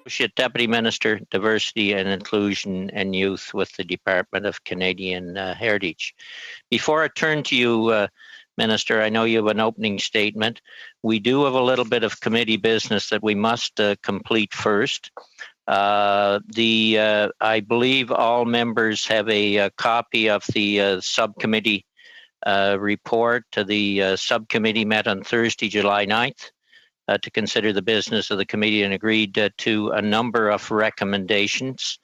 Associate Deputy Minister, Diversity and Inclusion and Youth with the Department of Canadian Heritage. Before I turn to you, Minister, I know you have an opening statement. We do have a little bit of committee business that we must complete first. I believe all members have a copy of the subcommittee report. The subcommittee met on Thursday, July 9th. To consider the business of the committee and agreed to a number of recommendations.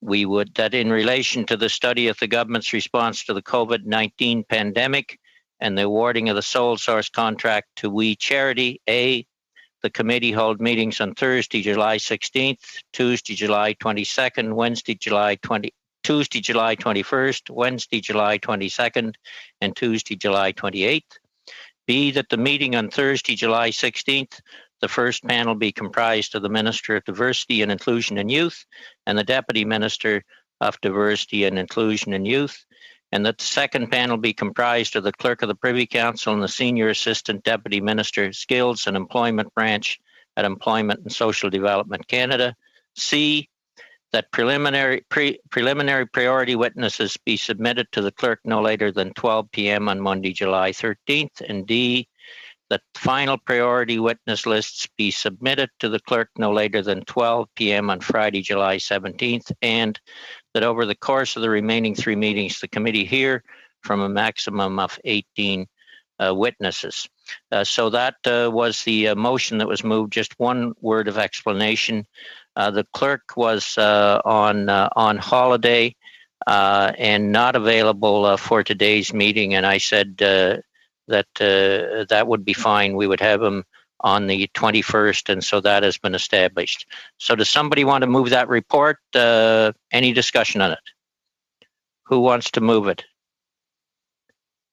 We would that in relation to the study of the government's response to the COVID-19 pandemic and the awarding of the sole source contract to We Charity, the committee hold meetings on Thursday, July 16th, Tuesday, July 22nd, Tuesday, July 21st, Wednesday, July 22nd, and Tuesday, July 28th. B, that the meeting on Thursday, July 16th, the first panel be comprised of the Minister of Diversity and Inclusion and Youth and the Deputy Minister of Diversity and Inclusion and Youth, and that the second panel be comprised of the Clerk of the Privy Council and the Senior Assistant Deputy Minister, Skills and Employment Branch at Employment and Social Development Canada. C, that preliminary priority witnesses be submitted to the clerk no later than 12 p.m. on Monday, July 13th, and D, that final priority witness lists be submitted to the clerk no later than 12 p.m. on Friday, July 17th, and that over the course of the remaining three meetings, the committee hear from a maximum of 18 witnesses. So that was the motion that was moved. Just one word of explanation. The clerk was on holiday and not available for today's meeting, and I said that would be fine. We would have him on the 21st, and so that has been established. So does somebody want to move that report? Any discussion on it? Who wants to move it?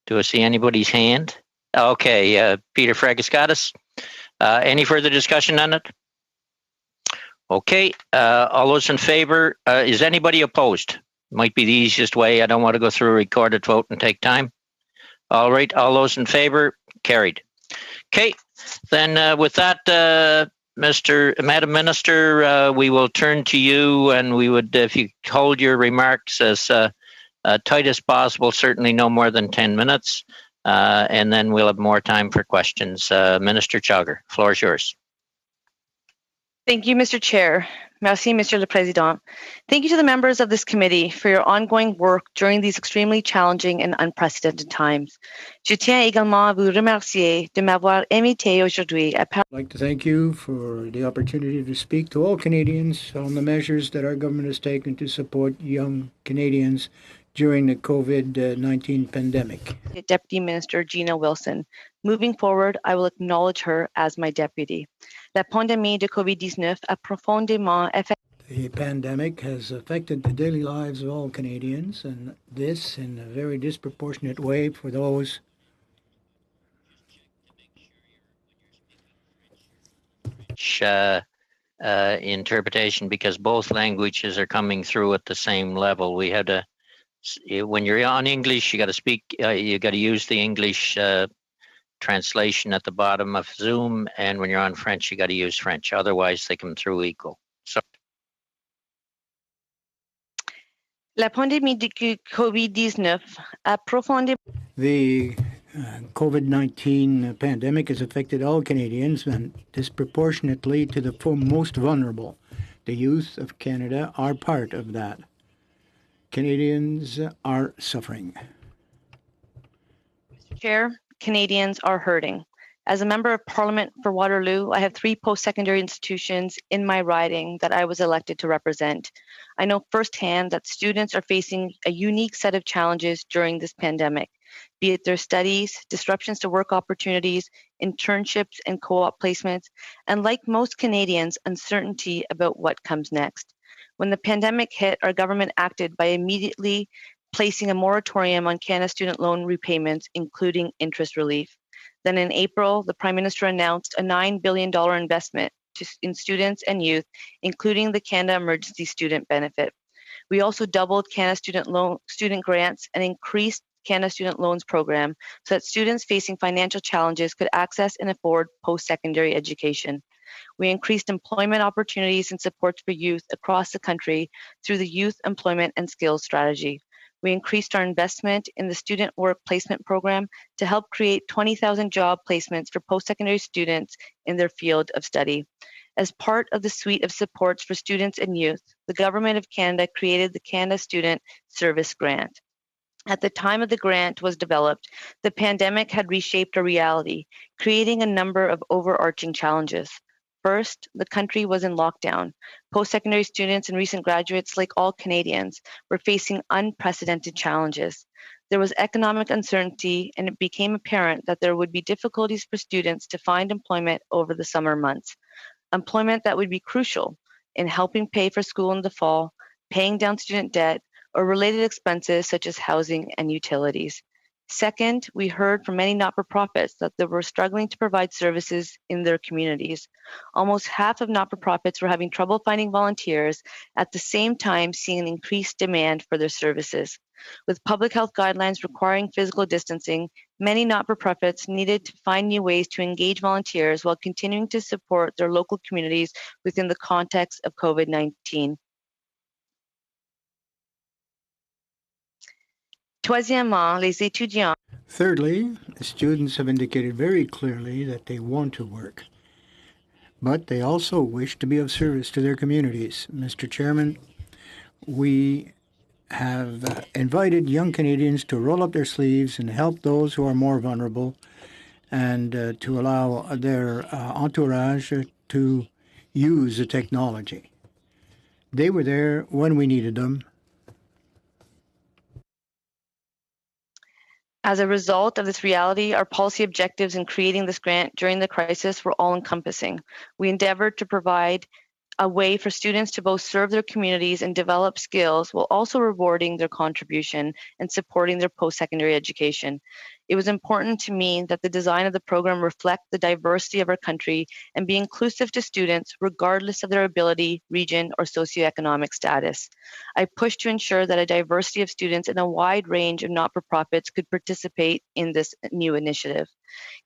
Do I see anybody's hand? Okay, Peter Fragaskatis. Any further discussion on it? Okay, all those in favor? Is anybody opposed? Might be the easiest way. I don't want to go through a recorded vote and take time. All right, all those in favor? Carried. Okay, then with that, Madam Minister, we will turn to you, and we would, if you hold your remarks as tight as possible, certainly no more than 10 minutes, and then we'll have more time for questions. Minister Chowger, floor is yours. Thank you, Mr. Chair. Merci, Monsieur le Président. Thank you to the members of this committee for your ongoing work during these extremely challenging and unprecedented times. Je tiens également à vous remercier de m'avoir invité aujourd'hui. I'd like to thank you for the opportunity to speak to all Canadians on the measures that our government has taken to support young Canadians during the COVID-19 pandemic. Deputy Minister Gina Wilson. Moving forward, I will acknowledge her as my deputy. La pandémie de COVID-19 a profondément affecté. The pandemic has affected the daily lives of all Canadians, and this in a very disproportionate way for those interpretation, because both languages are coming through at the same level. We had to, when you're on English, you got to speak, you got to use the English translation at the bottom of Zoom, and when you're on French, you got to use French. Otherwise, they come through equal. So, la pandémie de COVID-19 a profondément. The COVID-19 pandemic has affected all Canadians and disproportionately to the most vulnerable. The youth of Canada are part of that. Canadians are suffering. Mr. Chair, Canadians are hurting. As a member of Parliament for Waterloo, I have 3 post-secondary institutions in my riding that I was elected to represent. I know firsthand that students are facing a unique set of challenges during this pandemic, be it their studies, disruptions to work opportunities, internships and co-op placements, and like most Canadians, uncertainty about what comes next. When the pandemic hit, our government acted by immediately placing a moratorium on Canada student loan repayments, including interest relief. Then in April, the Prime Minister announced a $9 billion investment in students and youth, including the Canada Emergency Student Benefit. We also doubled Canada student grants and increased Canada Student Loans Program so that students facing financial challenges could access and afford post-secondary education. We increased employment opportunities and supports for youth across the country through the Youth Employment and Skills Strategy. We increased our investment in the Student Work Placement Program to help create 20,000 job placements for post-secondary students in their field of study. As part of the suite of supports for students and youth, the Government of Canada created the Canada Student Service Grant. At the time of the grant was developed, the pandemic had reshaped our reality, creating a number of overarching challenges. First, the country was in lockdown. Post-secondary students and recent graduates, like all Canadians, were facing unprecedented challenges. There was economic uncertainty, and it became apparent that there would be difficulties for students to find employment over the summer months. Employment that would be crucial in helping pay for school in the fall, paying down student debt, or related expenses such as housing and utilities. Second, we heard from many not-for-profits that they were struggling to provide services in their communities. Almost half of not-for-profits were having trouble finding volunteers, at the same time seeing an increased demand for their services. With public health guidelines requiring physical distancing, many not-for-profits needed to find new ways to engage volunteers while continuing to support their local communities within the context of COVID-19. Troisièmement, les étudiants. Thirdly, the students have indicated very clearly that they want to work, but they also wish to be of service to their communities. Mr. Chairman, we have invited young Canadians to roll up their sleeves and help those who are more vulnerable, and to allow their entourage to use the technology. They were there when we needed them. As a result of this reality, our policy objectives in creating this grant during the crisis were all-encompassing. We endeavored to provide a way for students to both serve their communities and develop skills while also rewarding their contribution and supporting their post-secondary education. It was important to me that the design of the program reflect the diversity of our country and be inclusive to students regardless of their ability, region, or socioeconomic status. I pushed to ensure that a diversity of students in a wide range of not-for-profits could participate in this new initiative.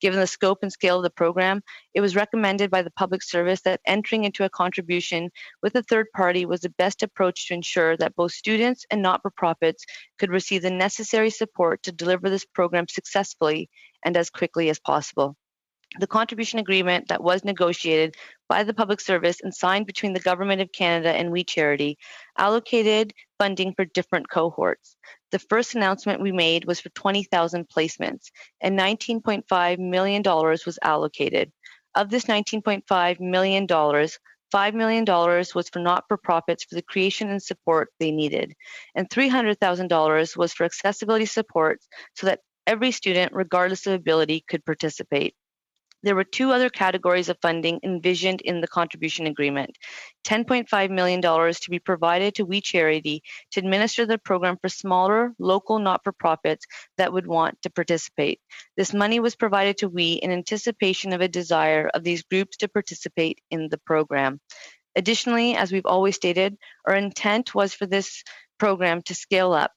Given the scope and scale of the program, it was recommended by the public service that entering into a contribution with a third party was the best approach to ensure that both students and not-for-profits could receive the necessary support to deliver this program successfully and as quickly as possible. The contribution agreement that was negotiated by the public service and signed between the Government of Canada and We Charity allocated funding for different cohorts. The first announcement we made was for 20,000 placements, and $19.5 million was allocated. Of this $19.5 million, $5 million was for not-for-profits for the creation and support they needed, and $300,000 was for accessibility supports so that every student, regardless of ability, could participate. There were two other categories of funding envisioned in the contribution agreement. $10.5 million to be provided to We Charity to administer the program for smaller, local not-for-profits that would want to participate. This money was provided to We in anticipation of a desire of these groups to participate in the program. Additionally, as we've always stated, our intent was for this program to scale up.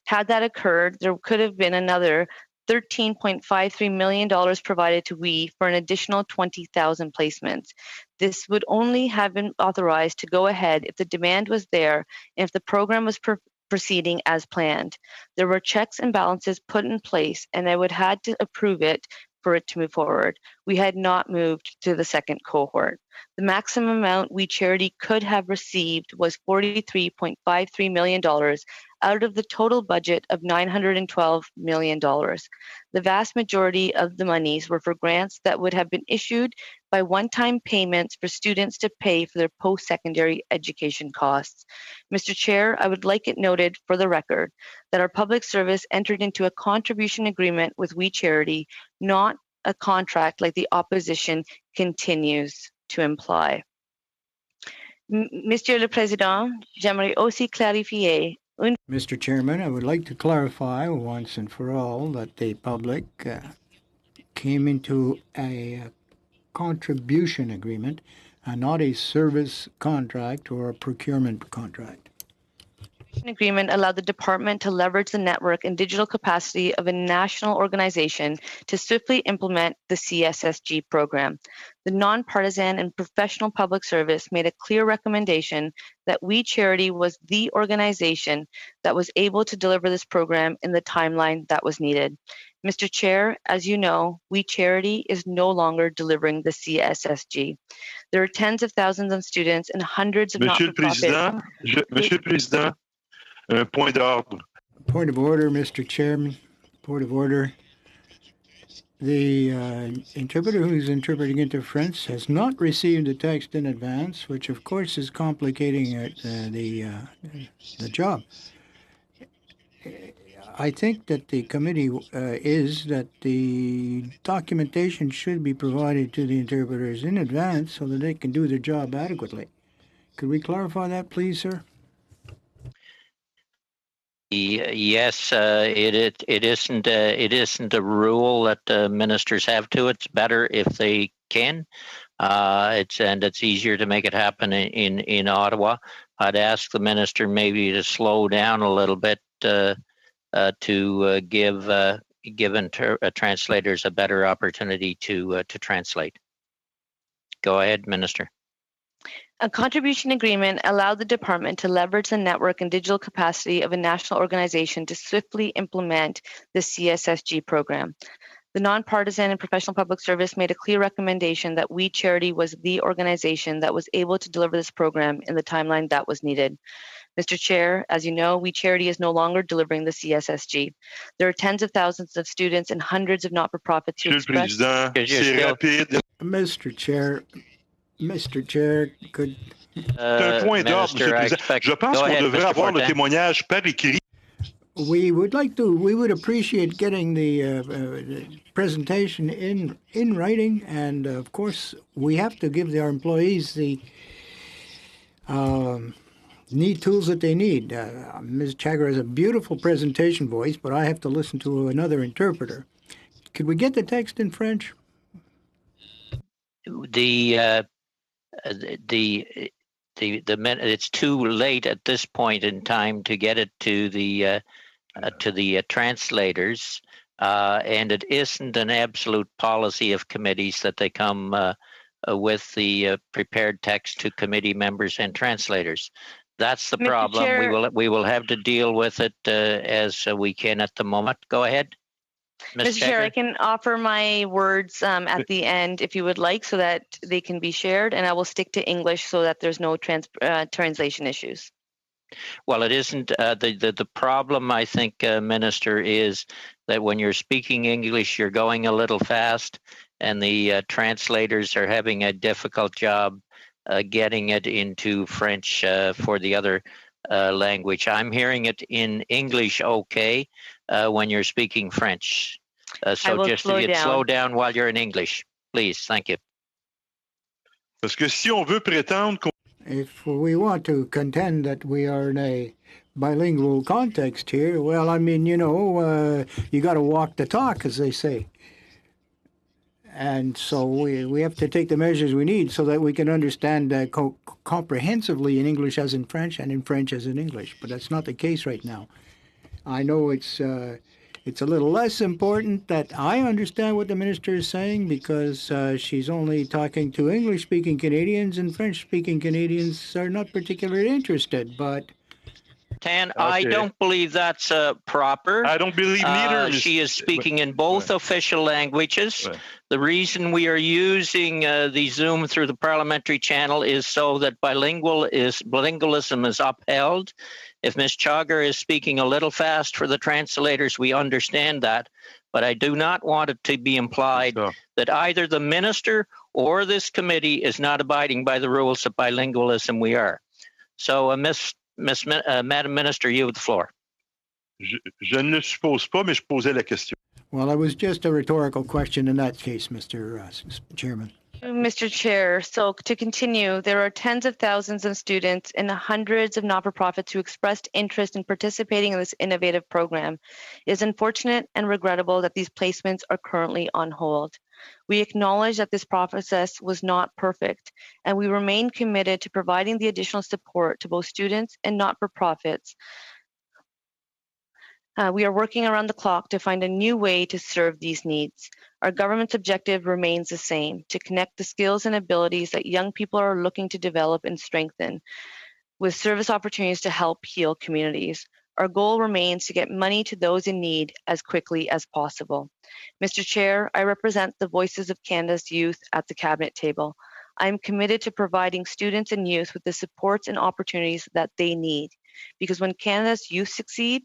Had that occurred, there could have been another $13.53 million provided to We for an additional 20,000 placements. This would only have been authorized to go ahead if the demand was there and if the program was proceeding as planned. There were checks and balances put in place, and I would have had to approve it for it to move forward. We had not moved to the second cohort. The maximum amount We Charity could have received was $43.53 million out of the total budget of $912 million. The vast majority of the monies were for grants that would have been issued by one-time payments for students to pay for their post-secondary education costs. Mr. Chair, I would like it noted for the record that our public service entered into a contribution agreement with We Charity, not a contract like the opposition continues to imply. Monsieur le Président, j'aimerais aussi clarifier. Mr. Chairman, I would like to clarify once and for all that the public came into a contribution agreement and not a service contract or a procurement contract. agreement allowed the department to leverage the network and digital capacity of a national organization to swiftly implement the CSSG program. The nonpartisan and professional public service made a clear recommendation that We Charity was the organization that was able to deliver this program in the timeline that was needed. Mr. Chair, as you know, We Charity is no longer delivering the CSSG. There are tens of thousands of students and hundreds of not-for-profit. Monsieur le Président, un point d'ordre. Point of order, Mr. Chairman. Point of order. The interpreter who's interpreting into French has not received the text in advance, which of course is complicating the job. I think that the committee is that the documentation should be provided to the interpreters in advance so that they can do their job adequately. Could we clarify that, please, sir? Yes, it isn't a rule that ministers have to. It's better if they can. It's easier to make it happen in Ottawa. I'd ask the minister maybe to slow down a little bit to give translators a better opportunity to translate. Go ahead, Minister. A contribution agreement allowed the department to leverage the network and digital capacity of a national organization to swiftly implement the CSSG program. The nonpartisan and professional public service made a clear recommendation that We Charity was the organization that was able to deliver this program in the timeline that was needed. Mr. Chair, as you know, We Charity is no longer delivering the CSSG. There are tens of thousands of students and hundreds of not-for-profits who express... Mr. Chair, could... un point d'ordre, Monsieur le Président. Je pense qu'on devrait avoir le témoignage par écrit. We would appreciate getting the presentation in writing, and of course, we have to give our employees the need tools that they need. Ms. Chagger has a beautiful presentation voice, but I have to listen to another interpreter. Could we get the text in French? It's too late at this point in time to get it to the translators, and it isn't an absolute policy of committees that they come with the prepared text to committee members and translators. That's the problem. Chair, we will have to deal with it as we can at the moment. Go ahead. Mr. Chair, I can offer my words at the end if you would like, so that they can be shared, and I will stick to English so that there's no translation issues. Well, it isn't. The problem, I think, Minister, is that when you're speaking English, you're going a little fast, and the translators are having a difficult job getting it into French for the other language. I'm hearing it in English okay when you're speaking French. So just slow down while you're in English, please. Thank you. Parce que si on veut prétendre qu'on... If we want to contend that we are in a bilingual context here, well, I mean, you got to walk the talk, as they say. And so we have to take the measures we need so that we can understand comprehensively in English as in French and in French as in English. But that's not the case right now. I know it's a little less important that I understand what the minister is saying, because she's only talking to English-speaking Canadians, and French-speaking Canadians are not particularly interested. But Tan, okay. I don't believe that's proper. I don't believe neither. She is speaking in both official languages. Right. The reason we are using the Zoom through the parliamentary channel is so that bilingualism is upheld. If Ms. Chagger is speaking a little fast for the translators, we understand that. But I do not want it to be implied that either the minister or this committee is not abiding by the rules of bilingualism. We are. So, Madam Minister, you have the floor. Je ne le suppose pas, mais je posais la question. Well, it was just a rhetorical question in that case, Mr. Chairman. Mr. Chair, so to continue, there are tens of thousands of students and hundreds of not-for-profits who expressed interest in participating in this innovative program. It is unfortunate and regrettable that these placements are currently on hold. We acknowledge that this process was not perfect, and we remain committed to providing the additional support to both students and not-for-profits. We are working around the clock to find a new way to serve these needs. Our government's objective remains the same, to connect the skills and abilities that young people are looking to develop and strengthen with service opportunities to help heal communities. Our goal remains to get money to those in need as quickly as possible. Mr. Chair, I represent the voices of Canada's youth at the Cabinet table. I am committed to providing students and youth with the supports and opportunities that they need, because when Canada's youth succeed,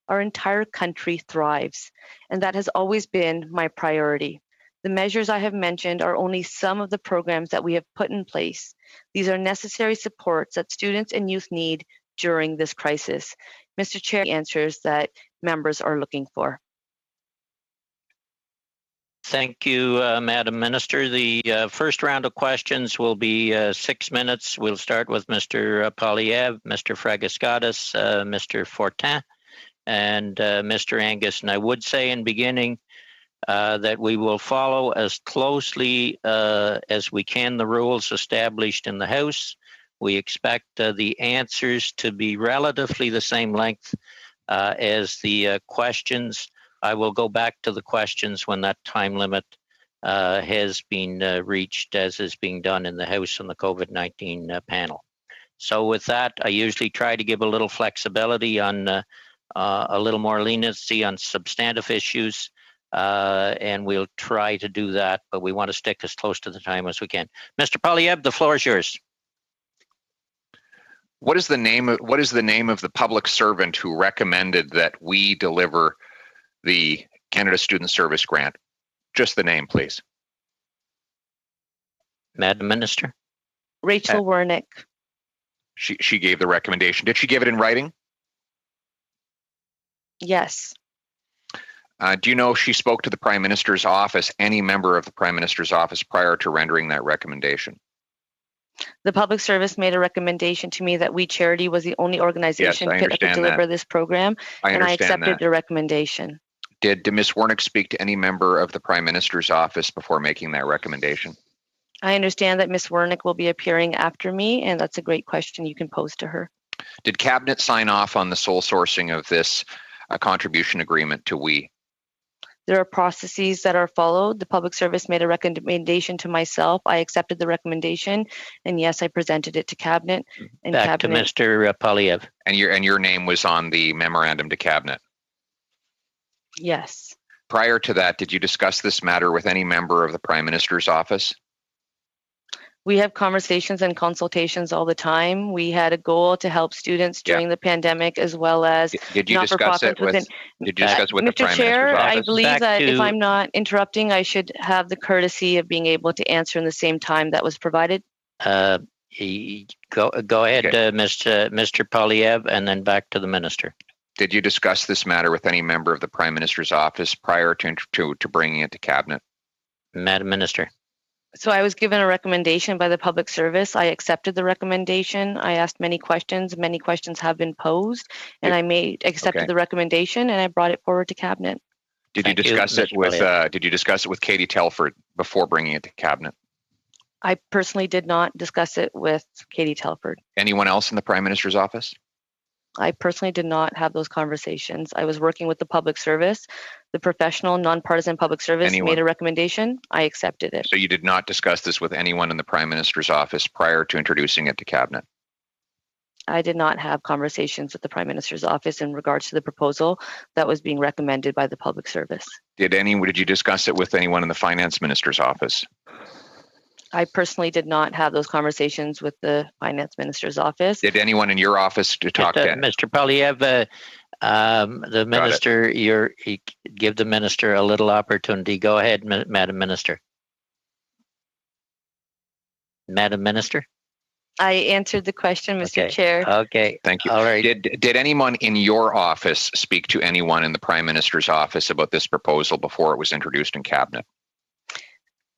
our entire country thrives, and that has always been my priority. The measures I have mentioned are only some of the programs that we have put in place. These are necessary supports that students and youth need during this crisis. Mr. Chair, answers that members are looking for. Thank you, Madam Minister. The first round of questions will be 6 minutes. We'll start with Mr. Poilievre, Mr. Fragiskatis, Mr. Fortin, and Mr. Angus. And I would say in beginning that we will follow as closely as we can the rules established in the House. We expect the answers to be relatively the same length as the questions. I will go back to the questions when that time limit has been reached, as is being done in the House on the COVID-19 panel. So with that, I usually try to give a little flexibility on a little more leniency on substantive issues, and we'll try to do that, but we want to stick as close to the time as we can. Mr. Poilievre, the floor is yours. What is the name of the public servant who recommended that we deliver the Canada Student Service Grant? Just the name, please. Madam Minister. Rachel Wernick. She gave the recommendation. Did she give it in writing? Yes. Do you know if she spoke to the Prime Minister's office, any member of the Prime Minister's office, prior to rendering that recommendation? The public service made a recommendation to me that We Charity was the only organization that could deliver this program, and I accepted the recommendation. Did Ms. Wernick speak to any member of the Prime Minister's office before making that recommendation? I understand that Ms. Wernick will be appearing after me, and that's a great question you can pose to her. Did Cabinet sign off on the sole sourcing of this contribution agreement to We? There are processes that are followed. The public service made a recommendation to myself. I accepted the recommendation, and yes, I presented it to Cabinet. And Back to Mr. Poilievre. And your name was on the memorandum to Cabinet? Yes. Prior to that, did you discuss this matter with any member of the Prime Minister's office? We have conversations and consultations all the time. We had a goal to help students during the pandemic, as well as did you discuss it with the Prime Chair, Minister's office? I believe that if I'm not interrupting, I should have the courtesy of being able to answer in the same time that was provided. Go ahead, okay. Mr. Poilievre, and then back to the Minister. Did you discuss this matter with any member of the Prime Minister's office prior to bringing it to Cabinet? Madam Minister. So I was given a recommendation by the public service. I accepted the recommendation. I asked many questions. Many questions have been posed, and I accepted the recommendation, and I brought it forward to Cabinet. Did you discuss it with Katie Telford before bringing it to Cabinet? I personally did not discuss it with Katie Telford. Anyone else in the Prime Minister's office? I personally did not have those conversations. I was working with the public service. The professional, nonpartisan public service made a recommendation. I accepted it. So you did not discuss this with anyone in the Prime Minister's office prior to introducing it to Cabinet? I did not have conversations with the Prime Minister's office in regards to the proposal that was being recommended by the public service. Did you discuss it with anyone in the Finance Minister's office? I personally did not have those conversations with the Finance Minister's office. Did anyone in your office talk to Mr. Poilievre? The Minister, give the Minister a little opportunity. Go ahead, Madam Minister. Madam Minister? I answered the question, Mr. Okay. Chair. Okay. Thank you. All right. Did anyone in your office speak to anyone in the Prime Minister's office about this proposal before it was introduced in Cabinet?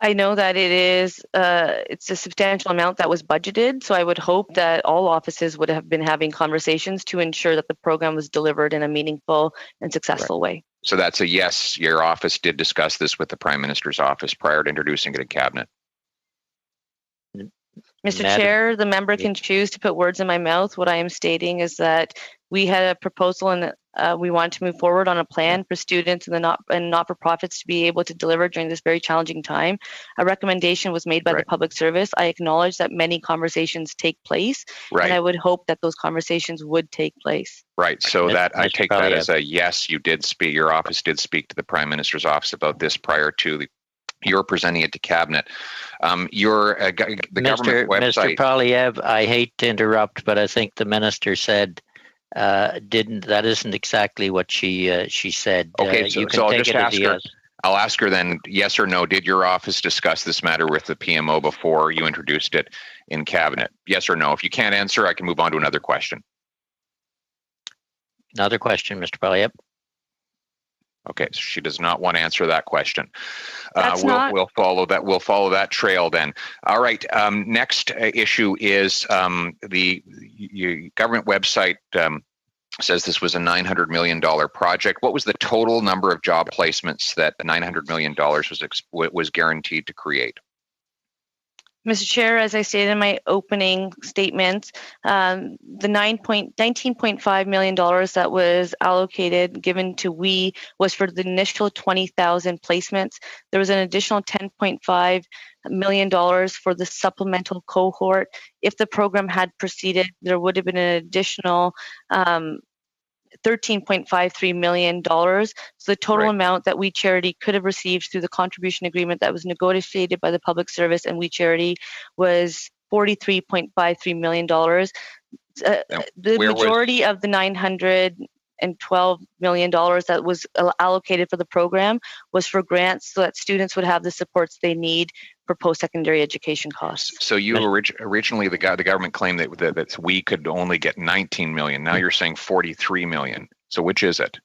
I know that it's a substantial amount that was budgeted, so I would hope that all offices would have been having conversations to ensure that the program was delivered in a meaningful and successful way. So that's a yes, your office did discuss this with the Prime Minister's office prior to introducing it in Cabinet. Mr. Madam- Chair, the member can choose to put words in my mouth. What I am stating is that we had a proposal and we want to move forward on a plan for students and not-for-profits to be able to deliver during this very challenging time. A recommendation was made by the public service. I acknowledge that many conversations take place, and I would hope that those conversations would take place. Right. So that I take that as a yes. You did speak. Your office did speak to the Prime Minister's office about this prior to you're presenting it to Cabinet. The government website. Mr. Polyev, I hate to interrupt, but I think the minister said that isn't exactly what she said. Okay, so I'll just ask her. I'll ask her then, yes or no, did your office discuss this matter with the PMO before you introduced it in Cabinet? Yes or no? If you can't answer, I can move on to another question. Another question, Mr. Polyev. Okay, so she does not want to answer that question. We'll follow that. We'll follow that trail then. All right. Next issue is the government website says this was a $900 million project. What was the total number of job placements that the $900 million was guaranteed to create? Mr. Chair, as I stated in my opening statements, the $19.5 million that was allocated, given to WE, was for the initial 20,000 placements. There was an additional $10.5 million for the supplemental cohort. If the program had proceeded, there would have been an additional $13.53 million. So the total amount that We Charity could have received through the contribution agreement that was negotiated by the public service and We Charity was $43.53 million. The majority of the $912 million that was allocated for the program was for grants so that students would have the supports they need for post-secondary education costs. So you originally the government claimed that we could only get 19 million. Now you're saying 43 million. So which is it?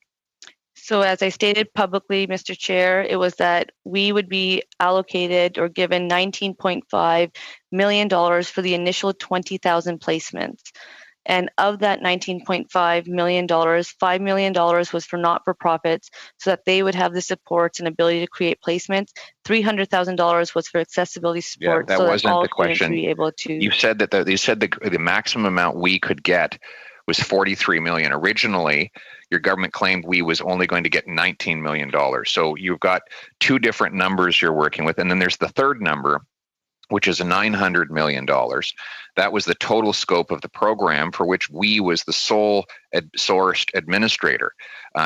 So as I stated publicly, Mr. Chair, it was that we would be allocated or given $19.5 million for the initial 20,000 placements. And of that $19.5 million, $5 million was for not-for-profits so that they would have the supports and ability to create placements. $300,000 was for accessibility support that so wasn't that all the question. students would be able to. You said that the maximum amount we could get was $43 million. Originally, your government claimed we was only going to get $19 million. So you've got two different numbers you're working with. And then there's the third number, which is $900 million. That was the total scope of the program for which we was the sole sourced administrator.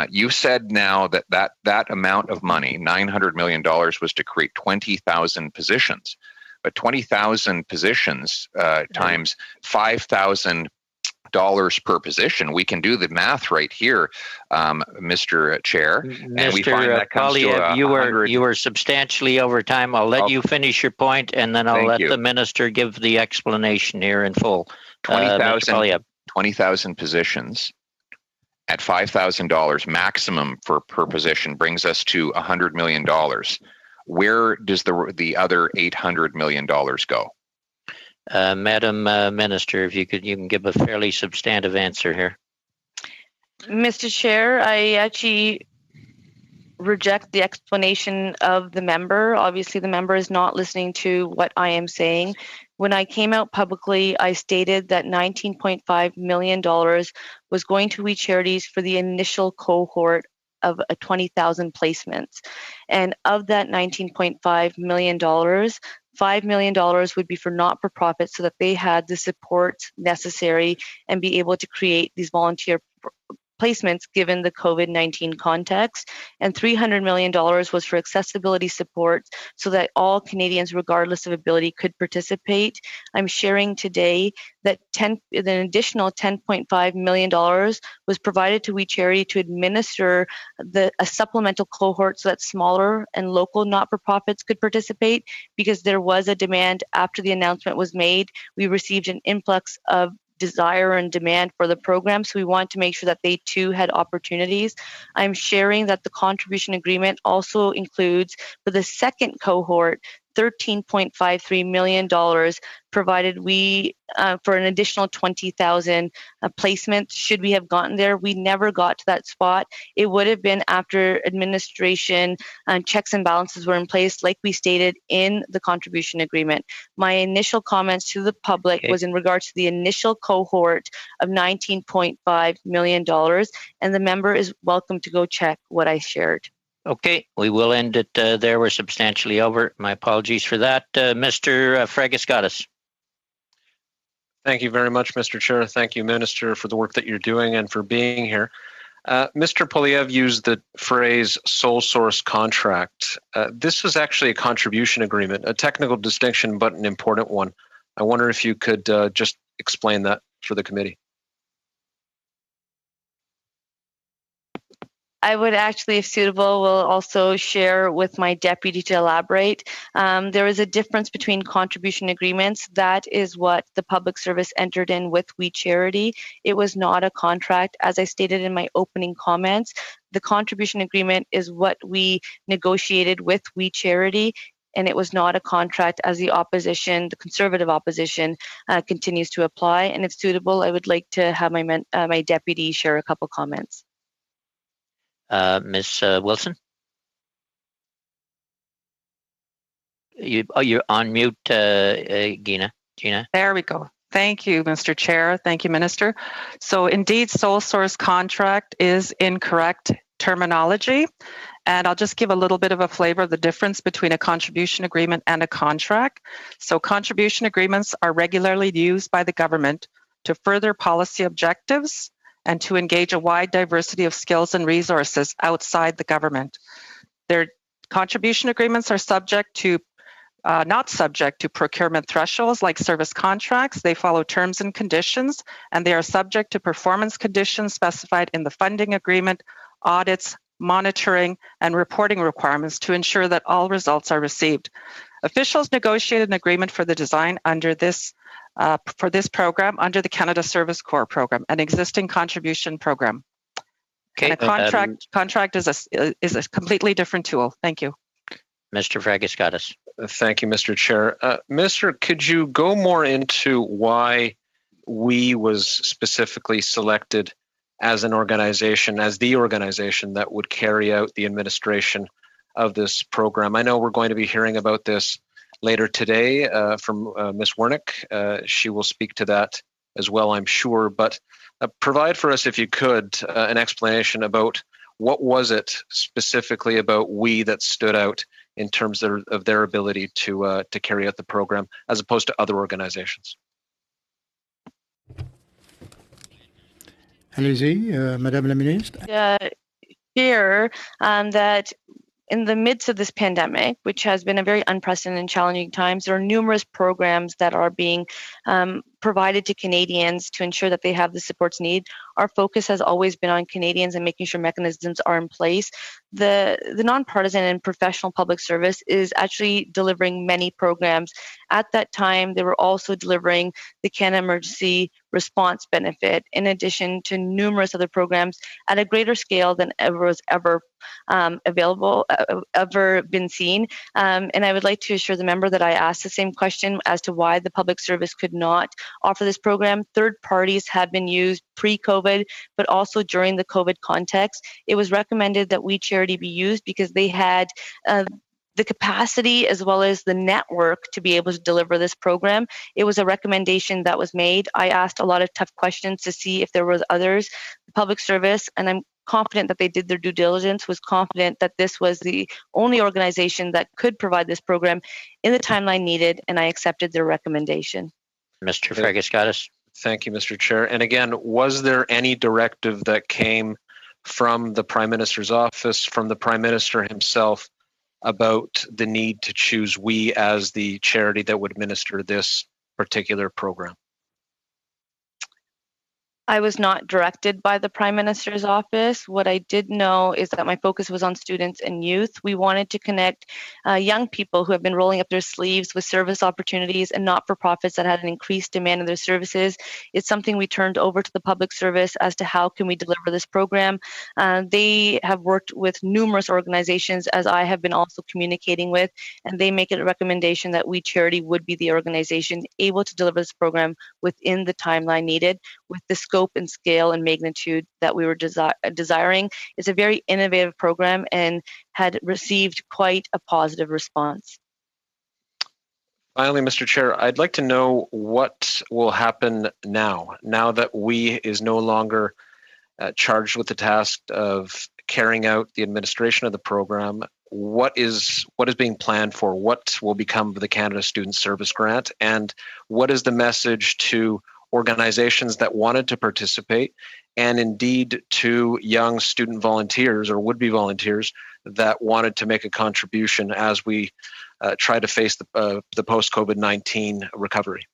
You said now that amount of money, $900 million, was to create 20,000 positions. But 20,000 positions times $5,000 per position. We can do the math right here, Mr. Chair. And we find that comes to you were substantially over time. I'll let you finish your point, and then I'll let the minister give the explanation here in full. 20,000 positions at $5,000 maximum per position brings us to $100 million. Where does the other $800 million go? Madam Minister, if you can give a fairly substantive answer here. Mr. Chair, I actually reject the explanation of the member. Obviously, the member is not listening to what I am saying. When I came out publicly, I stated that $19.5 million was going to We Charities for the initial cohort of 20,000 placements. And of that $19.5 million, $5 million would be for not-for-profits so that they had the support necessary and be able to create these volunteer placements given the COVID-19 context, and $300 million was for accessibility support so that all Canadians, regardless of ability, could participate. I'm sharing today that an additional $10.5 million was provided to We Charity to administer a supplemental cohort so that smaller and local not-for-profits could participate, because there was a demand after the announcement was made. We received an influx of desire and demand for the program, so we want to make sure that they too had opportunities. I'm sharing that the contribution agreement also includes, for the second cohort, $13.53 million provided we for an additional 20,000 placements. Should we have gotten there? We never got to that spot. It would have been after administration checks and balances were in place, like we stated in the contribution agreement. My initial comments to the public was in regards to the initial cohort of $19.5 million, and the member is welcome to go check what I shared. Okay, we will end it there. We're substantially over. My apologies for that. Mr. Fragiskatis. Thank you very much, Mr. Chair. Thank you, Minister, for the work that you're doing and for being here. Mr. Poliev used the phrase sole source contract. This is actually a contribution agreement, a technical distinction, but an important one. I wonder if you could just explain that for the committee. I would actually, if suitable, will also share with my deputy to elaborate. There is a difference between contribution agreements. That is what the public service entered in with We Charity. It was not a contract. As I stated in my opening comments, the contribution agreement is what we negotiated with We Charity, and it was not a contract, as the opposition, the Conservative opposition, continues to apply. And if suitable, I would like to have my deputy share a couple comments. Ms. Wilson? You're on mute, Gina. There we go. Thank you, Mr. Chair. Thank you, Minister. So indeed, sole source contract is incorrect terminology. And I'll just give a little bit of a flavor of the difference between a contribution agreement and a contract. So contribution agreements are regularly used by the government to further policy objectives and to engage a wide diversity of skills and resources outside the government. Their contribution agreements are not subject to procurement thresholds like service contracts. They follow terms and conditions, and they are subject to performance conditions specified in the funding agreement, audits, monitoring, and reporting requirements to ensure that all results are received. Officials negotiated an agreement for the design under this for this program under the Canada Service Corps program, an existing contribution program. Okay. And a contract is a completely different tool. Thank you. Mr. Fragiskatis. Thank you, Mr. Chair. Minister, could you go more into why we was specifically selected as an organization, as the organization that would carry out the administration of this program? I know we're going to be hearing about this later today from Ms. Wernick. She will speak to that as well, I'm sure. But provide for us, if you could, an explanation about what was it specifically about we that stood out in terms of their ability to carry out the program as opposed to other organizations. Allez-y, Madame la Ministre. Here, that in the midst of this pandemic, which has been a very unprecedented and challenging times, there are numerous programs that are being provided to Canadians to ensure that they have the supports needed. Our focus has always been on Canadians and making sure mechanisms are in place. The nonpartisan and professional public service is actually delivering many programs. At that time, they were also delivering the Canada Emergency Response Benefit, in addition to numerous other programs at a greater scale than ever been seen. And I would like to assure the member that I asked the same question as to why the public service could not offer this program. Third parties have been used pre-COVID, but also during the COVID context. It was recommended that We Charity be used because they had the capacity as well as the network to be able to deliver this program. It was a recommendation that was made. I asked a lot of tough questions to see if there was others. The public service, and I'm confident that they did their due diligence, was confident that this was the only organization that could provide this program in the timeline needed, and I accepted their recommendation. Mr. Fragiskatis. Thank you, Mr. Chair. And again, was there any directive that came from the Prime Minister's office, from the Prime Minister himself, about the need to choose we as the charity that would administer this particular program? I was not directed by the Prime Minister's office. What I did know is that my focus was on students and youth. We wanted to connect young people who have been rolling up their sleeves with service opportunities and not-for-profits that had an increased demand in their services. It's something we turned over to the public service as to how can we deliver this program. They have worked with numerous organizations, as I have been also communicating with, and they make it a recommendation that We Charity would be the organization able to deliver this program within the timeline needed, with the scope and scale and magnitude that we were desiring. It's a very innovative program and had received quite a positive response. Finally, Mr. Chair, I'd like to know what will happen now that we is no longer charged with the task of carrying out the administration of the program. What is being planned for? What will become of the Canada Student Service Grant? And what is the message to organizations that wanted to participate, and indeed to young student volunteers or would-be volunteers that wanted to make a contribution as we try to face the post-COVID-19 recovery?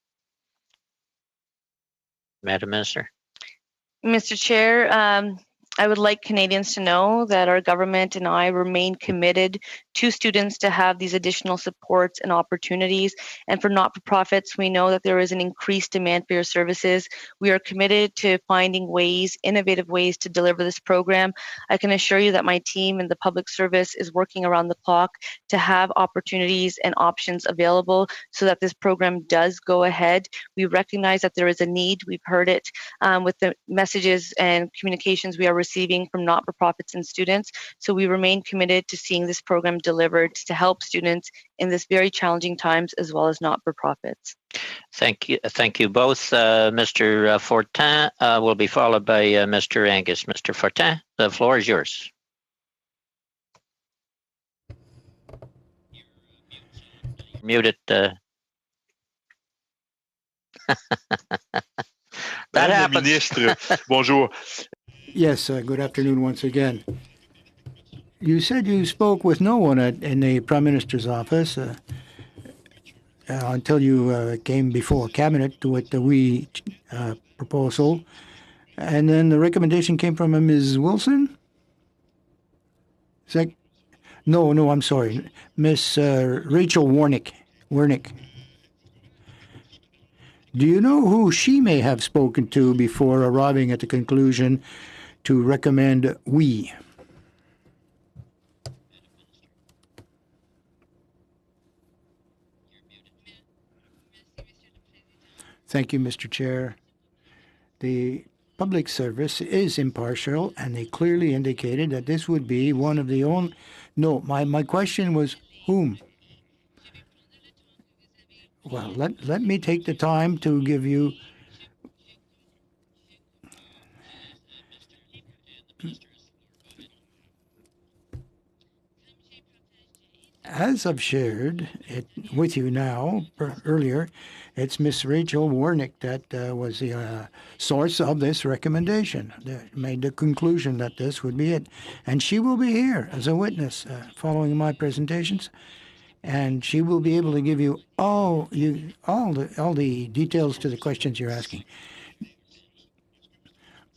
Madam Minister. Mr. Chair, I would like Canadians to know that our government and I remain committed to students to have these additional supports and opportunities. And for not-for-profits, we know that there is an increased demand for your services. We are committed to finding ways, innovative ways to deliver this program. I can assure you that my team and the public service is working around the clock to have opportunities and options available so that this program does go ahead. We recognize that there is a need. We've heard it with the messages and communications we are receiving from not-for-profits and students. So we remain committed to seeing this program delivered to help students in this very challenging times, as well as not-for-profits. Thank you both. Mr. Fortin will be followed by Mr. Angus. Mr. Fortin, the floor is yours. Muted. That happens. Ministre, bonjour. Yes, good afternoon once again. You said you spoke with no one in the Prime Minister's office until you came before Cabinet with the We proposal, and then the recommendation came from Ms. Wilson? Is that... No, I'm sorry. Miss Rachel Warnick. Do you know who she may have spoken to before arriving at the conclusion to recommend we? Thank you, Mr. Chair. The public service is impartial, and they clearly indicated that this would be one of the only... No, my question was whom? Well, let me take the time to give you... As I've shared it with you now, earlier, it's Miss Rachel Warnick that was the source of this recommendation, that made the conclusion that this would be it. And she will be here as a witness following my presentations, and she will be able to give you all the details to the questions you're asking.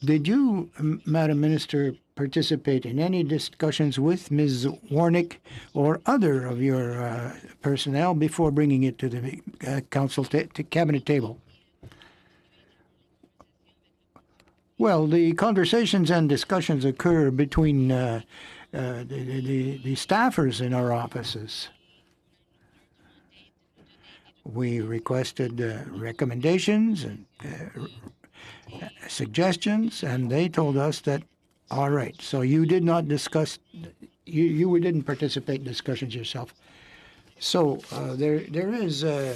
Did you, Madam Minister, participate in any discussions with Ms. Warnick or other of your personnel before bringing it to the council to cabinet table? Well, the conversations and discussions occur between the staffers in our offices. We requested recommendations and suggestions, and they told us that, all right, so you did not discuss, you didn't participate in discussions yourself. So there is the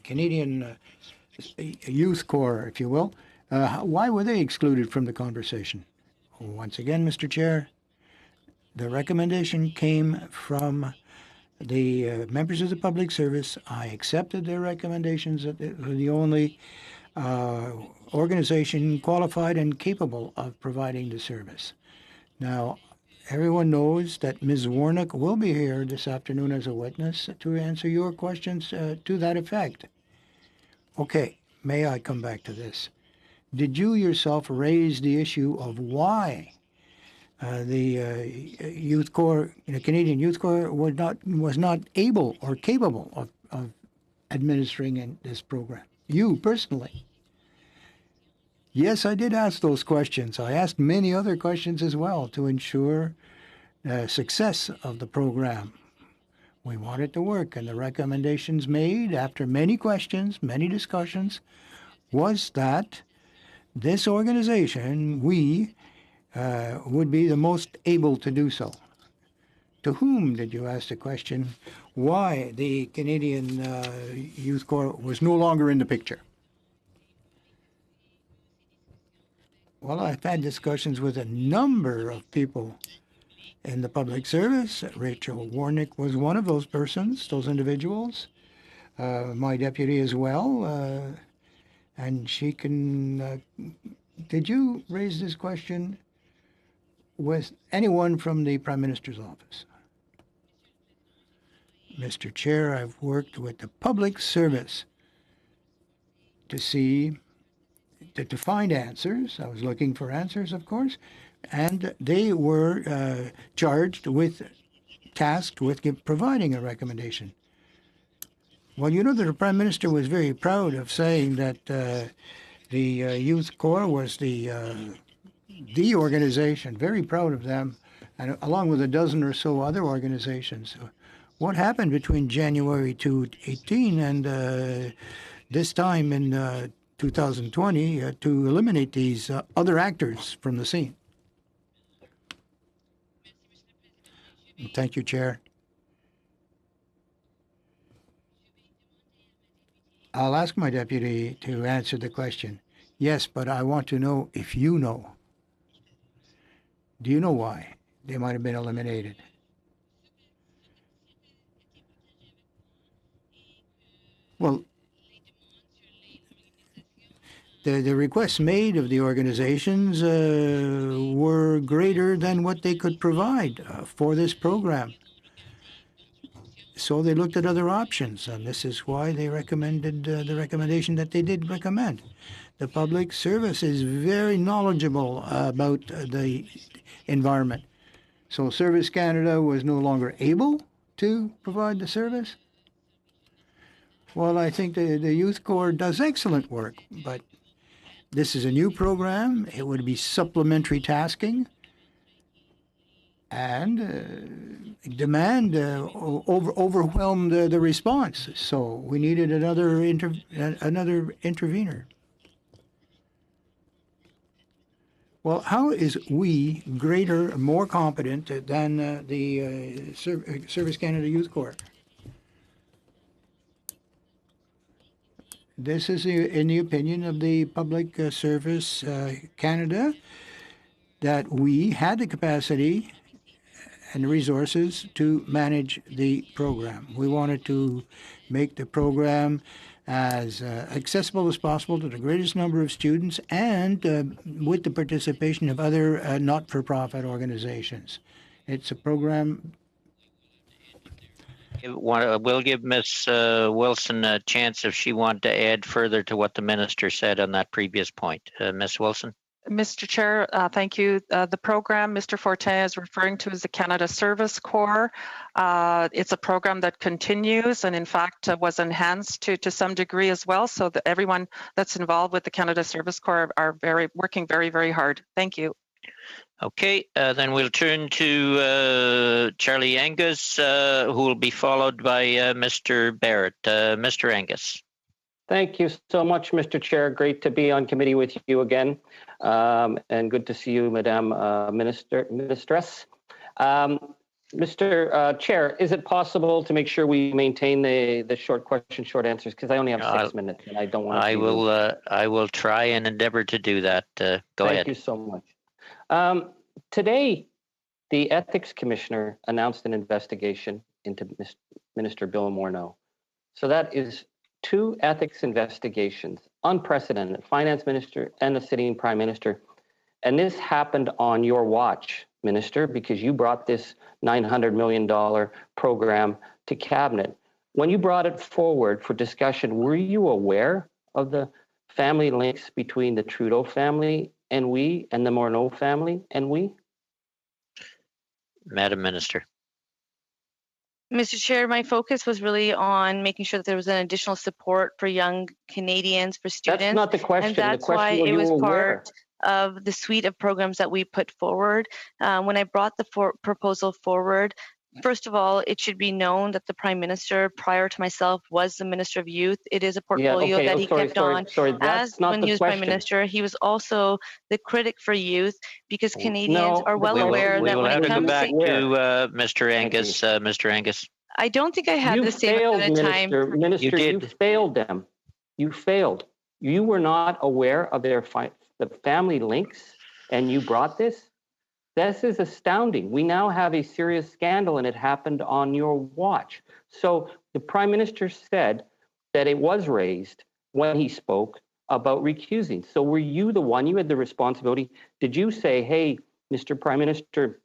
Canadian Youth Corps, if you will. Why were they excluded from the conversation? Once again, Mr. Chair, the recommendation came from the members of the public service, I accepted their recommendations that they were the only organization qualified and capable of providing the service. Now, everyone knows that Ms. Warnock will be here this afternoon as a witness to answer your questions to that effect. Okay, may I come back to this? Did you yourself raise the issue of why the Youth Corps, the Canadian Youth Corps, was not able or capable of administering this program? You personally? Yes, I did ask those questions. I asked many other questions as well to ensure the success of the program. We want it to work, and the recommendations made after many questions, many discussions, was that this organization, we, would be the most able to do so. To whom did you ask the question why the Canadian Youth Corps was no longer in the picture? Well, I've had discussions with a number of people in the public service. Rachel Warnick was one of those persons, those individuals. My deputy as well. And she can... did you raise this question with anyone from the Prime Minister's office? Mr. Chair, I've worked with the public service to see, to find answers. I was looking for answers, of course, and they were tasked with providing a recommendation. Well, you know that the Prime Minister was very proud of saying that the Youth Corps was the organization, very proud of them, and along with a dozen or so other organizations. What happened between January 2018 and this time in 2020 to eliminate these other actors from the scene? Thank you, Chair. I'll ask my deputy to answer the question. Yes, but I want to know if you know. Do you know why they might have been eliminated? Well, the requests made of the organizations were greater than what they could provide for this program. So they looked at other options, and this is why they recommended the recommendation that they did recommend. The public service is very knowledgeable about the environment. So Service Canada was no longer able to provide the service. Well, I think the Youth Corps does excellent work, but this is a new program. It would be supplementary tasking, and demand overwhelmed the response. So we needed another intervener. Well, how is we greater, more competent than the Service Canada Youth Corps? This is in the opinion of the Public Service Canada, that we had the capacity and the resources to manage the program. We wanted to make the program as accessible as possible to the greatest number of students, and with the participation of other not-for-profit organizations. It's a program. We'll give Ms. Wilson a chance if she wanted to add further to what the minister said on that previous point. Ms. Wilson? Mr. Chair, thank you. The program Mr. Fortin is referring to is the Canada Service Corps. It's a program that continues and in fact was enhanced to some degree as well, so that everyone that's involved with the Canada Service Corps are working very, very hard. Thank you. Okay, then we'll turn to Charlie Angus, who will be followed by Mr. Barrett. Mr. Angus. Thank you so much, Mr. Chair. Great to be on committee with you again, and good to see you, Madam Ministress. Mr. Chair, is it possible to make sure we maintain the short question, short answers? Because I only have 6 minutes, and I don't want to. I will try and endeavor to do that. Go ahead. Thank you so much. Today, the Ethics Commissioner announced an investigation into Minister Bill Morneau. So that is 2 ethics investigations, unprecedented, Finance Minister and the sitting Prime Minister. And this happened on your watch, Minister, because you brought this $900 million program to Cabinet. When you brought it forward for discussion, were you aware of the family links between the Trudeau family and we, and the Morneau family and we? Madam Minister. Mr. Chair, my focus was really on making sure that there was an additional support for young Canadians, for students. That's not the question. And that's the question, why it was aware? part of the suite of programs that we put forward. When I brought the proposal forward, first of all, it should be known that the Prime Minister, prior to myself, was the Minister of Youth. It is a portfolio that he kept on. That's not when the he was question. Prime Minister, he was also the critic for youth, because Canadians are well aware that when it comes to Mr. Angus. Mr. Angus. I don't think I had the same amount of time. Minister, you failed them. You failed. You were not aware of the family links, and you brought this? This is astounding. We now have a serious scandal, and it happened on your watch. So the Prime Minister said that it was raised when he spoke about recusing. So were you the one? You had the responsibility. Did you say, hey, Mr. Prime Minister,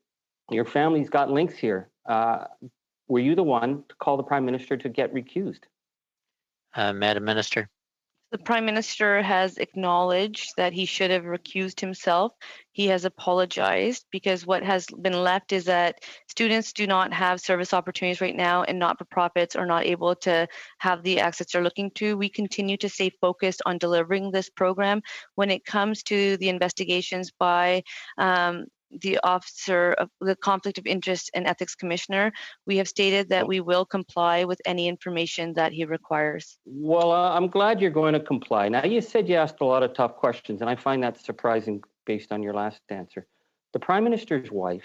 your family's got links here? Were you the one to call the Prime Minister to get recused? Madam Minister. The Prime Minister has acknowledged that he should have recused himself. He has apologized, because what has been left is that students do not have service opportunities right now, and not-for-profits are not able to have the access they're looking to. We continue to stay focused on delivering this program. When it comes to the investigations by the Officer of the Conflict of Interest and Ethics Commissioner, we have stated that we will comply with any information that he requires. Well, I'm glad you're going to comply. Now, you said you asked a lot of tough questions, and I find that surprising based on your last answer. The Prime Minister's wife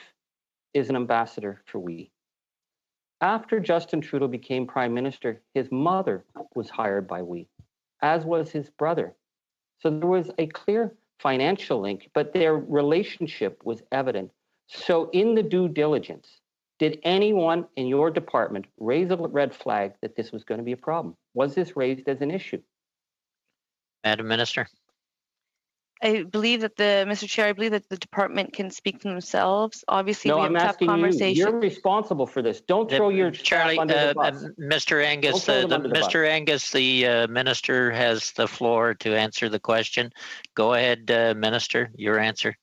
is an ambassador for we. After Justin Trudeau became Prime Minister, his mother was hired by we, as was his brother. So there was a clear financial link, but their relationship was evident. So in the due diligence, did anyone in your department raise a red flag that this was going to be a problem? Was this raised as an issue? Madam Minister. I believe that Mr. Chair, I believe that the department can speak for themselves. Obviously, we have tough conversations. You're responsible for this. Don't throw your Charlie, under the bus. Mr. Angus, Mr. Angus, the Minister has the floor to answer the question. Go ahead, Minister, your answer.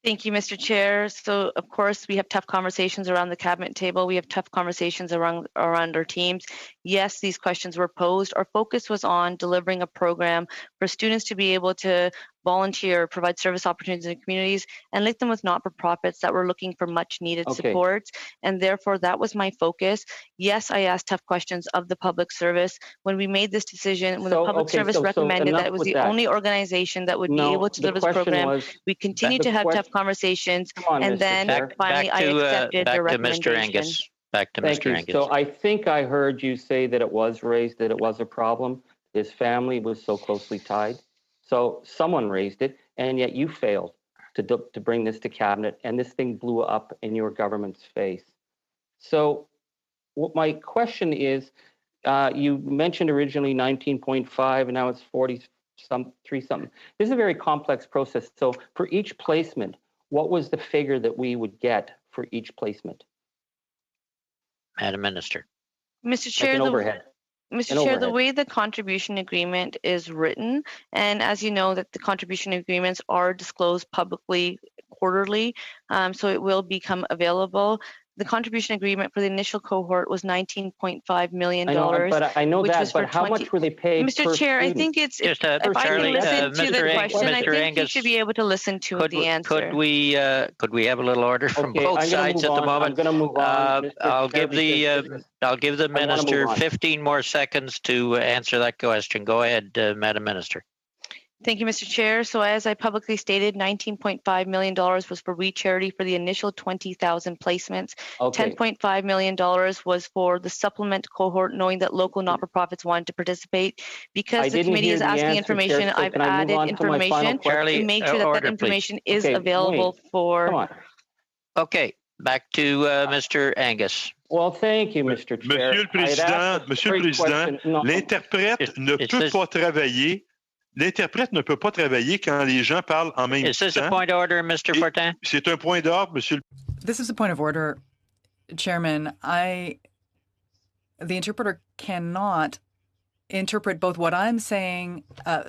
Thank you, Mr. Chair. So, of course, we have tough conversations around the cabinet table. We have tough conversations around our teams. Yes, these questions were posed. Our focus was on delivering a program for students to be able to volunteer, provide service opportunities in communities, and link them with not-for-profits that were looking for much-needed supports. And therefore, that was my focus. Yes, I asked tough questions of the public service. When we made this decision, when the public service recommended that it was the only organization that would be able to deliver this program, we continued to have tough conversations, and then finally I accepted the recommendation. Back to Mr. Angus. So I think I heard you say that it was raised, that it was a problem. His family was so closely tied. So someone raised it, and yet you failed to bring this to cabinet, and this thing blew up in your government's face. So what my question is, you mentioned originally 19.5, and now it's 43 something. This is a very complex process. So for each placement, what was the figure that we would get for each placement? Madam Minister. Mr. Chair, the way the contribution agreement is written, and as you know, that the contribution agreements are disclosed publicly quarterly, so it will become available. The contribution agreement for the initial cohort was $19.5 million. I know that, but how much were they paid Mr. Chair, student? I think it's, if Charlie, I can listen to the question, I think Angus, you should be able to listen to the answer. Could we have a little order from both sides at the moment? I'm going to move on. I'll give the Minister 15 more seconds to answer that question. Go ahead, Madam Minister. Thank you, Mr. Chair. So as I publicly stated, $19.5 million was for We Charity for the initial 20,000 placements. $10.5 million was for the supplement cohort, knowing that local not-for-profits wanted to participate. Because the committee is asking information, I've added information to make sure that information is available for... Okay. Back to Mr. Angus. Well, thank you, Mr. Chair. Monsieur le Président, l'interprète ne peut pas travailler. L'interprète ne peut pas travailler quand les gens parlent en même temps. Is this a point of order, Mr. Fortin? C'est un point d'ordre, Monsieur. This is a point of order, Chairman. The interpreter cannot interpret both what I'm saying,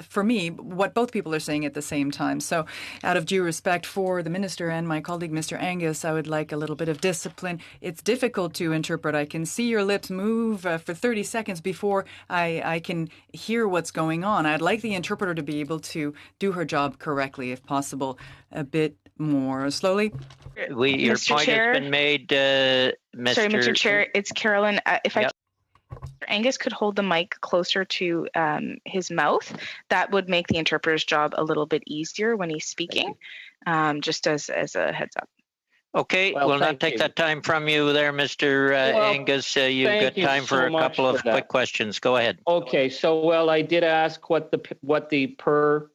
for me, what both people are saying at the same time. So out of due respect for the minister and my colleague, Mr. Angus, I would like a little bit of discipline. It's difficult to interpret. I can see your lips move for 30 seconds before I can hear what's going on. I'd like the interpreter to be able to do her job correctly, if possible, a bit more slowly. Your point has been made, Mr. Sorry, Mr. Chair, it's Carolyn. Angus could hold the mic closer to his mouth. That would make the interpreter's job a little bit easier when he's speaking, just as a heads up. Okay, we'll not take that time from you there, Mr. Angus. You've got time for a couple of quick questions. Go ahead. Okay, so I did ask what the per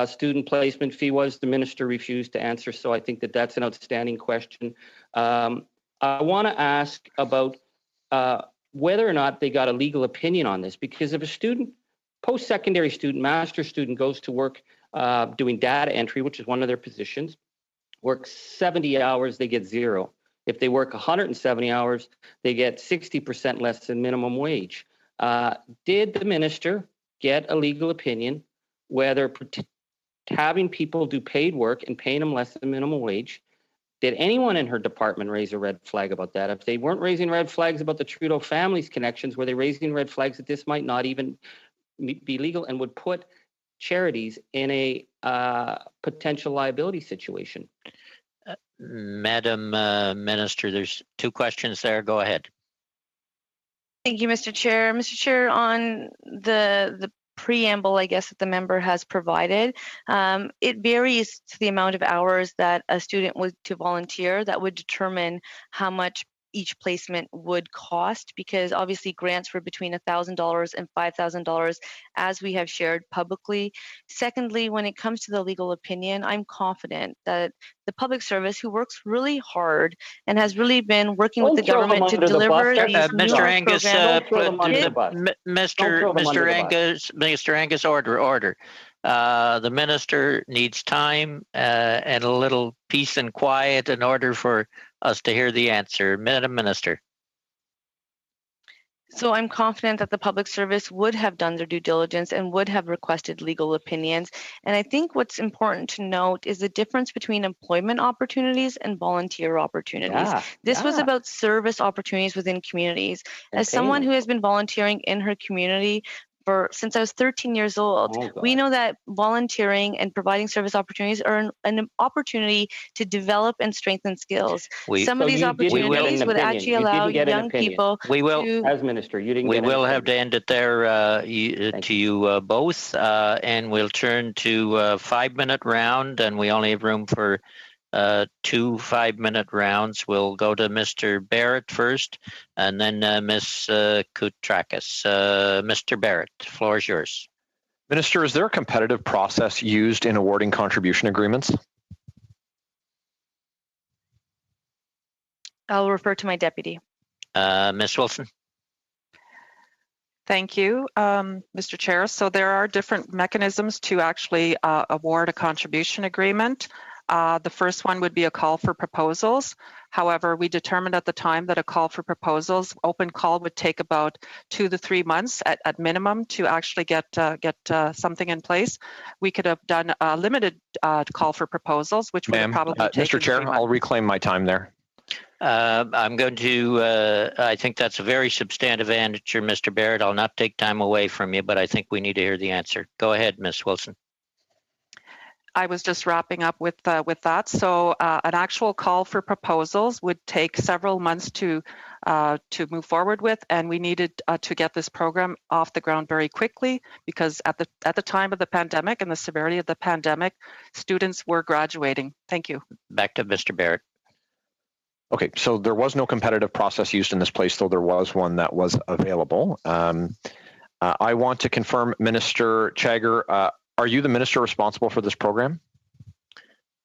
student placement fee was. The minister refused to answer, so I think that's an outstanding question. I want to ask about whether or not they got a legal opinion on this, because if a student, post-secondary student, master's student goes to work doing data entry, which is one of their positions, works 70 hours, they get zero. If they work 170 hours, they get 60% less than minimum wage. Did the minister get a legal opinion whether having people do paid work and paying them less than minimum wage? Did anyone in her department raise a red flag about that? If they weren't raising red flags about the Trudeau family's connections, were they raising red flags that this might not even be legal and would put charities in a potential liability situation? Madam Minister, there's two questions there. Go ahead. Thank you, Mr. Chair. Mr. Chair, on the preamble, I guess, that the member has provided, it varies to the amount of hours that a student would to volunteer that would determine how much each placement would cost, because obviously grants were between $1,000 and $5,000, as we have shared publicly. Secondly, when it comes to the legal opinion, I'm confident that the public service, who works really hard and has really been working with the government to deliver these Mr. Angus, Mr. Angus, order. The minister needs time and a little peace and quiet in order for us to hear the answer. Madam Minister. So I'm confident that the public service would have done their due diligence and would have requested legal opinions. And I think what's important to note is the difference between employment opportunities and volunteer opportunities. This was about service opportunities within communities. As someone who has been volunteering in her community since I was 13 years old, we know that volunteering and providing service opportunities are an opportunity to develop and strengthen skills. Some of these opportunities would actually allow young people to... As Minister, you didn't We will have to end it there to you both, and we'll turn to a 5-minute round, and we only have room for 2 5-minute rounds. We'll go to Mr. Barrett first, and then Ms. Koutrakis. Mr. Barrett, the floor is yours. Minister, is there a competitive process used in awarding contribution agreements? I'll refer to my deputy. Ms. Wilson. Thank you, Mr. Chair. So there are different mechanisms to actually award a contribution agreement. The first one would be a call for proposals. However, we determined at the time that a call for proposals, open call, would take about 2 to 3 months at minimum to actually get something in place. We could have done a limited call for proposals, which would have probably taken Mr. Chair, 3 months. I'll reclaim my time there. I'm going to, I think that's a very substantive answer, Mr. Barrett. I'll not take time away from you, but I think we need to hear the answer. Go ahead, Ms. Wilson. I was just wrapping up with that. So an actual call for proposals would take several months to move forward with, and we needed to get this program off the ground very quickly, because at the time of the pandemic and the severity of the pandemic, students were graduating. Thank you. Back to Mr. Barrett. Okay, so there was no competitive process used in this place, though there was one that was available. I want to confirm, Minister Chagger, are you the minister responsible for this program?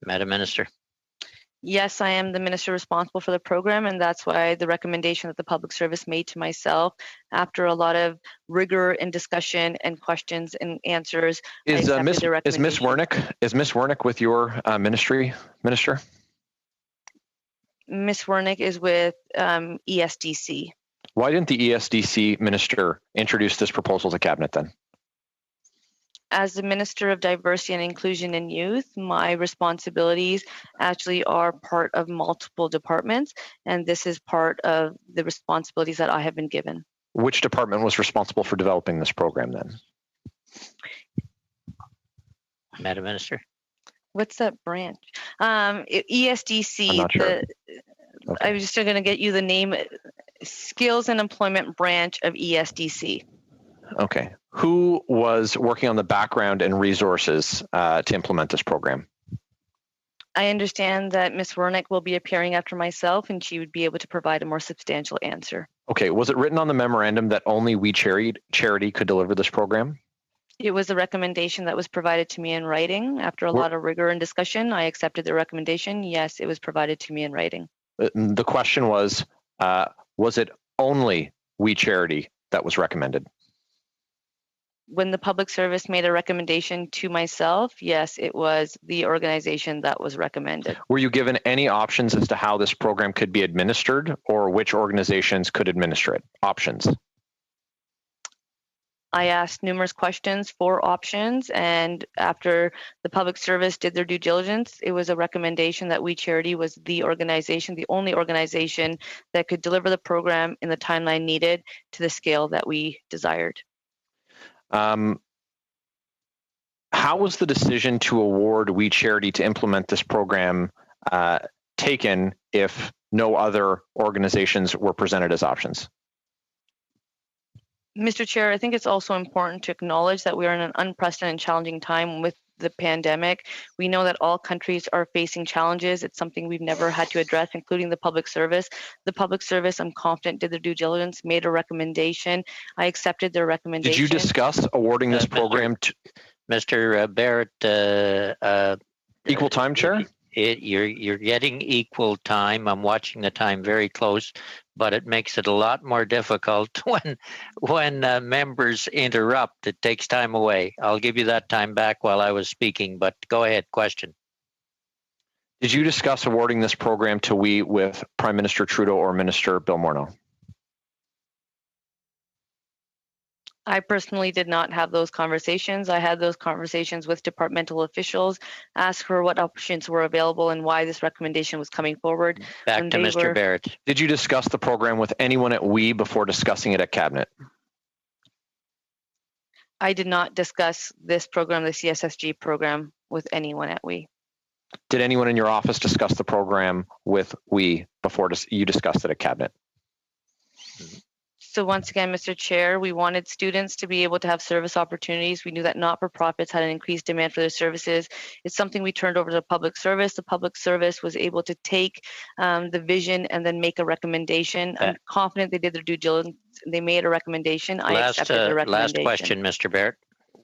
Madam Minister. Yes, I am the minister responsible for the program, and that's why the recommendation that the public service made to myself, after a lot of rigor and discussion and questions and answers, Is Ms. Wernick with your ministry, Minister? Ms. Wernick is with ESDC. Why didn't the ESDC minister introduce this proposal to Cabinet then? As the Minister of Diversity and Inclusion and Youth, my responsibilities actually are part of multiple departments, and this is part of the responsibilities that I have been given. Which department was responsible for developing this program then? Madam Minister. What's that branch? ESDC. I'm not sure. Okay. I was just going to get you the name, Skills and Employment Branch of ESDC. Okay. Who was working on the background and resources to implement this program? I understand that Ms. Wernick will be appearing after myself, and she would be able to provide a more substantial answer. Okay. Was it written on the memorandum that only We Charity could deliver this program? It was a recommendation that was provided to me in writing. After a lot of rigor and discussion, I accepted the recommendation. Yes, it was provided to me in writing. The question was it only We Charity that was recommended? When the public service made a recommendation to myself, yes, it was the organization that was recommended. Were you given any options as to how this program could be administered or which organizations could administer it? Options? I asked numerous questions for options, and after the public service did their due diligence, it was a recommendation that We Charity was the organization, the only organization that could deliver the program in the timeline needed to the scale that we desired. How was the decision to award We Charity to implement this program taken if no other organizations were presented as options? Mr. Chair, I think it's also important to acknowledge that we are in an unprecedented and challenging time with the pandemic. We know that all countries are facing challenges. It's something we've never had to address, including the public service. The public service, I'm confident, did their due diligence, made a recommendation. I accepted their recommendation. Did you discuss awarding this program to Mr. Barrett? Equal time, Chair? You're getting equal time. I'm watching the time very close, but it makes it a lot more difficult when members interrupt. It takes time away. I'll give you that time back while I was speaking, but go ahead, question. Did you discuss awarding this program to We with Prime Minister Trudeau or Minister Bill Morneau? I personally did not have those conversations. I had those conversations with departmental officials, asked for what options were available and why this recommendation was coming forward. Back to Mr. Barrett. Did you discuss the program with anyone at We before discussing it at Cabinet? I did not discuss this program, the CSSG program, with anyone at We. Did anyone in your office discuss the program with We before you discussed it at Cabinet? So once again, Mr. Chair, we wanted students to be able to have service opportunities. We knew that not-for-profits had an increased demand for their services. It's something we turned over to the public service. The public service was able to take the vision and then make a recommendation. I'm confident they did their due diligence. They made a recommendation. I accepted the recommendation. Last question, Mr. Barrett.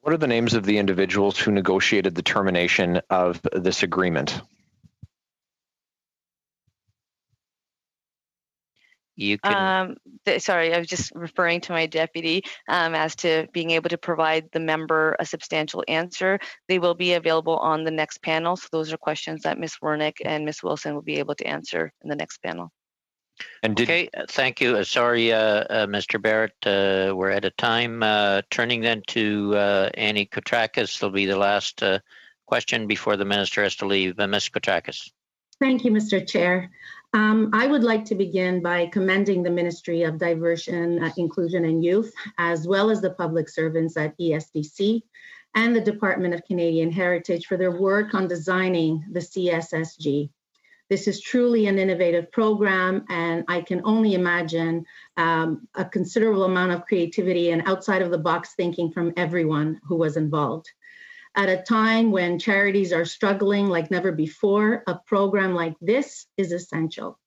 What are the names of the individuals who negotiated the termination of this agreement? You can. Sorry, I was just referring to my deputy as to being able to provide the member a substantial answer. They will be available on the next panel. So those are questions that Ms. Wernick and Ms. Wilson will be able to answer in the next panel. Okay, thank you. Sorry, Mr. Barrett, we're out of time. Turning then to Annie Kotrakis, will be the last question before the minister has to leave. Ms. Kotrakis. Thank you, Mr. Chair. I would like to begin by commending the Ministry of Diversity, Inclusion and Youth, as well as the public servants at ESDC and the Department of Canadian Heritage for their work on designing the CSSG. This is truly an innovative program, and I can only imagine a considerable amount of creativity and outside of the box thinking from everyone who was involved. At a time when charities are struggling like never before, a program like this is essential.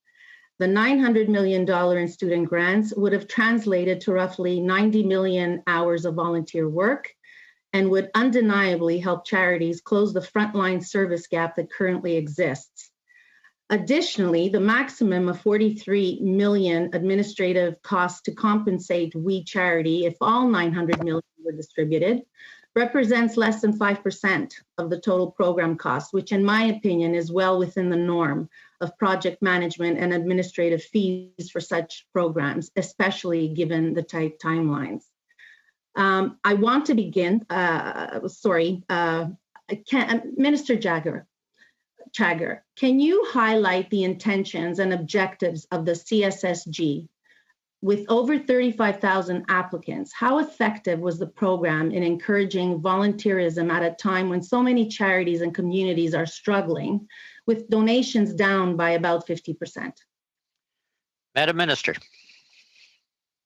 The $900 million in student grants would have translated to roughly 90 million hours of volunteer work and would undeniably help charities close the frontline service gap that currently exists. Additionally, the maximum of 43 million administrative costs to compensate We Charity, if all 900 million were distributed, represents less than 5% of the total program cost, which in my opinion is well within the norm of project management and administrative fees for such programs, especially given the tight timelines. I want to begin, Minister Chagger, can you highlight the intentions and objectives of the CSSG? With over 35,000 applicants, how effective was the program in encouraging volunteerism at a time when so many charities and communities are struggling, with donations down by about 50%? Madam Minister.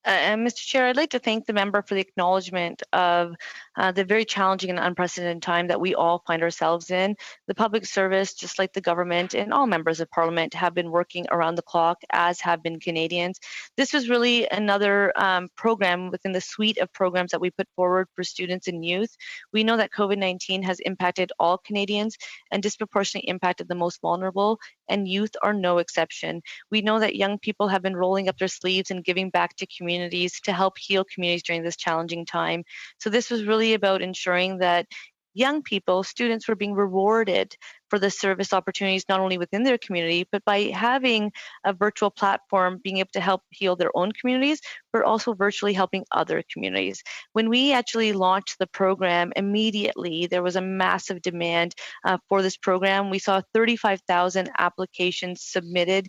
Mr. Chair, I'd like to thank the member for the acknowledgement of the very challenging and unprecedented time that we all find ourselves in. The public service, just like the government and all members of Parliament, have been working around the clock, as have been Canadians. This was really another program within the suite of programs that we put forward for students and youth. We know that COVID-19 has impacted all Canadians and disproportionately impacted the most vulnerable, and youth are no exception. We know that young people have been rolling up their sleeves and giving back to communities to help heal communities during this challenging time. So this was really about ensuring that young people, students, were being rewarded for the service opportunities, not only within their community, but by having a virtual platform, being able to help heal their own communities, but also virtually helping other communities. When we actually launched the program, immediately there was a massive demand for this program. We saw 35,000 applications submitted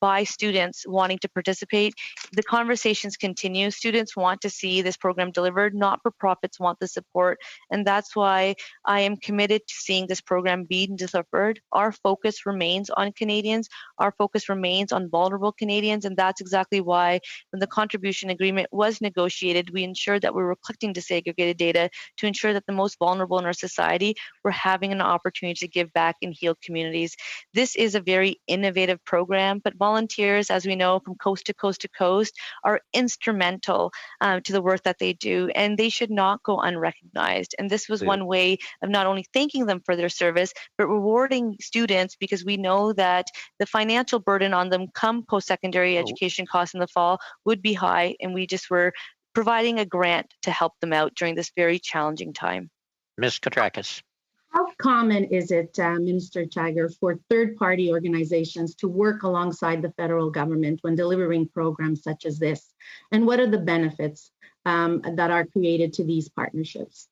by students wanting to participate. The conversations continue. Students want to see this program delivered. Not-for-profits want the support, and that's why I am committed to seeing this program be delivered. Our focus remains on Canadians. Our focus remains on vulnerable Canadians, and that's exactly why when the contribution agreement was negotiated, we ensured that we were collecting disaggregated data to ensure that the most vulnerable in our society were having an opportunity to give back and heal communities. This is a very innovative program, but volunteers, as we know, from coast to coast to coast, are instrumental to the work that they do, and they should not go unrecognized. And this was one way of not only thanking them for their service, but rewarding students, because we know that the financial burden on them come post-secondary education costs in the fall would be high, and we just were providing a grant to help them out during this very challenging time. Ms. Katrakis. How common is it, Minister Chagger, for third-party organizations to work alongside the federal government when delivering programs such as this? And what are the benefits that are created to these partnerships?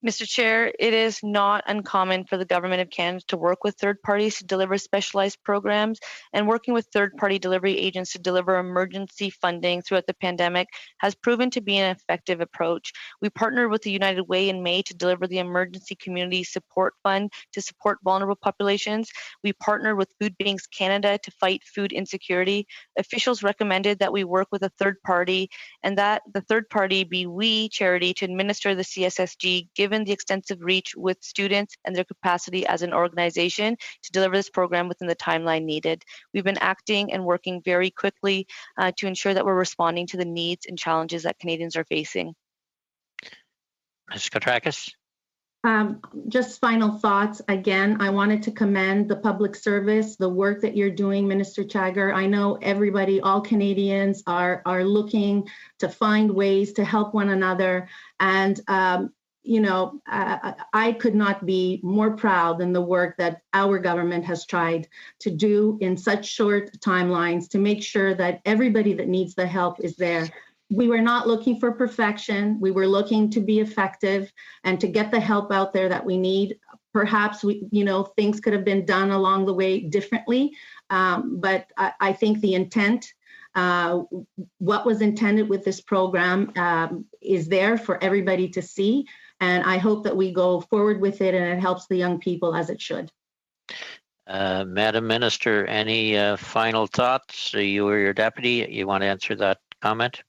Mr. Chair, it is not uncommon for the Government of Canada to work with third parties to deliver specialized programs, and working with third-party delivery agents to deliver emergency funding throughout the pandemic has proven to be an effective approach. We partnered with the United Way in May to deliver the Emergency Community Support Fund to support vulnerable populations. We partnered with Food Banks Canada to fight food insecurity. Officials recommended that we work with a third party, and that the third party be We Charity to administer the CSSG, given the extensive reach with students and their capacity as an organization to deliver this program within the timeline needed. We've been acting and working very quickly to ensure that we're responding to the needs and challenges that Canadians are facing. Ms. Katrakis. Just final thoughts. Again, I wanted to commend the public service, the work that you're doing, Minister Chagger. I know everybody, all Canadians are looking to find ways to help one another. And I could not be more proud than the work that our government has tried to do in such short timelines to make sure that everybody that needs the help is there. We were not looking for perfection. We were looking to be effective and to get the help out there that we need. Perhaps things could have been done along the way differently, but I think the intent, what was intended with this program, is there for everybody to see. And I hope that we go forward with it and it helps the young people as it should. Madam Minister, any final thoughts? You or your deputy, you want to answer that comment?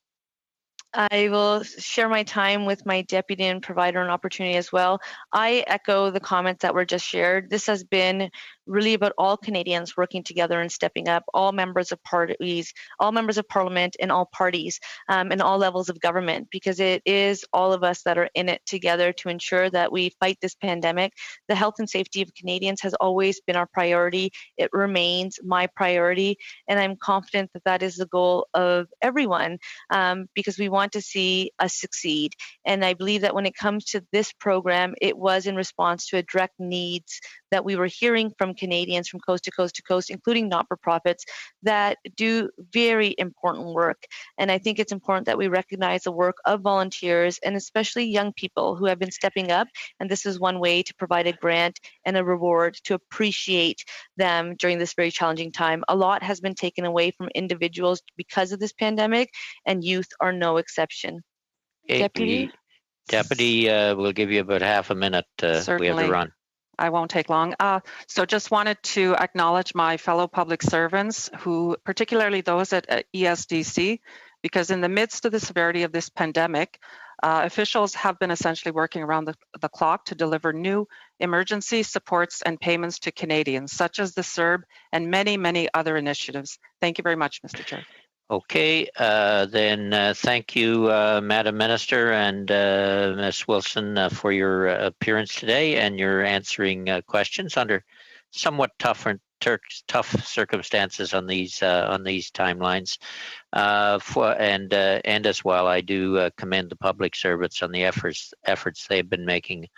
I will share my time with my deputy and provide her an opportunity as well. I echo the comments that were just shared. This has been really about all Canadians working together and stepping up, all members of parties, all members of parliament and all parties and all levels of government, because it is all of us that are in it together to ensure that we fight this pandemic. The health and safety of Canadians has always been our priority. It remains my priority, and I'm confident that that is the goal of everyone, because we want to see us succeed. And I believe that when it comes to this program, it was in response to a direct needs that we were hearing from Canadians from coast to coast to coast, including not-for-profits that do very important work. And I think it's important that we recognize the work of volunteers and especially young people who have been stepping up. And this is one way to provide a grant and a reward to appreciate them during this very challenging time. A lot has been taken away from individuals because of this pandemic, and youth are no exception. Deputy? Deputy, we'll give you about half a minute. We have to run. I won't take long. So just wanted to acknowledge my fellow public servants, who, particularly those at ESDC, because in the midst of the severity of this pandemic, officials have been essentially working around the clock to deliver new emergency supports and payments to Canadians, such as the CERB and many, many other initiatives. Thank you very much, Mr. Chair. Okay, then thank you, Madam Minister and Ms. Wilson, for your appearance today and your answering questions under somewhat tough circumstances on these timelines. And as well, I do commend the public servants on the efforts they've been making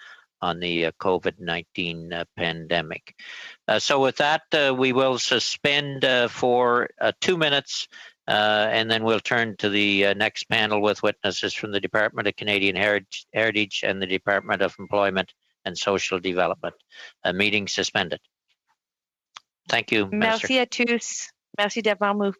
on the COVID-19 pandemic. So with that, we will suspend for 2 minutes. And then we'll turn to the next panel with witnesses from the Department of Canadian Heritage and the Department of Employment and Social Development. Meeting suspended. Thank you, Minister. Merci à tous. Merci d'avoir move.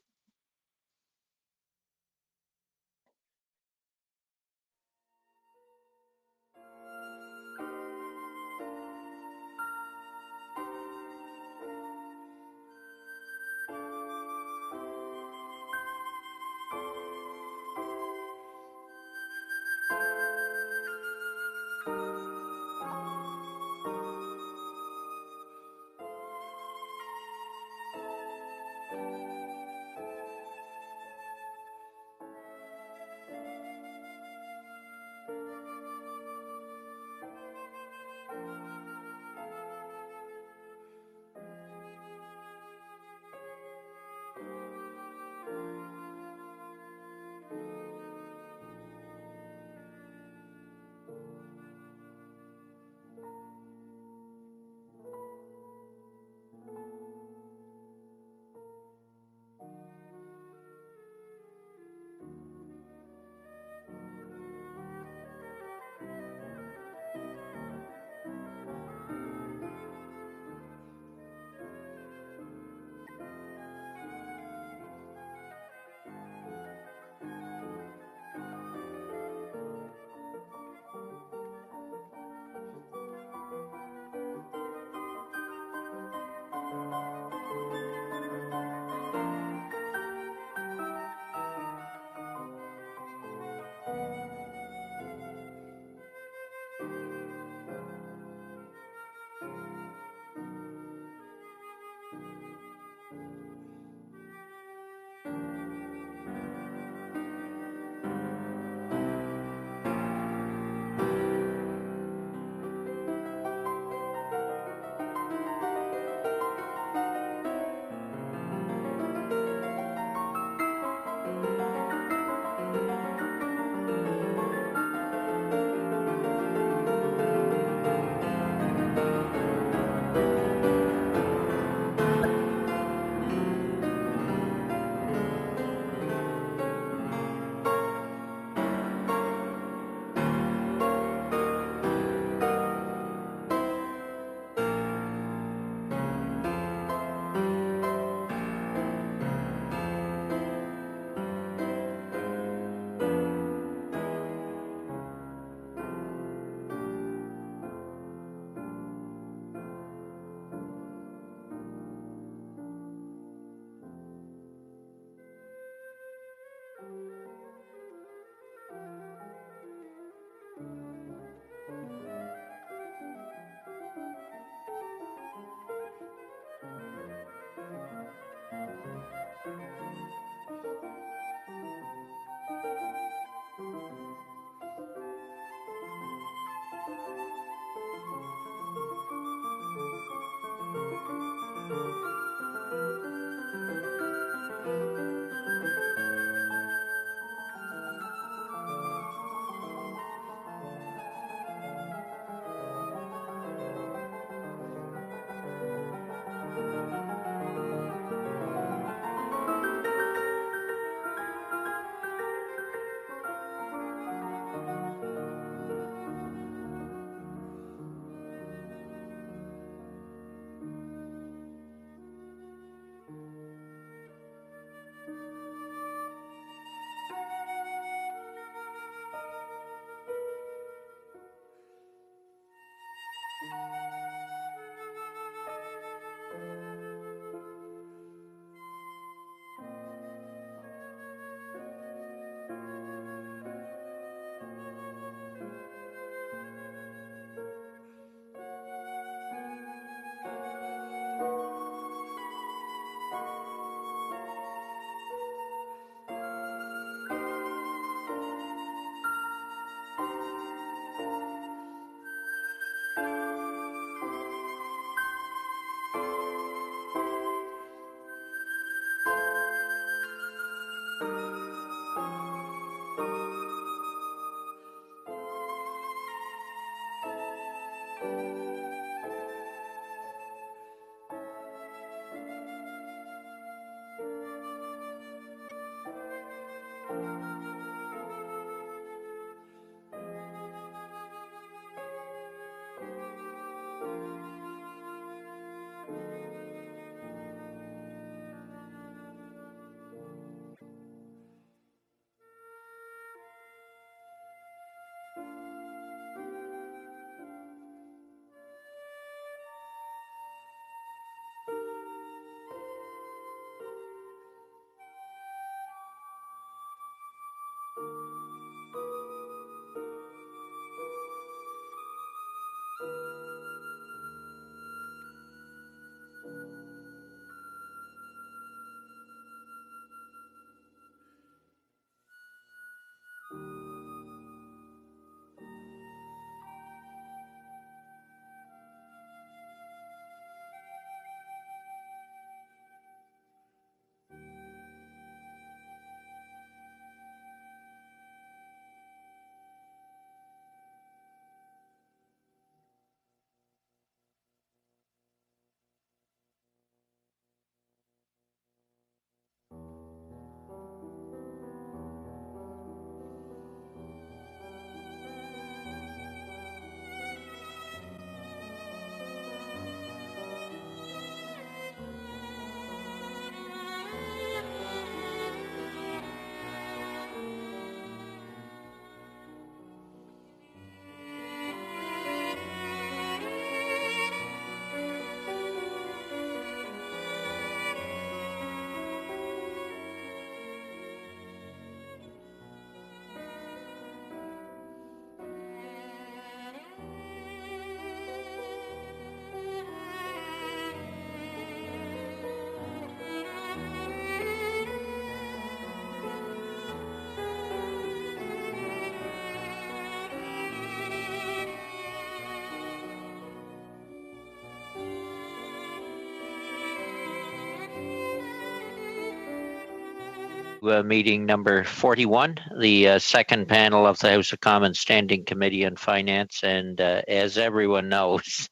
Meeting number 41, the second panel of the House of Commons Standing Committee on Finance. And as everyone knows,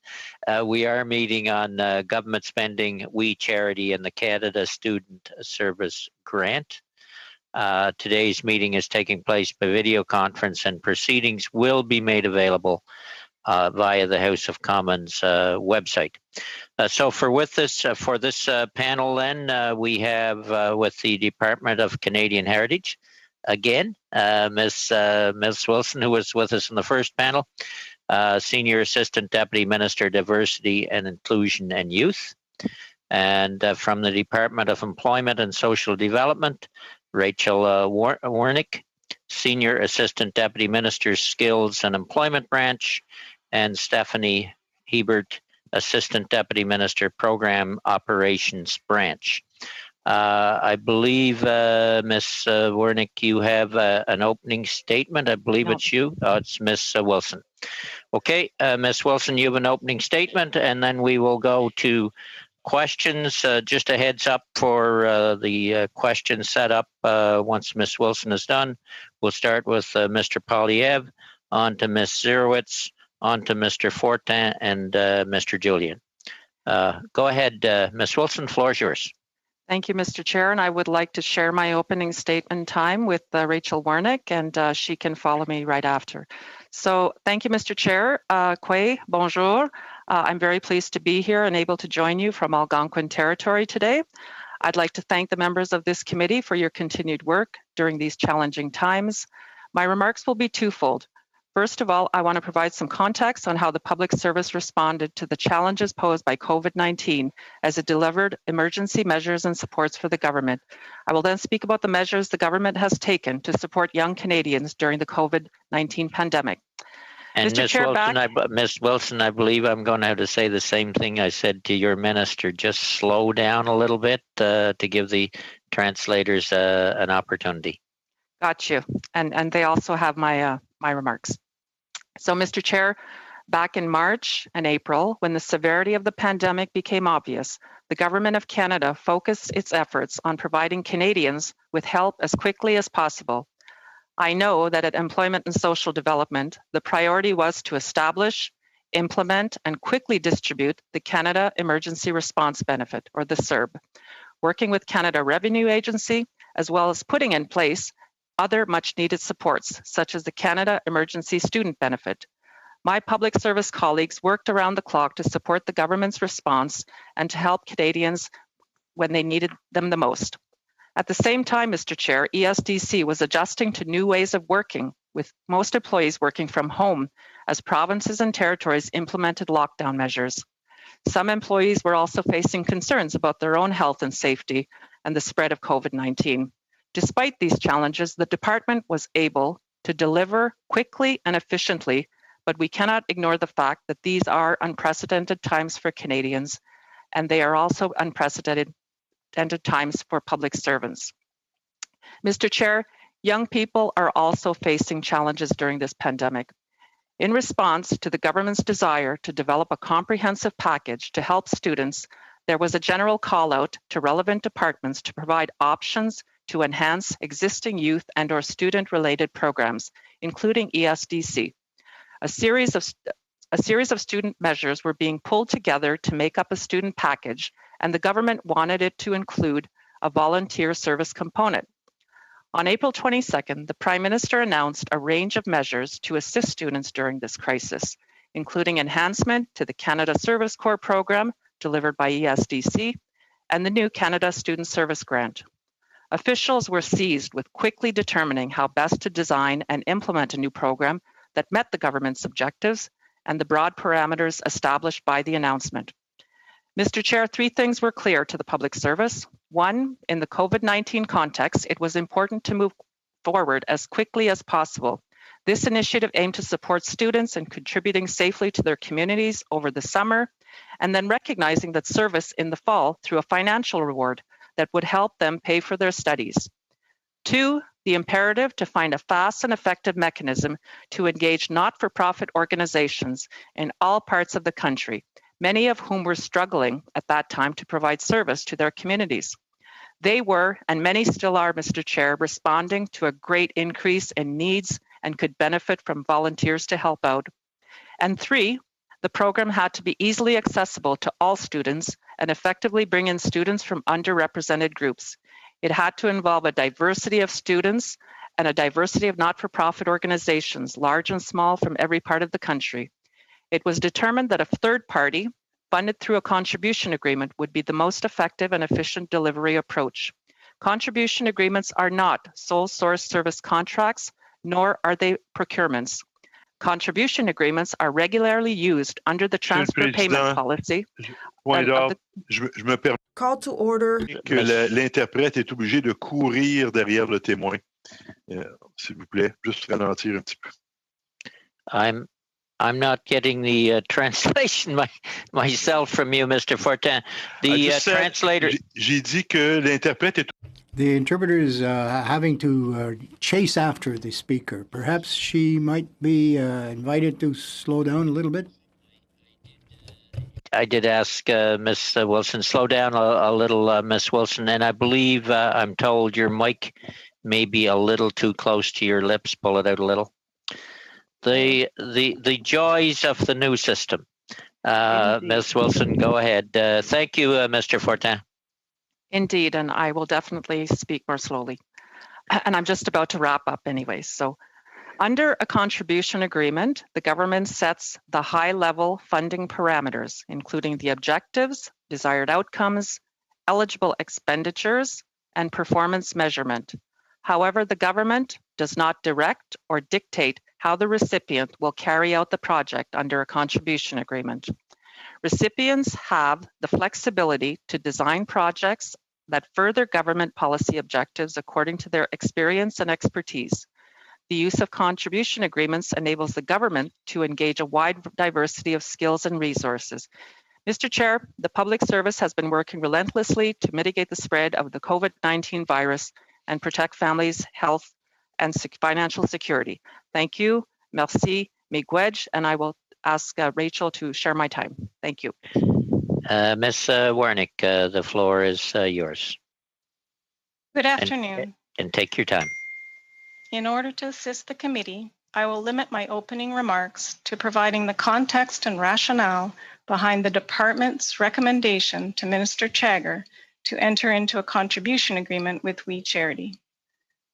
we are meeting on government spending, We Charity, and the Canada Student Service Grant. Today's meeting is taking place by video conference, and proceedings will be made available via the House of Commons website. So for this panel, then we have with the Department of Canadian Heritage again, Ms. Wilson, who was with us in the first panel, Senior Assistant Deputy Minister, Diversity and Inclusion and Youth, and from the Department of Employment and Social Development, Rachel Wernick, Senior Assistant Deputy Minister, Skills and Employment Branch, and Stephanie Hebert, Assistant Deputy Minister, Program Operations Branch. I believe, Ms. Wernick, you have an opening statement. I believe it's you. It's Ms. Wilson. Okay, Ms. Wilson, you have an opening statement, and then we will go to questions. Just a heads up for the questions set up once Ms. Wilson is done. We'll start with Mr. Polyev, on to Ms. Zerowitz, on to Mr. Fortin, and Mr. Julian. Go ahead, Ms. Wilson, the floor is yours. Thank you, Mr. Chair, and I would like to share my opening statement time with Rachel Wernick, and she can follow me right after. So thank you, Mr. Chair. Kwe, bonjour. I'm very pleased to be here and able to join you from Algonquin Territory today. I'd like to thank the members of this committee for your continued work during these challenging times. My remarks will be twofold. First of all, I want to provide some context on how the public service responded to the challenges posed by COVID-19 as it delivered emergency measures and supports for the government. I will then speak about the measures the government has taken to support young Canadians during the COVID-19 pandemic. And Ms. Wilson, I believe I'm going to have to say the same thing I said to your minister. Just slow down a little bit to give the translators an opportunity. Got you. And they also have my remarks. So, Mr. Chair, back in March and April, when the severity of the pandemic became obvious, the Government of Canada focused its efforts on providing Canadians with help as quickly as possible. I know that at Employment and Social Development, the priority was to establish, implement, and quickly distribute the Canada Emergency Response Benefit, or the CERB, working with Canada Revenue Agency, as well as putting in place other much-needed supports, such as the Canada Emergency Student Benefit. My public service colleagues worked around the clock to support the government's response and to help Canadians when they needed them the most. At the same time, Mr. Chair, ESDC was adjusting to new ways of working, with most employees working from home as provinces and territories implemented lockdown measures. Some employees were also facing concerns about their own health and safety and the spread of COVID-19. Despite these challenges, the department was able to deliver quickly and efficiently, but we cannot ignore the fact that these are unprecedented times for Canadians, and they are also unprecedented times for public servants. Mr. Chair, young people are also facing challenges during this pandemic. In response to the government's desire to develop a comprehensive package to help students, there was a general call out to relevant departments to provide options to enhance existing youth and/or student-related programs, including ESDC. A series of student measures were being pulled together to make up a student package, and the government wanted it to include a volunteer service component. On April 22nd, the Prime Minister announced a range of measures to assist students during this crisis, including enhancement to the Canada Service Corps program delivered by ESDC and the new Canada Student Service Grant. Officials were seized with quickly determining how best to design and implement a new program that met the government's objectives and the broad parameters established by the announcement. Mr. Chair, three things were clear to the public service. One, in the COVID-19 context, it was important to move forward as quickly as possible. This initiative aimed to support students in contributing safely to their communities over the summer, and then recognizing that service in the fall through a financial reward that would help them pay for their studies. Two, the imperative to find a fast and effective mechanism to engage not-for-profit organizations in all parts of the country, many of whom were struggling at that time to provide service to their communities. They were, and many still are, Mr. Chair, responding to a great increase in needs and could benefit from volunteers to help out. And 3, the program had to be easily accessible to all students and effectively bring in students from underrepresented groups. It had to involve a diversity of students and a diversity of not-for-profit organizations, large and small, from every part of the country. It was determined that a third party, funded through a contribution agreement, would be the most effective and efficient delivery approach. Contribution agreements are not sole source service contracts, nor are they procurements. Contribution agreements are regularly used under the transfer payment policy. Point d'ordre. Je me permets. Call to order. Que l'interprète est obligé de courir derrière le témoin. S'il vous plaît, juste ralentir un petit peu. I'm not getting the translation myself from you, Mr. Fortin. The translator. J'ai dit que l'interprète est. The interpreter is having to chase after the speaker. Perhaps she might be invited to slow down a little bit. I did ask Miss Wilson, slow down a little, Miss Wilson, and I believe I'm told your mic may be a little too close to your lips. Pull it out a little. The joys of the new system. Miss Wilson, go ahead. Thank you, Mr. Fortin. Indeed, and I will definitely speak more slowly. And I'm just about to wrap up anyway. So under a contribution agreement, the government sets the high-level funding parameters, including the objectives, desired outcomes, eligible expenditures, and performance measurement. However, the government does not direct or dictate how the recipient will carry out the project under a contribution agreement. Recipients have the flexibility to design projects that further government policy objectives according to their experience and expertise. The use of contribution agreements enables the government to engage a wide diversity of skills and resources. Mr. Chair, the public service has been working relentlessly to mitigate the spread of the COVID-19 virus and protect families' health and financial security. Thank you. Merci. Miigwech, and I will ask Rachel to share my time. Thank you. Ms. Wernick, the floor is yours. Good afternoon. And take your time. In order to assist the committee, I will limit my opening remarks to providing the context and rationale behind the department's recommendation to Minister Chagger to enter into a contribution agreement with We Charity.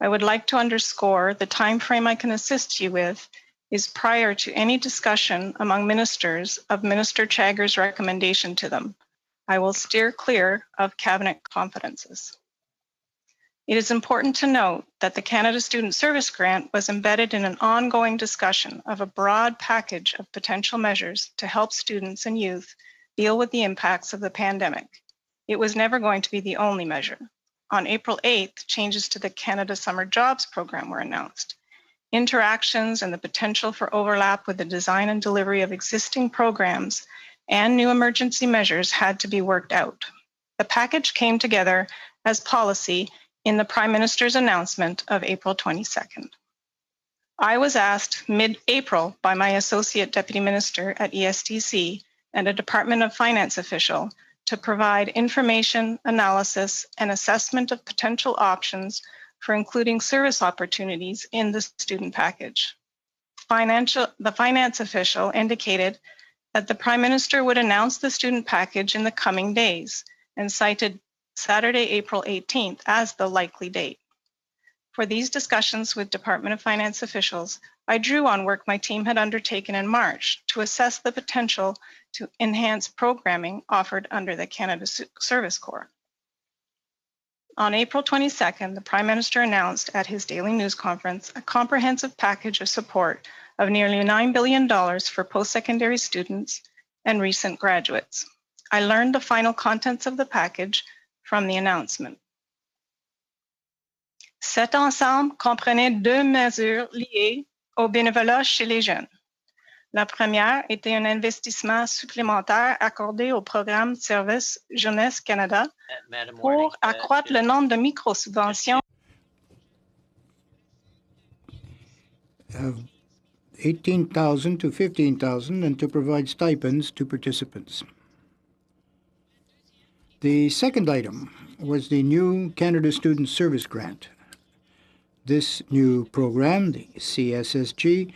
I would like to underscore the time frame I can assist you with is prior to any discussion among ministers of Minister Chagger's recommendation to them. I will steer clear of cabinet confidences. It is important to note that the Canada Student Service Grant was embedded in an ongoing discussion of a broad package of potential measures to help students and youth deal with the impacts of the pandemic. It was never going to be the only measure. On April 8th, changes to the Canada Summer Jobs Program were announced. Interactions and the potential for overlap with the design and delivery of existing programs and new emergency measures had to be worked out. The package came together as policy in the Prime Minister's announcement of April 22nd. I was asked mid-April by my Associate Deputy Minister at ESTC and a Department of Finance official to provide information, analysis, and assessment of potential options for including service opportunities in the student package. The finance official indicated that the Prime Minister would announce the student package in the coming days and cited Saturday, April 18th as the likely date. For these discussions with Department of Finance officials, I drew on work my team had undertaken in March to assess the potential to enhance programming offered under the Canada Service Corps. On April 22nd, the Prime Minister announced at his daily news conference a comprehensive package of support of nearly $9 billion for post-secondary students and recent graduates. I learned the final contents of the package from the announcement. Cet ensemble comprenait deux mesures liées au bénévolat chez les jeunes. La première était un investissement supplémentaire accordé au programme Service Jeunesse Canada pour accroître le nombre de micro-subventions. 18,000 to 15,000 and to provide stipends to participants. The second item was the new Canada Student Service Grant. This new program, the CSSG,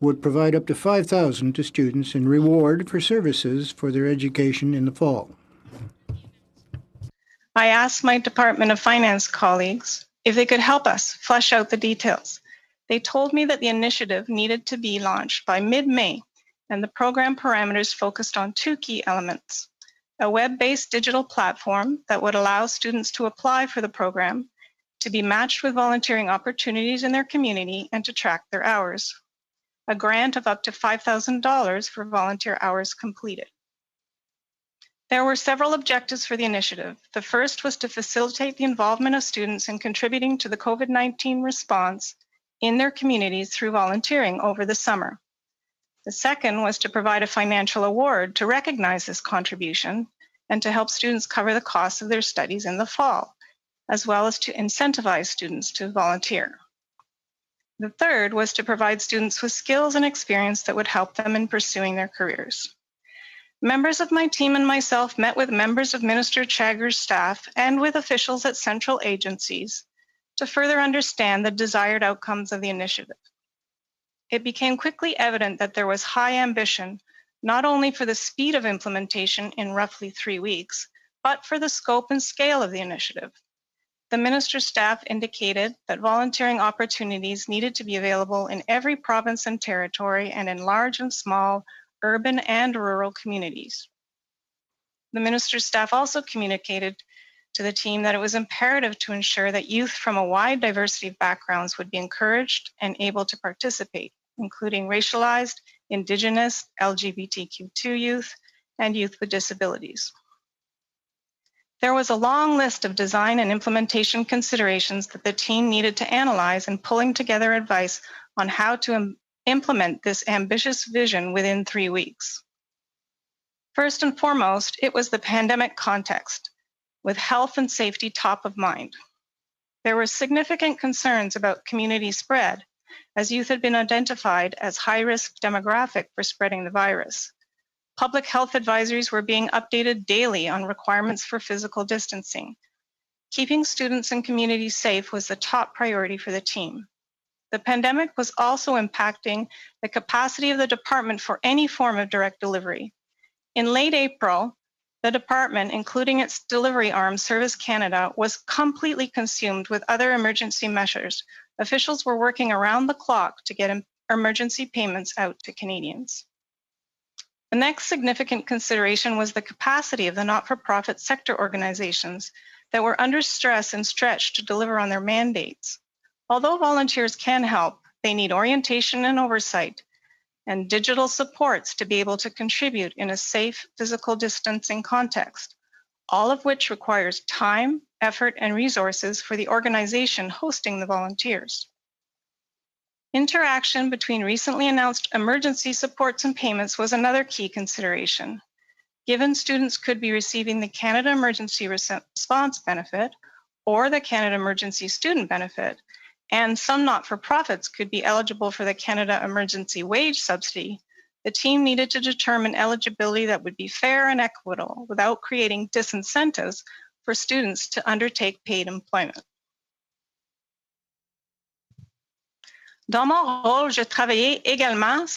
would provide up to $5,000 to students in reward for services for their education in the fall. I asked my Department of Finance colleagues if they could help us flesh out the details. They told me that the initiative needed to be launched by mid-May, and the program parameters focused on two key elements: a web-based digital platform that would allow students to apply for the program, to be matched with volunteering opportunities in their community, and to track their hours. A grant of up to $5,000 for volunteer hours completed. There were several objectives for the initiative. The first was to facilitate the involvement of students in contributing to the COVID-19 response in their communities through volunteering over the summer. The second was to provide a financial award to recognize this contribution and to help students cover the costs of their studies in the fall, as well as to incentivize students to volunteer. The third was to provide students with skills and experience that would help them in pursuing their careers. Members of my team and myself met with members of Minister Chagger's staff and with officials at central agencies to further understand the desired outcomes of the initiative. It became quickly evident that there was high ambition, not only for the speed of implementation in roughly 3 weeks, but for the scope and scale of the initiative. The minister's staff indicated that volunteering opportunities needed to be available in every province and territory and in large and small urban and rural communities. The minister's staff also communicated to the team that it was imperative to ensure that youth from a wide diversity of backgrounds would be encouraged and able to participate, including racialized, Indigenous, LGBTQ2 youth, and youth with disabilities. There was a long list of design and implementation considerations that the team needed to analyze in pulling together advice on how to implement this ambitious vision within 3 weeks. First and foremost, it was the pandemic context, with health and safety top of mind. There were significant concerns about community spread, as youth had been identified as high-risk demographic for spreading the virus. Public health advisories were being updated daily on requirements for physical distancing. Keeping students and communities safe was the top priority for the team. The pandemic was also impacting the capacity of the department for any form of direct delivery. In late April, the department, including its delivery arm, Service Canada, was completely consumed with other emergency measures. Officials were working around the clock to get emergency payments out to Canadians. The next significant consideration was the capacity of the not-for-profit sector organizations that were under stress and stretched to deliver on their mandates. Although volunteers can help, they need orientation and oversight and digital supports to be able to contribute in a safe physical distancing context, all of which requires time, effort, and resources for the organization hosting the volunteers. Interaction between recently announced emergency supports and payments was another key consideration. Given students could be receiving the Canada Emergency Response Benefit or the Canada Emergency Student Benefit, and some not-for-profits could be eligible for the Canada Emergency Wage Subsidy, the team needed to determine eligibility that would be fair and equitable without creating disincentives for students to undertake paid employment. Dans mon rôle, je travaillais également.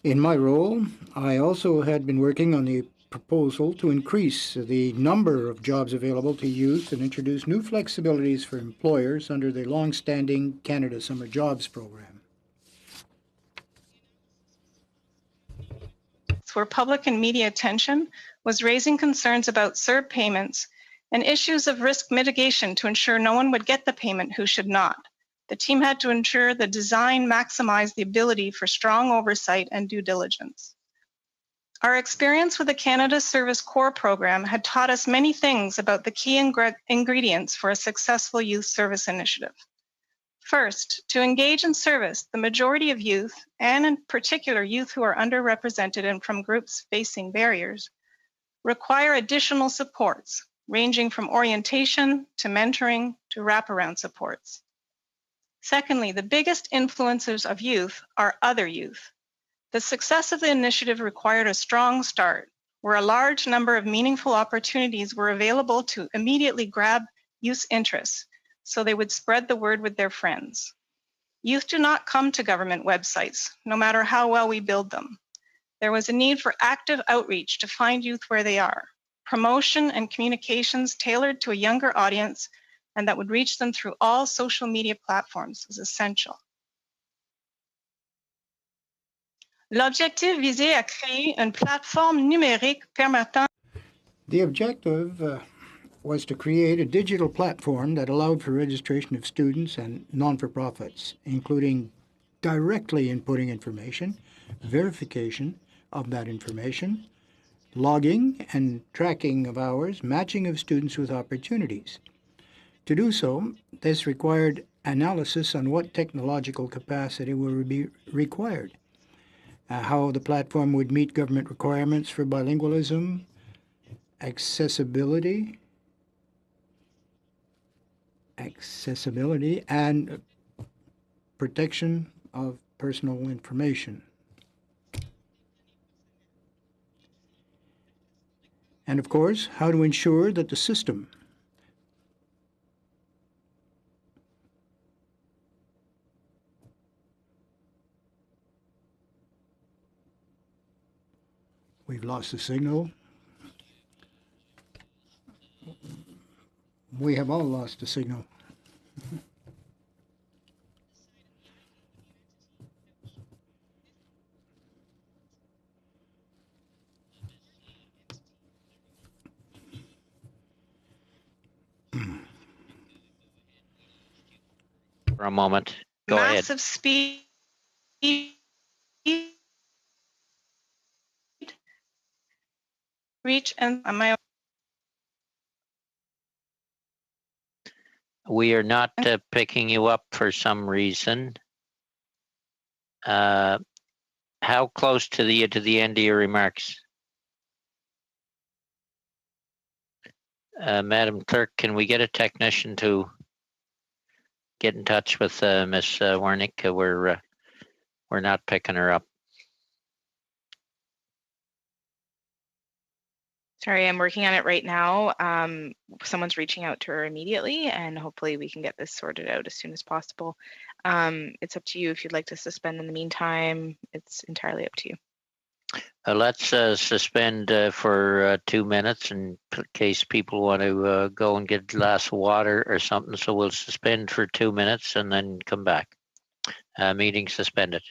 In my role, I also had been working on the proposal to increase the number of jobs available to youth and introduce new flexibilities for employers under the long-standing Canada Summer Jobs program. Where public and media attention was raising concerns about CERB payments and issues of risk mitigation to ensure no one would get the payment who should not. The team had to ensure the design maximized the ability for strong oversight and due diligence. Our experience with the Canada Service Corps program had taught us many things about the key ingredients for a successful youth service initiative. First, to engage in service, the majority of youth, and in particular youth who are underrepresented and from groups facing barriers, require additional supports, ranging from orientation to mentoring to wraparound supports. Secondly, the biggest influencers of youth are other youth. The success of the initiative required a strong start. where a large number of meaningful opportunities were available to immediately grab youth's interests so they would spread the word with their friends. Youth do not come to government websites, no matter how well we build them. There was a need for active outreach to find youth where they are. Promotion and communications tailored to a younger audience and that would reach them through all social media platforms was essential. L'objectif visait à créer une plateforme numérique permettant. The objective was to create a digital platform that allowed for registration of students and non-for-profits, including directly inputting information, verification of that information, logging and tracking of hours, matching of students with opportunities. To do so, this required analysis on what technological capacity would be required, how the platform would meet government requirements for bilingualism, accessibility, and protection of personal information. And of course, how to ensure that the system We've lost the signal. We have all lost the signal. For a moment. Go ahead. Massive speed, reach, and my. We are not picking you up for some reason. How close to the end of your remarks? Madam Clerk, can we get a technician to get in touch with Ms. Wernick? We're not picking her up. Sorry, I'm working on it right now. Someone's reaching out to her immediately, and hopefully we can get this sorted out as soon as possible. It's up to you if you'd like to suspend in the meantime. It's entirely up to you. Let's suspend for 2 minutes in case people want to go and get a glass of water or something. So we'll suspend for 2 minutes and then come back. Meeting suspended.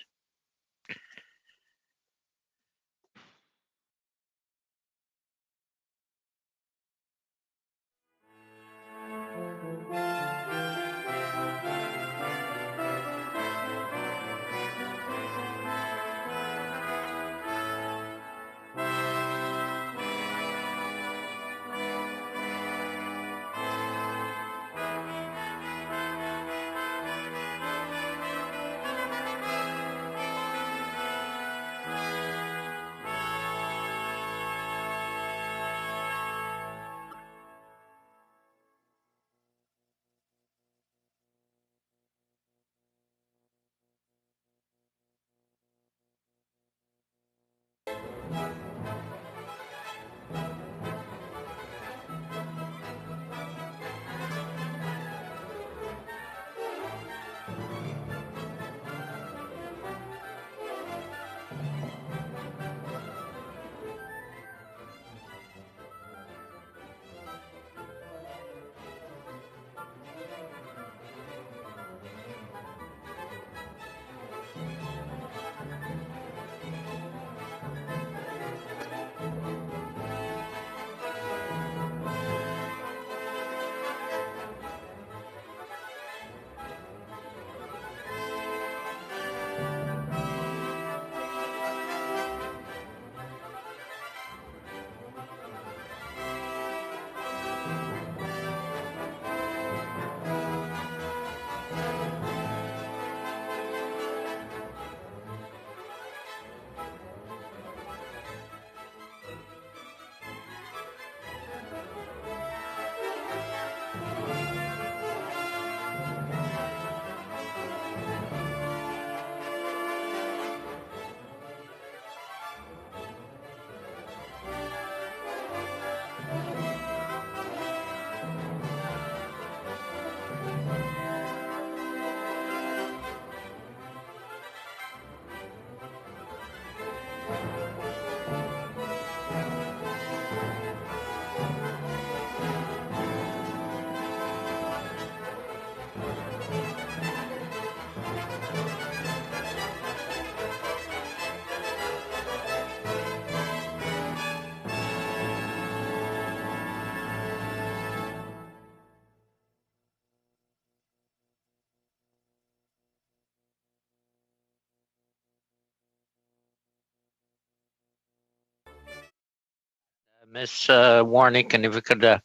Ms. Warnick, and if we could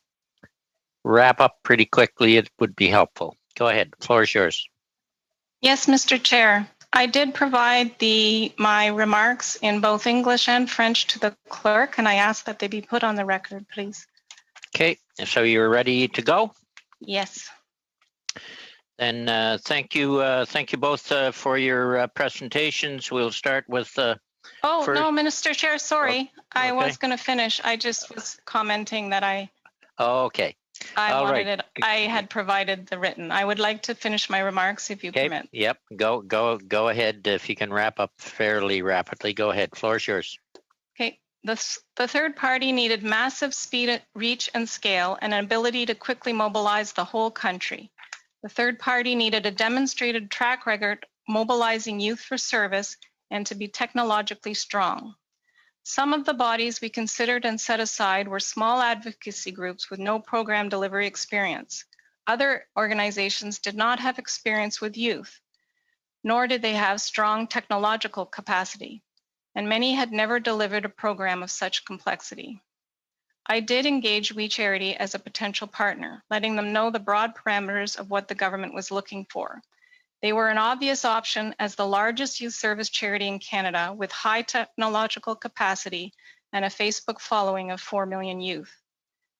wrap up pretty quickly, it would be helpful. Go ahead. The floor is yours. Yes, Mr. Chair. I did provide my remarks in both English and French to the clerk, and I ask that they be put on the record, please. Okay, so you're ready to go? Yes. Then thank you both for your presentations. We'll start with Oh, first. no, Mr. Chair, sorry. Okay. I was going to finish. I just was commenting that I okay. I had provided the written. I would like to finish my remarks if you permit. Yep. Go ahead. If you can wrap up fairly rapidly, go ahead. Floor is yours. Okay. The third party needed massive speed, reach, and scale, and an ability to quickly mobilize the whole country. The third party needed a demonstrated track record mobilizing youth for service and to be technologically strong. Some of the bodies we considered and set aside were small advocacy groups with no program delivery experience. Other organizations did not have experience with youth, nor did they have strong technological capacity, and many had never delivered a program of such complexity. I did engage We Charity as a potential partner, letting them know the broad parameters of what the government was looking for. They were an obvious option as the largest youth service charity in Canada with high technological capacity and a Facebook following of 4 million youth.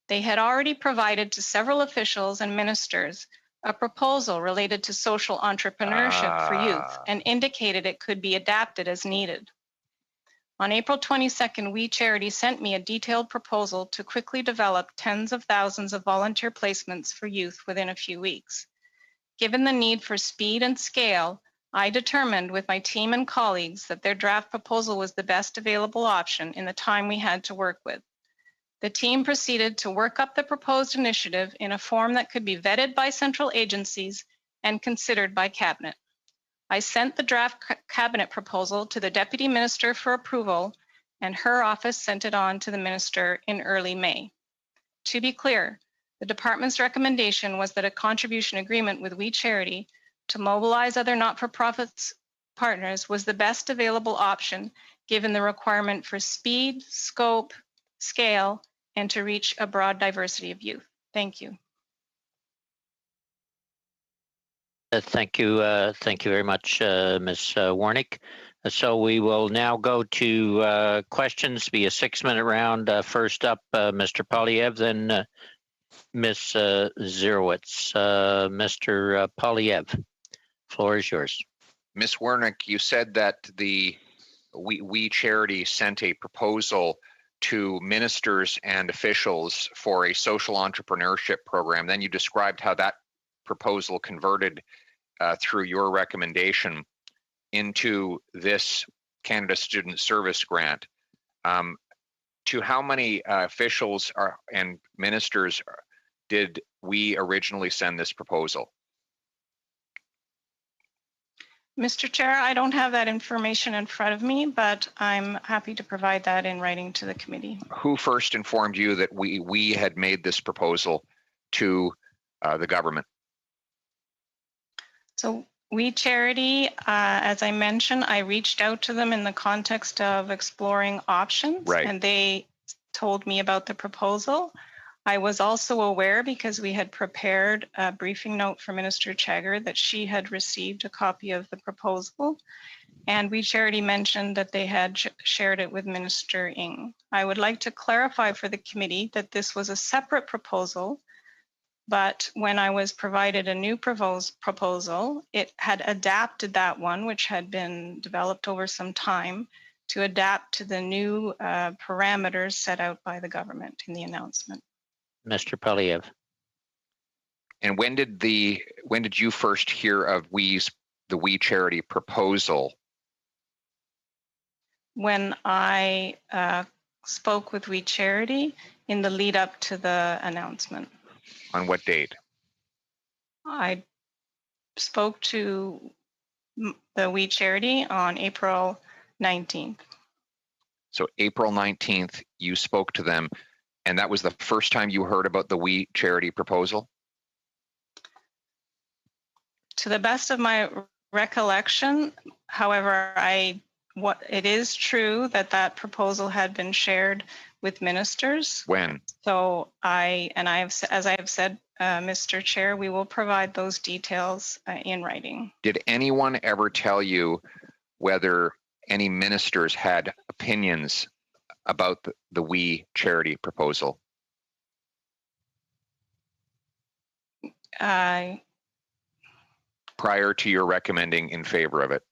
They had already provided to several officials and ministers a proposal related to social entrepreneurship for youth and indicated it could be adapted as needed. On April 22nd, We Charity sent me a detailed proposal to quickly develop tens of thousands of volunteer placements for youth within a few weeks. Given the need for speed and scale, I determined with my team and colleagues that their draft proposal was the best available option in the time we had to work with. The team proceeded to work up the proposed initiative in a form that could be vetted by central agencies and considered by Cabinet. I sent the draft Cabinet proposal to the Deputy Minister for approval, and her office sent it on to the Minister in early May. To be clear, the Department's recommendation was that a contribution agreement with We Charity to mobilize other not-for-profit partners was the best available option given the requirement for speed, scope, scale, and to reach a broad diversity of youth. Thank you. Thank you very much, Ms. Warnick. So we will now go to questions, be a 6-minute round. First up, Mr. Polyev, then Ms. Zerowitz. Mr. Polyev, floor is yours. Ms. Warnick, you said that We Charity sent a proposal to ministers and officials for a social entrepreneurship program. Then you described how that proposal converted through your recommendation into this Canada Student Service Grant. To how many officials and ministers did we originally send this proposal? Mr. Chair, I don't have that information in front of me, but I'm happy to provide that in writing to the committee. Who first informed you that we had made this proposal to the government? So We Charity, as I mentioned, I reached out to them in the context of exploring options, right, and they told me about the proposal. I was also aware, because we had prepared a briefing note for Minister Chagger, that she had received a copy of the proposal, and We Charity mentioned that they had shared it with Minister Ng. I would like to clarify for the committee that this was a separate proposal, but when I was provided a new proposal, it had adapted that one, which had been developed over some time, to adapt to the new parameters set out by the government in the announcement. Mr. Polyev. And when did you first hear of the We Charity proposal? When I spoke with We Charity in the lead up to the announcement. On what date? I spoke to the We Charity on April 19th. So April 19th, you spoke to them, and that was the first time you heard about the We Charity proposal? To the best of my recollection, however, I what it is true that proposal had been shared with ministers. When? So as I have said, Mr. Chair, we will provide those details in writing. Did anyone ever tell you whether any ministers had opinions about the We charity proposal? Prior to your recommending in favor of it?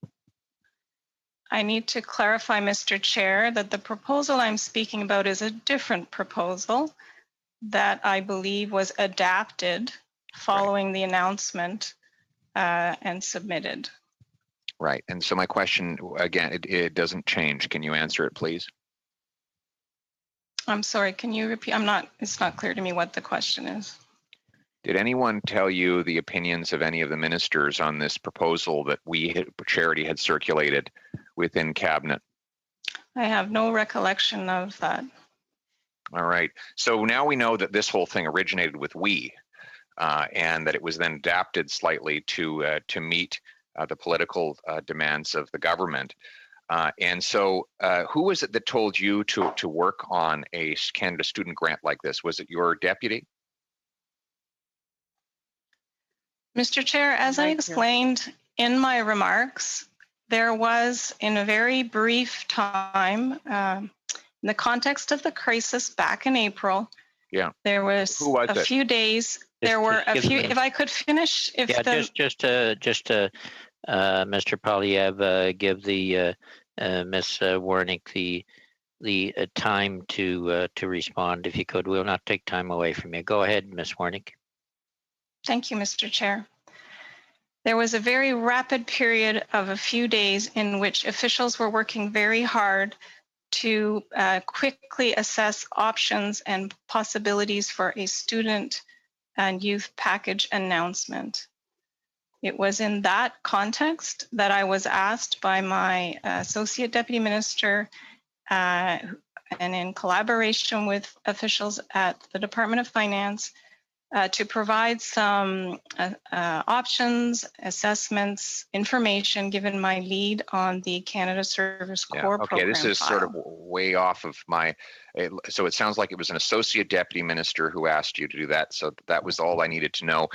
I need to clarify, Mr. Chair, that the proposal I'm speaking about is a different proposal that I believe was adapted following the announcement and submitted. Right. And so my question, again, it doesn't change. Can you answer it, please? I'm sorry, can you repeat? It's not clear to me what the question is. Did anyone tell you the opinions of any of the ministers on this proposal that We Charity had circulated within cabinet? I have no recollection of that. All right. So now we know that this whole thing originated with We, and that it was then adapted slightly to meet the political demands of the government. And so who was it that told you to work on a Canada Student Grant like this? Was it your deputy? Mr. Chair, as I explained in my remarks, there was, in a very brief time, in the context of the crisis back in April, there was a few days. There were a few. If I could finish, just to Mr. Polyev, give the Ms. Warnick the time to respond, if you could. We'll not take time away from you. Go ahead, Ms. Warnick. Thank you, Mr. Chair. There was a very rapid period of a few days in which officials were working very hard to quickly assess options and possibilities for a student and youth package announcement. It was in that context that I was asked by my Associate Deputy Minister and in collaboration with officials at the Department of Finance to provide some options, assessments, information, given my lead on the Canada Service Corps program. Okay, this is file. sort of way off of my, so it sounds like it was an associate deputy minister who asked you to do that. So that was all I needed to know.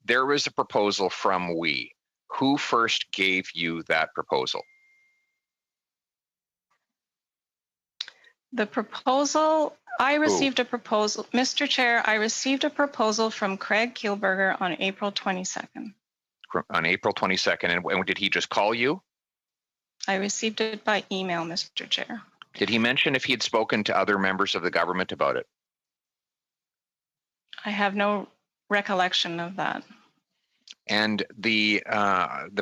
There was a proposal from We. Who first gave you that proposal? The proposal, I received a proposal, Mr. Chair, I received a proposal from Craig Kielberger on April 22nd. On April 22nd, and did he just call you? I received it by email, Mr. Chair. Did he mention if he had spoken to other members of the government about it? I have no recollection of that. And the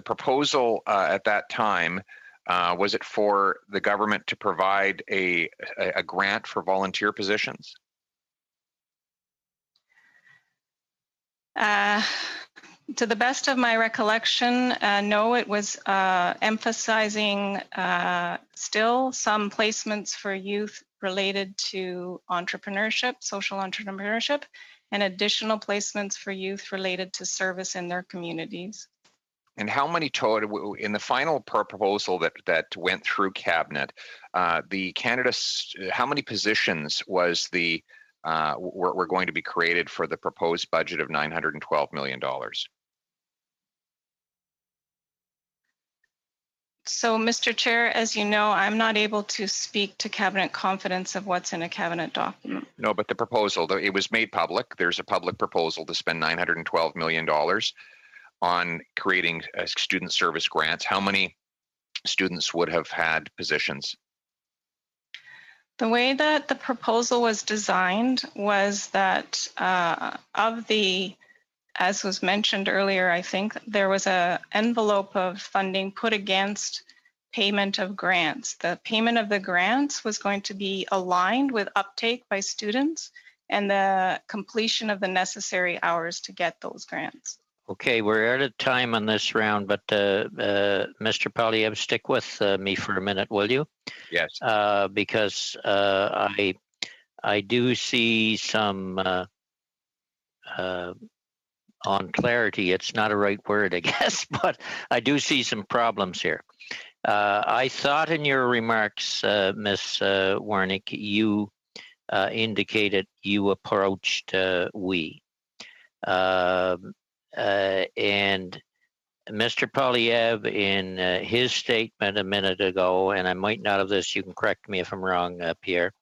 proposal at that time, was it for the government to provide a grant for volunteer positions? To the best of my recollection, no, it was emphasizing still some placements for youth related to entrepreneurship, social entrepreneurship, and additional placements for youth related to service in their communities. And how many total, in the final proposal that went through cabinet, the Canada, how many positions was were going to be created for the proposed budget of $912 million? So, Mr. Chair, as you know, I'm not able to speak to cabinet confidence of what's in a cabinet document. No, but the proposal, it was made public. There's a public proposal to spend $912 million on creating student service grants. How many students would have had positions? The way that the proposal was designed was that as was mentioned earlier, I think there was an envelope of funding put against payment of grants. The payment of the grants was going to be aligned with uptake by students and the completion of the necessary hours to get those grants. Okay, we're out of time on this round, but Mr. Polyev, stick with me for a minute, will you? Yes. Because I do see some, on clarity, it's not a right word, I guess, but I do see some problems here. I thought in your remarks, Ms. Warnick, you indicated you approached we. And Mr. Polyev, in his statement a minute ago, and I might not have this, you can correct me if I'm wrong, Pierre,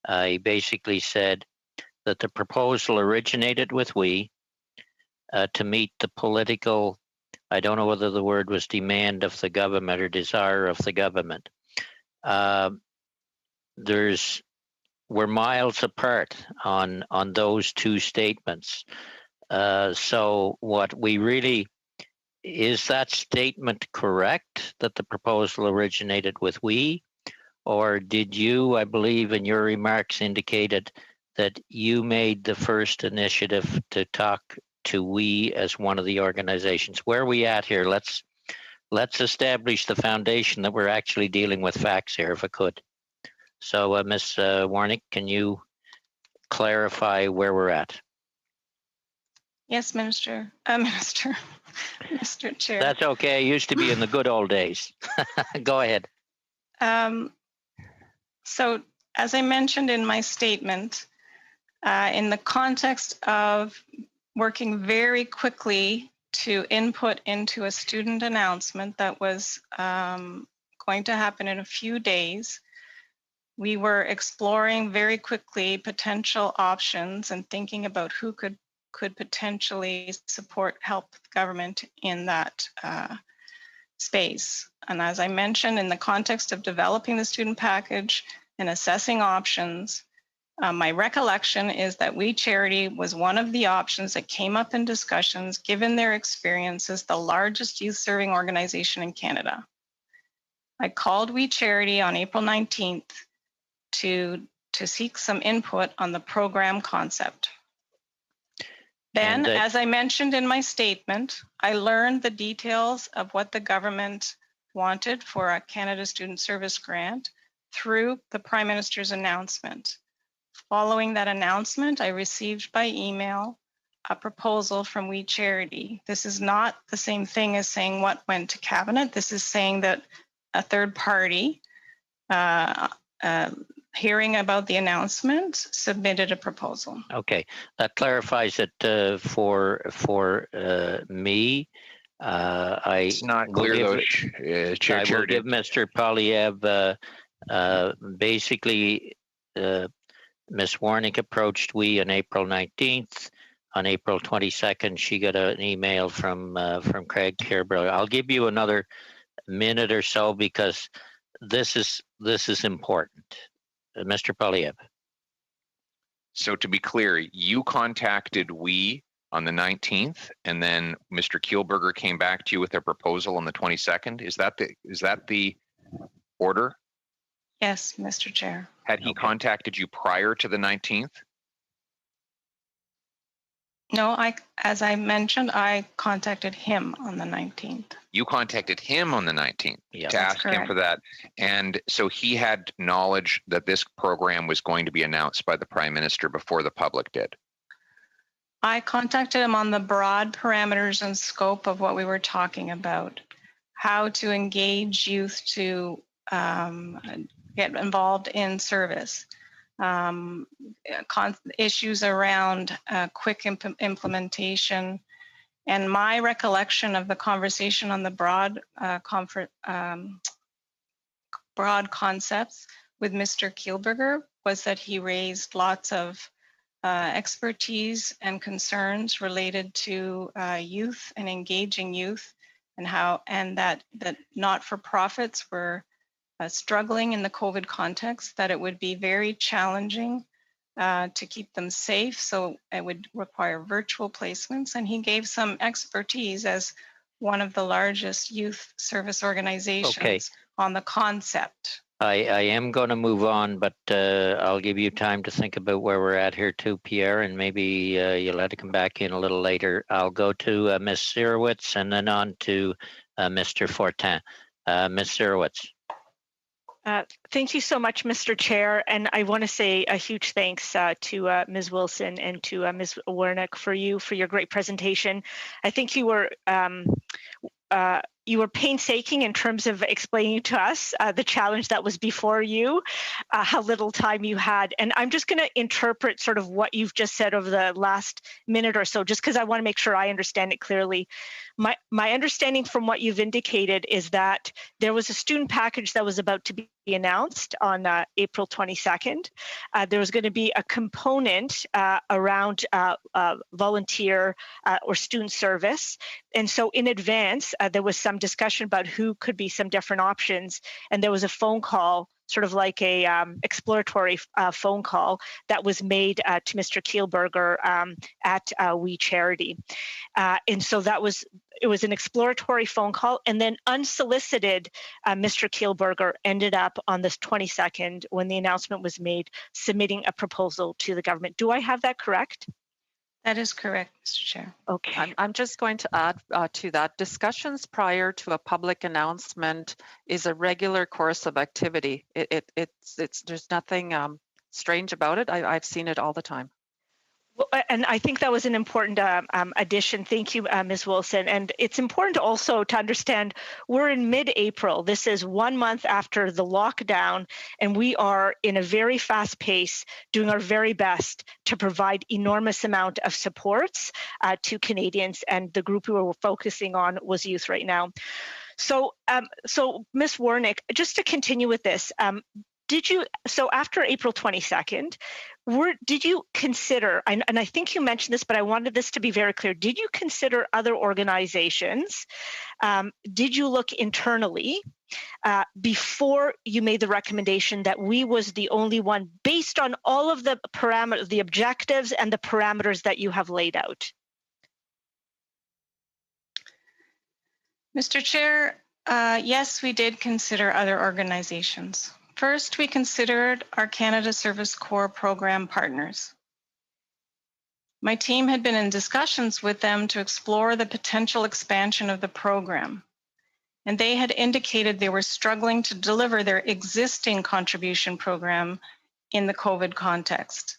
he basically said that the proposal originated with we to meet the political, I don't know whether the word was demand of the government or desire of the government. We're miles apart on those two statements. So what we really, is that statement correct, that the proposal originated with we? Or did you, I believe in your remarks, indicated that you made the first initiative to talk to we as one of the organizations? Where are we at here? Let's establish the foundation that we're actually dealing with facts here, if I could. So, Ms. Warnick, can you clarify where we're at? Yes, Mr. Chair. That's okay. I used to be in the good old days. Go ahead. So, as I mentioned in my statement, in the context of working very quickly to input into a student announcement that was going to happen in a few days, we were exploring very quickly potential options and thinking about who could potentially help the government in that space. And as I mentioned, in the context of developing the student package and assessing options, my recollection is that We Charity was one of the options that came up in discussions, given their experience as the largest youth-serving organization in Canada. I called We Charity on April 19th to seek some input on the program concept. Then, as I mentioned in my statement, I learned the details of what the government wanted for a Canada Student Service Grant through the Prime Minister's announcement. Following that announcement, I received by email a proposal from We Charity. This is not the same thing as saying what went to Cabinet. This is saying that a third party hearing about the announcement submitted a proposal. Okay, that clarifies it for me. It's not clear though, Chair. I will give Mr. Polyev. Basically, Ms. Warnick approached we on April 19th. On April 22nd, she got an email from Craig Kerber. I'll give you another minute or so because this is important. Mr. Polyev. So to be clear, you contacted we on the 19th, and then Mr. Kielburger came back to you with a proposal on the 22nd. Is that the order? Yes, Mr. Chair. Had he contacted you prior to the 19th? No, as I mentioned, I contacted him on the 19th. You contacted him on the 19th to ask him for that. And so he had knowledge that this program was going to be announced by the Prime Minister before the public did. I contacted him on the broad parameters and scope of what we were talking about, how to engage youth to get involved in service. Issues around quick implementation, and my recollection of the conversation on the broad concepts with Mr. Kielburger was that he raised lots of expertise and concerns related to youth and engaging youth, and that not-for-profits were struggling in the COVID context, that it would be very challenging to keep them safe. So it would require virtual placements. And he gave some expertise as one of the largest youth service organizations on the concept. I am going to move on, but I'll give you time to think about where we're at here too, Pierre, and maybe you'll have to come back in a little later. I'll go to Ms. Sirowitz and then on to Mr. Fortin. Ms. Sirowitz. Thank you so much, Mr. Chair, and I want to say a huge thanks to Ms. Wilson and to Ms. Warnick for your great presentation. I think you were you were painstaking in terms of explaining to us the challenge that was before you, how little time you had. And I'm just going to interpret sort of what you've just said over the last minute or so, just because I want to make sure I understand it clearly. My understanding from what you've indicated is that there was a student package that was about to be announced on April 22nd. There was going to be a component around volunteer or student service. And so in advance, there was some discussion about who could be some different options. And there was a phone call, sort of like a exploratory phone call that was made to Mr. Kielberger at We Charity. And so it was an exploratory phone call, and then unsolicited, Mr. Kielberger ended up on this 22nd, when the announcement was made, submitting a proposal to the government. Do I have that correct? That is correct, Mr. Chair. Okay. I'm just going to add to that. Discussions prior to a public announcement is a regular course of activity. There's nothing strange about it. I've seen it all the time. And I think that was an important addition. Thank you, Ms. Wilson. And it's important also to understand we're in mid-April. This is 1 month after the lockdown, and we are in a very fast pace doing our very best to provide enormous amount of supports to Canadians. And the group we were focusing on was youth right now. So Ms. Warnick, just to continue with this, so after April 22nd, did you consider, and I think you mentioned this, but I wanted this to be very clear, did you consider other organizations? Did you look internally before you made the recommendation that we was the only one, based on all of the parameters, the objectives and the parameters that you have laid out? Mr. Chair, yes, we did consider other organizations. First, we considered our Canada Service Corps program partners. My team had been in discussions with them to explore the potential expansion of the program, and they had indicated they were struggling to deliver their existing contribution program in the COVID context.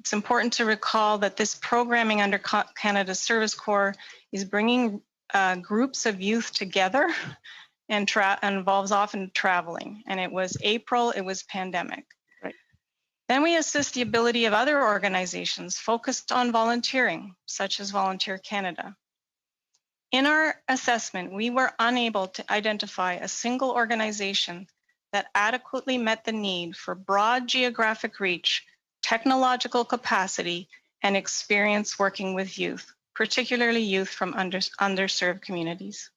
It's important to recall that this programming under Canada Service Corps is bringing groups of youth together and involves often traveling. And it was April, it was pandemic. Right. Then we assess the ability of other organizations focused on volunteering, such as Volunteer Canada. In our assessment, we were unable to identify a single organization that adequately met the need for broad geographic reach, technological capacity, and experience working with youth, particularly youth from underserved communities.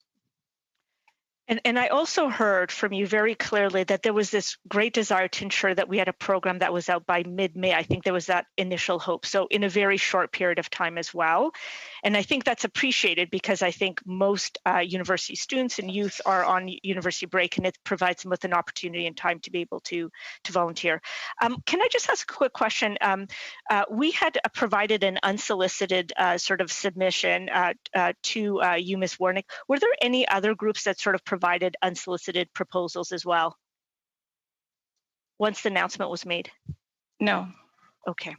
And I also heard from you very clearly that there was this great desire to ensure that we had a program that was out by mid-May. I think there was that initial hope. So in a very short period of time as well. And I think that's appreciated because I think most university students and youth are on university break, and it provides them with an opportunity and time to be able to volunteer. Can I just ask a quick question? We had provided an unsolicited sort of submission to you, Ms. Warnick. Were there any other groups that sort of provided unsolicited proposals as well once the announcement was made? No. Okay.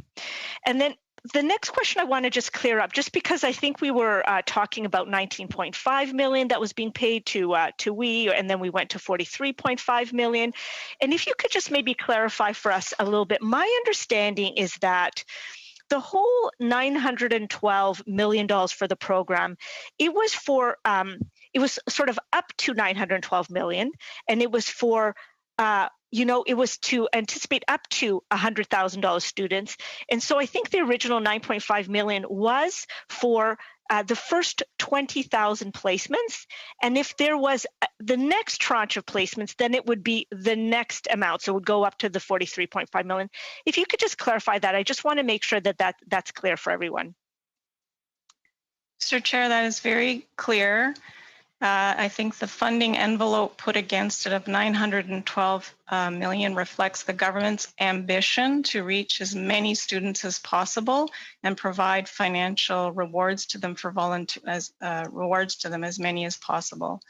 And then the next question I want to just clear up, just because I think we were talking about 19.5 million that was being paid to we, and then we went to 43.5 million. And if you could just maybe clarify for us a little bit, my understanding is that the whole $912 million for the program, it was for, it was sort of up to $912 million, and it was for, it was to anticipate up to $100,000 students. And so I think the original 9.5 million was for the first 20,000 placements. And if there was the next tranche of placements, then it would be the next amount. So it would go up to the 43.5 million. If you could just clarify that, I just want to make sure that that's clear for everyone. Mr. Chair, that is very clear. I think the funding envelope put against it of $912 million reflects the government's ambition to reach as many students as possible and provide financial rewards to them for rewards to them as many as possible.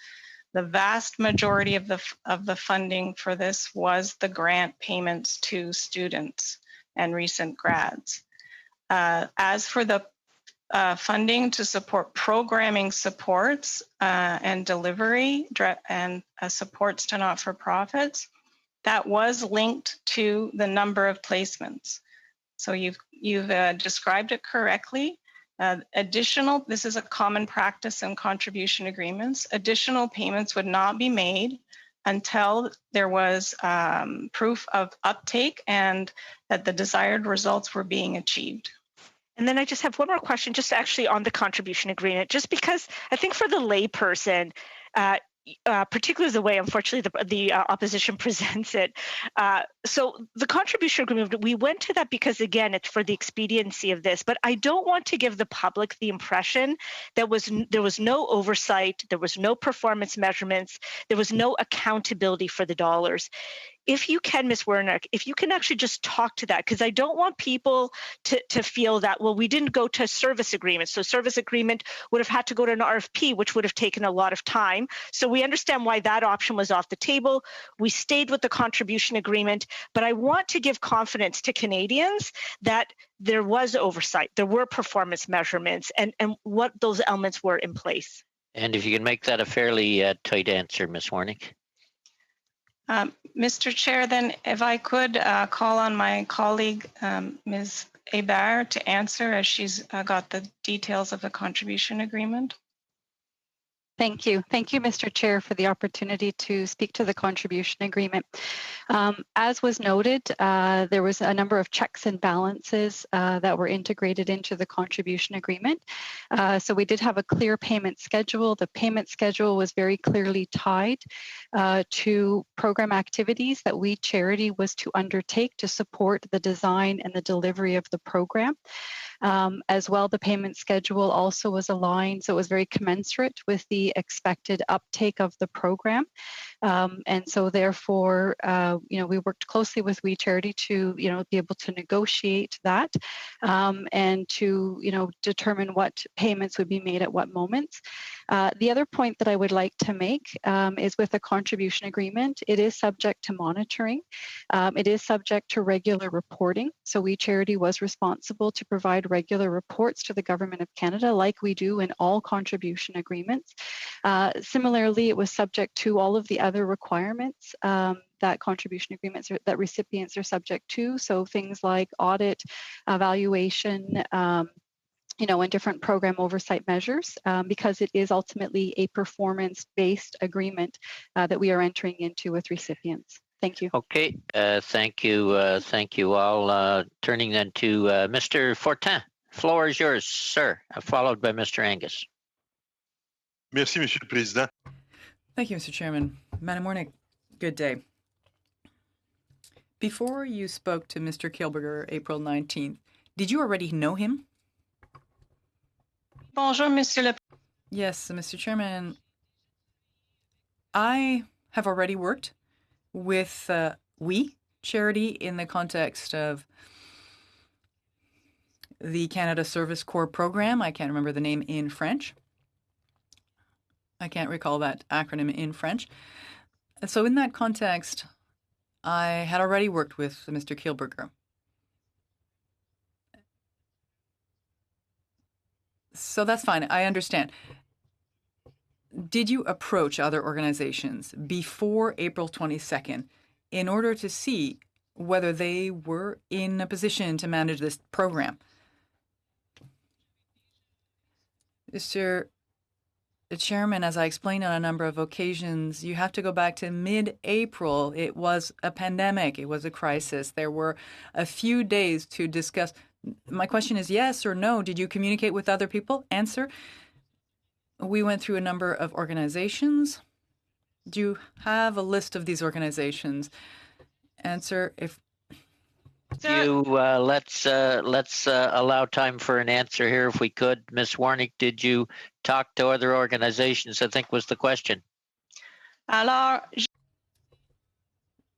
The vast majority of the funding for this was the grant payments to students and recent grads. As for the funding to support programming supports and delivery and supports to not-for-profits. That was linked to the number of placements. So you've described it correctly. This is a common practice in contribution agreements. Additional payments would not be made until there was proof of uptake and that the desired results were being achieved. And then I just have one more question, just actually on the contribution agreement, just because I think for the layperson, particularly the way, unfortunately, the opposition presents it. So the contribution agreement, we went to that because, again, it's for the expediency of this. But I don't want to give the public the impression that there was no oversight, there was no performance measurements, there was no accountability for the dollars. If you can, Ms. Wernick, if you can actually just talk to that, because I don't want people to feel that, well, we didn't go to a service agreement. So service agreement would have had to go to an RFP, which would have taken a lot of time. So we understand why that option was off the table. We stayed with the contribution agreement, but I want to give confidence to Canadians that there was oversight, there were performance measurements, and what those elements were in place. And if you can make that a fairly tight answer, Ms. Wernick. Mr. Chair, then if I could call on my colleague, Ms. Hébert, to answer as she's got the details of the contribution agreement. Thank you. Thank you, Mr. Chair, for the opportunity to speak to the contribution agreement. As was noted, there was a number of checks and balances that were integrated into the contribution agreement. So we did have a clear payment schedule. The payment schedule was very clearly tied to program activities that We Charity was to undertake to support the design and the delivery of the program. As well, the payment schedule also was aligned, so it was very commensurate with the expected uptake of the program. And so therefore, we worked closely with We Charity to, be able to negotiate that and to, determine what payments would be made at what moments. The other point that I would like to make is with the contribution agreement, it is subject to monitoring. It is subject to regular reporting. So We Charity was responsible to provide regular reports to the Government of Canada, like we do in all contribution agreements. Similarly, it was subject to all of the other requirements that contribution agreements that recipients are subject to. So things like audit, evaluation, and different program oversight measures, because it is ultimately a performance-based agreement that we are entering into with recipients. Thank you. Okay, thank you. Thank you all. Turning then to Mr. Fortin. Floor is yours, sir, followed by Mr. Angus. Merci, Monsieur le Président. Thank you, Mr. Chairman. Madam Wernick, good day. Before you spoke to Mr. Kielburger April 19th, did you already know him? Bonjour, Monsieur le... Yes, Mr. Chairman. I have already worked with We Charity in the context of the Canada Service Corps program. I can't remember the name in French. I can't recall that acronym in French. So in that context, I had already worked with Mr. Kielburger. So that's fine. I understand. Did you approach other organizations before April 22nd in order to see whether they were in a position to manage this program? Mr. Chairman, as I explained on a number of occasions, you have to go back to mid-April. It was a pandemic. It was a crisis. There were a few days to discuss. My question is yes or no. Did you communicate with other people? Answer. We went through a number of organizations. Do you have a list of these organizations? Answer. If you let's allow time for an answer here, if we could. Ms. Wernick, did you talk to other organizations? I think was the question.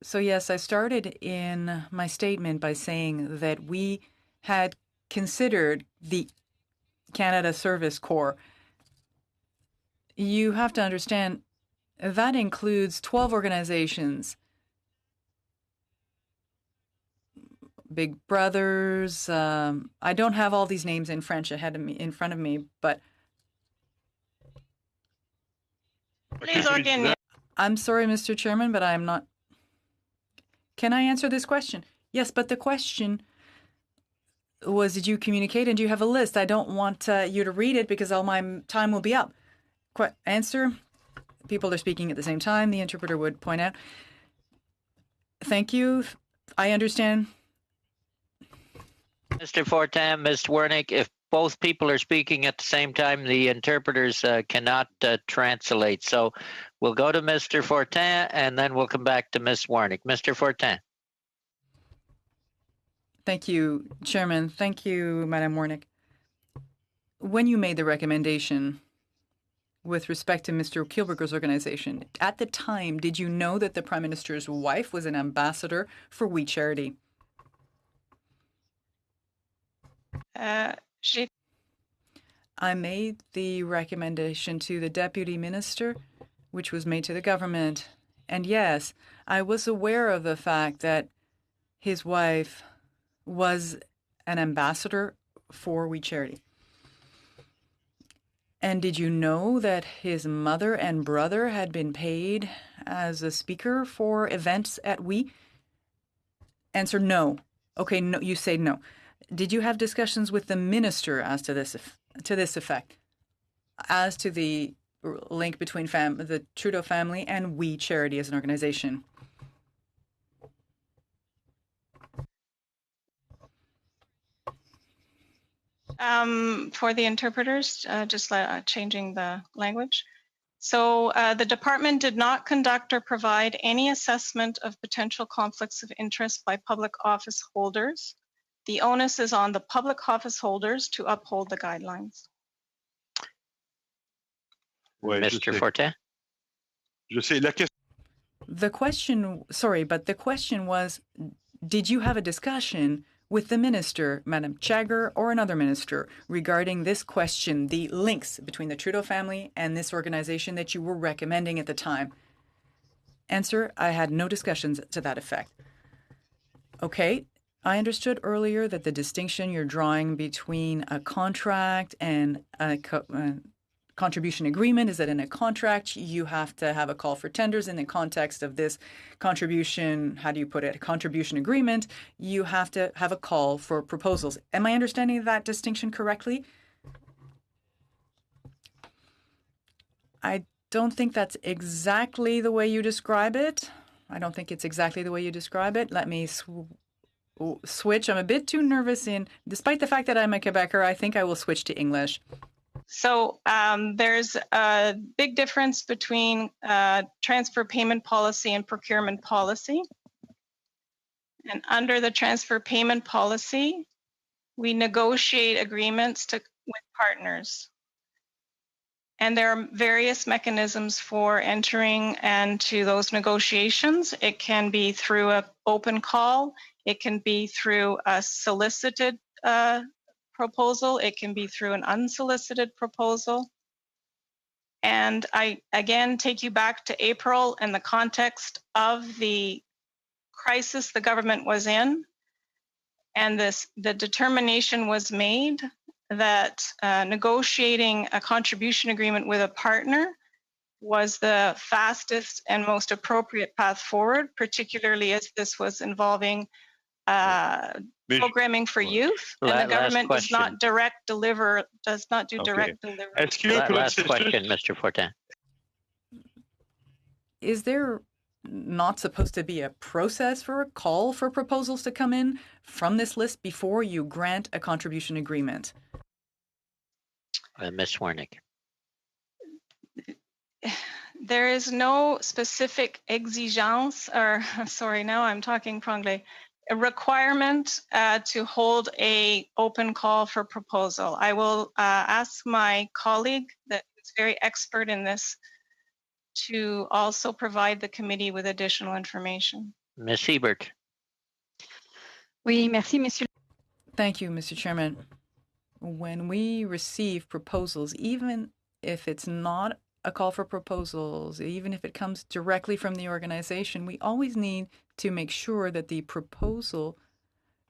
So yes, I started in my statement by saying that we had considered the Canada Service Corps. You have to understand that includes 12 organizations. Big Brothers. I don't have all these names in French in front of me, but I'm sorry, Mr. Chairman, but I'm not. Can I answer this question? Yes, but the question was, did you communicate and do you have a list? I don't want you to read it because all my time will be up. Answer. People are speaking at the same time, the interpreter would point out. Thank you. I understand. Mr. Fortin, Ms. Wernick, if both people are speaking at the same time, the interpreters cannot translate. So we'll go to Mr. Fortin and then we'll come back to Ms. Wernick. Mr. Fortin. Thank you, Chairman. Thank you, Madam Wernick. When you made the recommendation with respect to Mr. Kielberger's organization, at the time, did you know that the Prime Minister's wife was an ambassador for We Charity? I made the recommendation to the Deputy Minister, which was made to the government. And yes, I was aware of the fact that his wife was an ambassador for We Charity. And did you know that his mother and brother had been paid as a speaker for events at We? Answer, no. Okay, no, you say no. Did you have discussions with the minister as to this effect, as to the link between the Trudeau family and We Charity as an organization? For the interpreters, just changing the language. So the department did not conduct or provide any assessment of potential conflicts of interest by public office holders. The onus is on the public office holders to uphold the guidelines. Mr. Fortin? The question was, did you have a discussion with the minister, Madam Chagger, or another minister regarding this question, the links between the Trudeau family and this organization that you were recommending at the time? Answer, I had no discussions to that effect. Okay, I understood earlier that the distinction you're drawing between a contract and a contribution agreement is that in a contract you have to have a call for tenders. In the context of this contribution, how do you put it, a contribution agreement, you have to have a call for proposals. Am I understanding that distinction correctly? I don't think that's exactly the way you describe it. I don't think it's exactly the way you describe it. Let me switch. I'm a bit too nervous despite the fact that I'm a Quebecer, I think I will switch to English. So there's a big difference between transfer payment policy and procurement policy. And under the transfer payment policy, we negotiate agreements with partners. And there are various mechanisms for entering into those negotiations. It can be through an open call. It can be through a solicited proposal. It can be through an unsolicited proposal. And I, again, take you back to April and the context of the crisis the government was in. And the determination was made that negotiating a contribution agreement with a partner was the fastest and most appropriate path forward, particularly as this was involving programming for youth, and the government does not do direct delivery. Last question, Mr. Fortin. Is there not supposed to be a process for a call for proposals to come in from this list before you grant a contribution agreement? Ms. Wernick. There is no specific exigence, or sorry, now I'm talking Franglais, a requirement to hold a open call for proposal. I will ask my colleague that is very expert in this to also provide the committee with additional information. Ms. Hebert. Oui, merci, monsieur. Thank you, Mr. Chairman. When we receive proposals, even if it's not a call for proposals, even if it comes directly from the organization, we always need to make sure that the proposal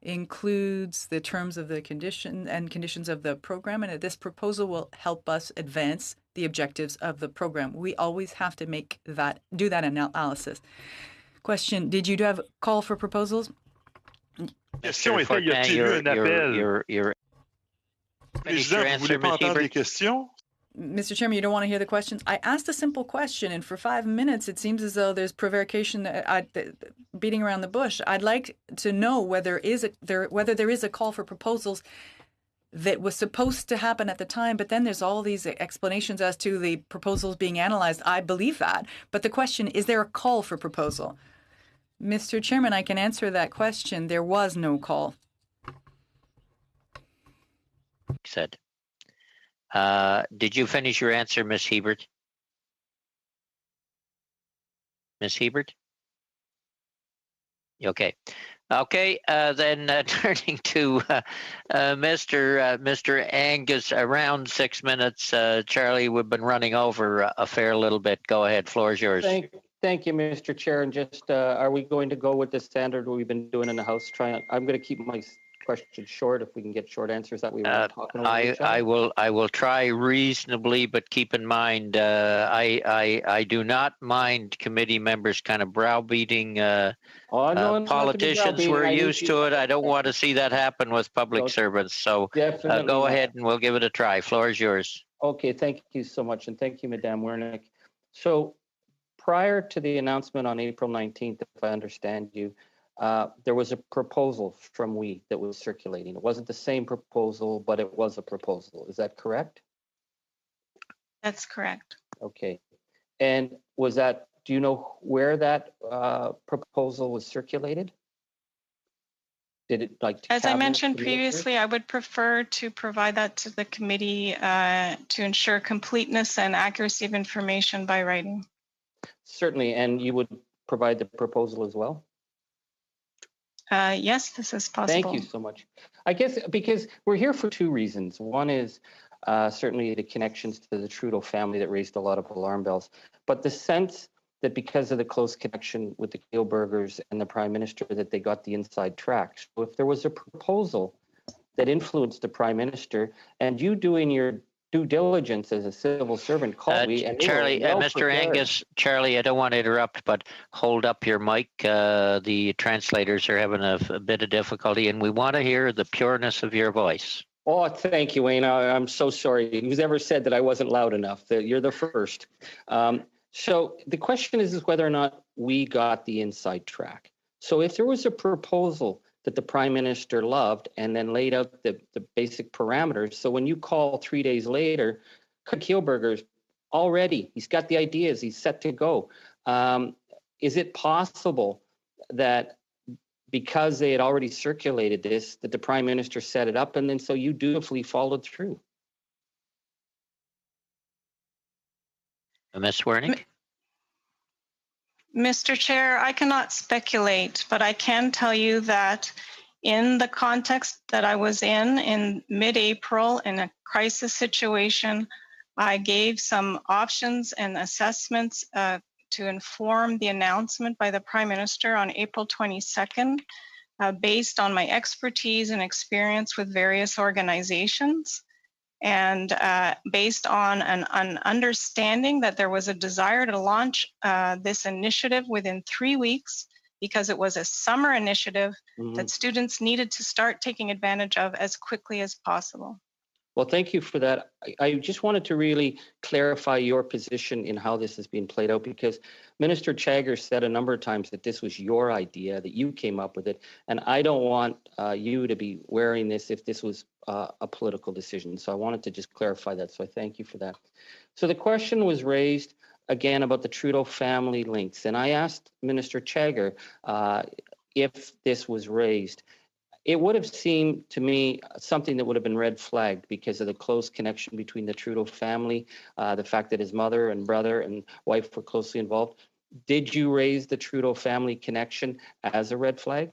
includes the terms of the conditions of the program, and this proposal will help us advance the objectives of the program. We always have to do that analysis. Question, did you have a call for proposals? Question était, y a-t-il eu un appel? Président, vous voulez pas entendre les questions? Mr. Chairman, you don't want to hear the questions? I asked a simple question, and for 5 minutes, it seems as though there's prevarication, beating around the bush. I'd like to know whether there is a call for proposals that was supposed to happen at the time, but then there's all these explanations as to the proposals being analyzed. I believe that. But the question, is there a call for proposal? Mr. Chairman, I can answer that question. There was no call. Said. Did you finish your answer, Ms. Hebert? Ms. Hebert? Okay. Okay, then turning to Mr. Angus, around 6 minutes. Charlie, we've been running over a fair little bit. Go ahead, floor is yours. Thank you, Mr. Chair. And just, are we going to go with the standard we've been doing in the House? I'm going to keep my question short if we can get short answers that we were talking about. I will try reasonably, but keep in mind I do not mind committee members kind of browbeating politicians. We're used to it. I don't want to see that happen with public servants. So go ahead and we'll give it a try. Floor is yours. Okay, thank you so much, and thank you, Madame Wernick. So prior to the announcement on April 19th, if I understand you, there was a proposal from we that was circulating. It wasn't the same proposal, but it was a proposal. Is that correct? That's correct. Okay. And was that, do you know where that proposal was circulated? Did it As I mentioned previously, I would prefer to provide that to the committee to ensure completeness and accuracy of information by writing. Certainly. And you would provide the proposal as well? Yes, this is possible. Thank you so much. I guess because we're here for two reasons. One is certainly the connections to the Trudeau family that raised a lot of alarm bells, but the sense that because of the close connection with the Kielburgers and the Prime Minister that they got the inside track. So if there was a proposal that influenced the Prime Minister and you doing your due diligence as a civil servant called me. And Charlie, Mr. Angus, Charlie, I don't want to interrupt, but hold up your mic. The translators are having a bit of difficulty, and we want to hear the pureness of your voice. Oh, thank you, Wayne. I'm so sorry. Who's ever said that I wasn't loud enough? You're the first. So the question is whether or not we got the inside track. So if there was a proposal that the Prime Minister loved and then laid out the basic parameters. So when you call 3 days later, Kielburger's already, he's got the ideas, he's set to go. Is it possible that because they had already circulated this, that the Prime Minister set it up and then so you dutifully followed through? Ms. Wernick? Mr. Chair, I cannot speculate, but I can tell you that in the context that I was in mid-April in a crisis situation, I gave some options and assessments to inform the announcement by the Prime Minister on April 22nd, based on my expertise and experience with various organizations. And based on an understanding that there was a desire to launch this initiative within 3 weeks because it was a summer initiative that students needed to start taking advantage of as quickly as possible. Well, thank you for that. I just wanted to really clarify your position in how this is being played out because Minister Chagger said a number of times that this was your idea, that you came up with it, and I don't want you to be wearing this if this was a political decision. So I wanted to just clarify that. So I thank you for that. So the question was raised again about the Trudeau family links, and I asked Minister Chagger if this was raised. It would have seemed to me something that would have been red flagged because of the close connection between the Trudeau family, the fact that his mother and brother and wife were closely involved. Did you raise the Trudeau family connection as a red flag?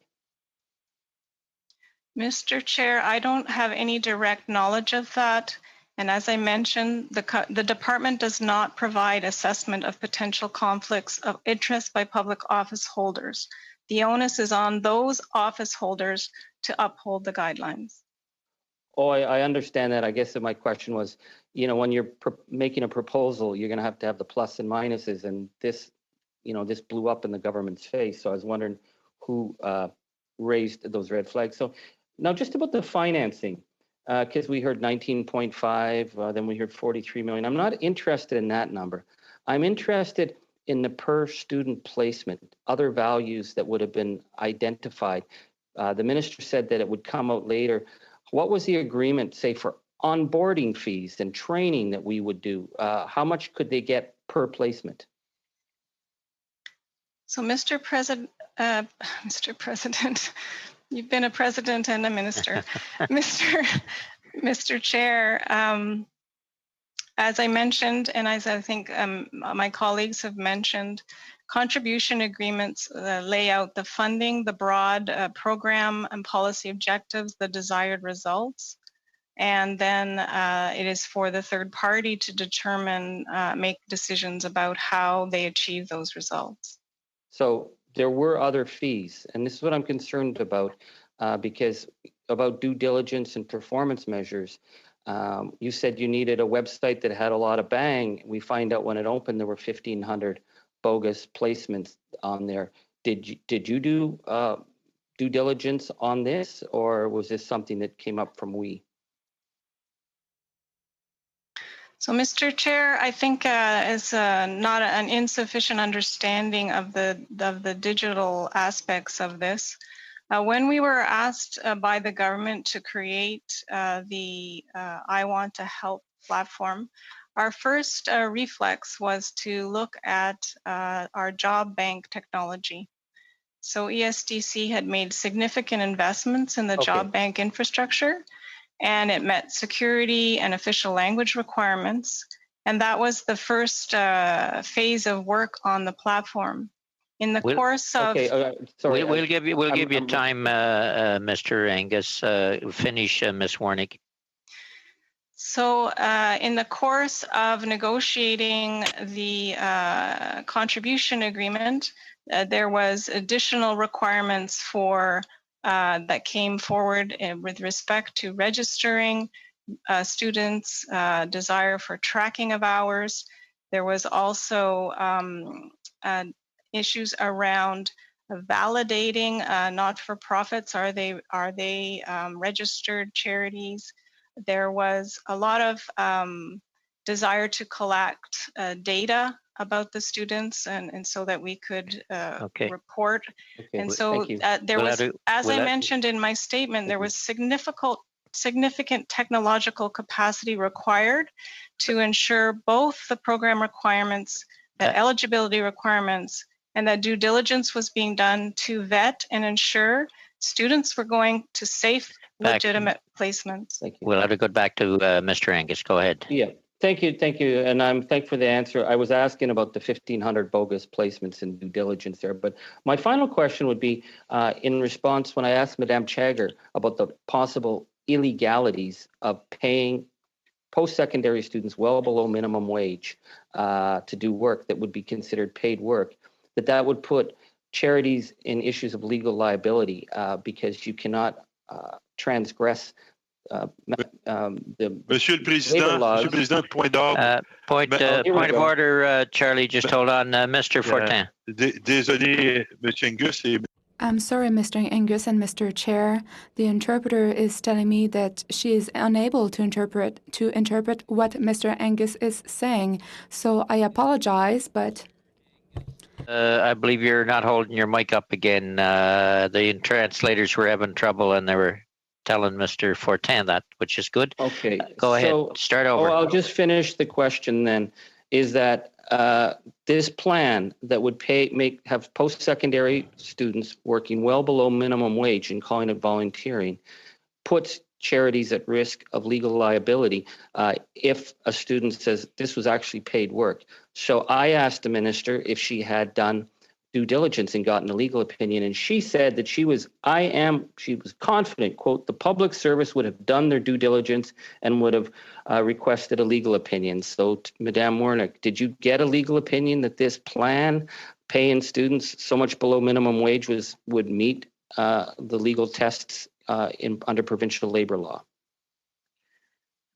Mr. Chair, I don't have any direct knowledge of that. And as I mentioned, the department does not provide assessment of potential conflicts of interest by public office holders. The onus is on those office holders to uphold the guidelines. Oh, I understand that. I guess that my question was, when you're making a proposal, you're going to have the plus and minuses, and this, this blew up in the government's face. So I was wondering who raised those red flags. So now just about the financing, because we heard 19.5, then we heard 43 million. I'm not interested in that number. I'm interested in the per student placement, other values that would have been identified. The minister said that it would come out later. What was the agreement, say, for onboarding fees and training that we would do? How much could they get per placement? So, Mr. President, you've been a president and a minister. Mr. Chair, as I mentioned, and as I think my colleagues have mentioned, contribution agreements lay out the funding, the broad program and policy objectives, the desired results, and then it is for the third party to determine, make decisions about how they achieve those results. So there were other fees, and this is what I'm concerned about, because about due diligence and performance measures. You said you needed a website that had a lot of bang. We find out when it opened there were 1,500 bogus placements on there. Did you do due diligence on this, or was this something that came up from we? So, Mr. Chair, I think is not an insufficient understanding of the digital aspects of this. When we were asked by the government to create the I Want to Help platform, our first reflex was to look at our job bank technology. So ESDC had made significant investments in the job bank infrastructure, and it met security and official language requirements. And that was the first phase of work on the platform. In the course of... sorry, we'll give you time, Mr. Angus. Finish, Ms. Warnick. So in the course of negotiating the contribution agreement, there was additional requirements for that came forward with respect to registering students' desire for tracking of hours. There was also issues around validating not-for-profits. Are they registered charities? There was a lot of desire to collect data about the students, and so that we could report. And so there was, as I mentioned in my statement, there was significant technological capacity required to ensure both the program requirements, the eligibility requirements, and that due diligence was being done to vet and ensure students were going to safe, legitimate placements. Thank you. We'll have to go back to Mr. Angus. Go ahead. Yeah, thank you. And I'm thankful for the answer. I was asking about the 1,500 bogus placements and due diligence there. But my final question would be in response when I asked Madame Chagger about the possible illegalities of paying post-secondary students well below minimum wage to do work that would be considered paid work, that would put charities in issues of legal liability because you cannot transgress the Monsieur le Président, point d'ordre. Point of order, Charlie, just hold on. Mr. Fortin. Désolé, Monsieur Angus. I'm sorry, Mr. Angus and Mr. Chair. The interpreter is telling me that she is unable to interpret what Mr. Angus is saying. So I apologize, but... I believe you're not holding your mic up again. The translators were having trouble, and they were telling Mr. Fortin that, which is good. Okay. Go ahead. Start over. I'll just finish the question then. Is that this plan that would have post-secondary students working well below minimum wage and calling it volunteering puts charities at risk of legal liability if a student says this was actually paid work. So I asked the minister if she had done due diligence and gotten a legal opinion, and she said that she was confident, quote, the public service would have done their due diligence and would have requested a legal opinion. So Madame Warnick, did you get a legal opinion that this plan paying students so much below minimum wage would meet the legal tests under provincial labor law.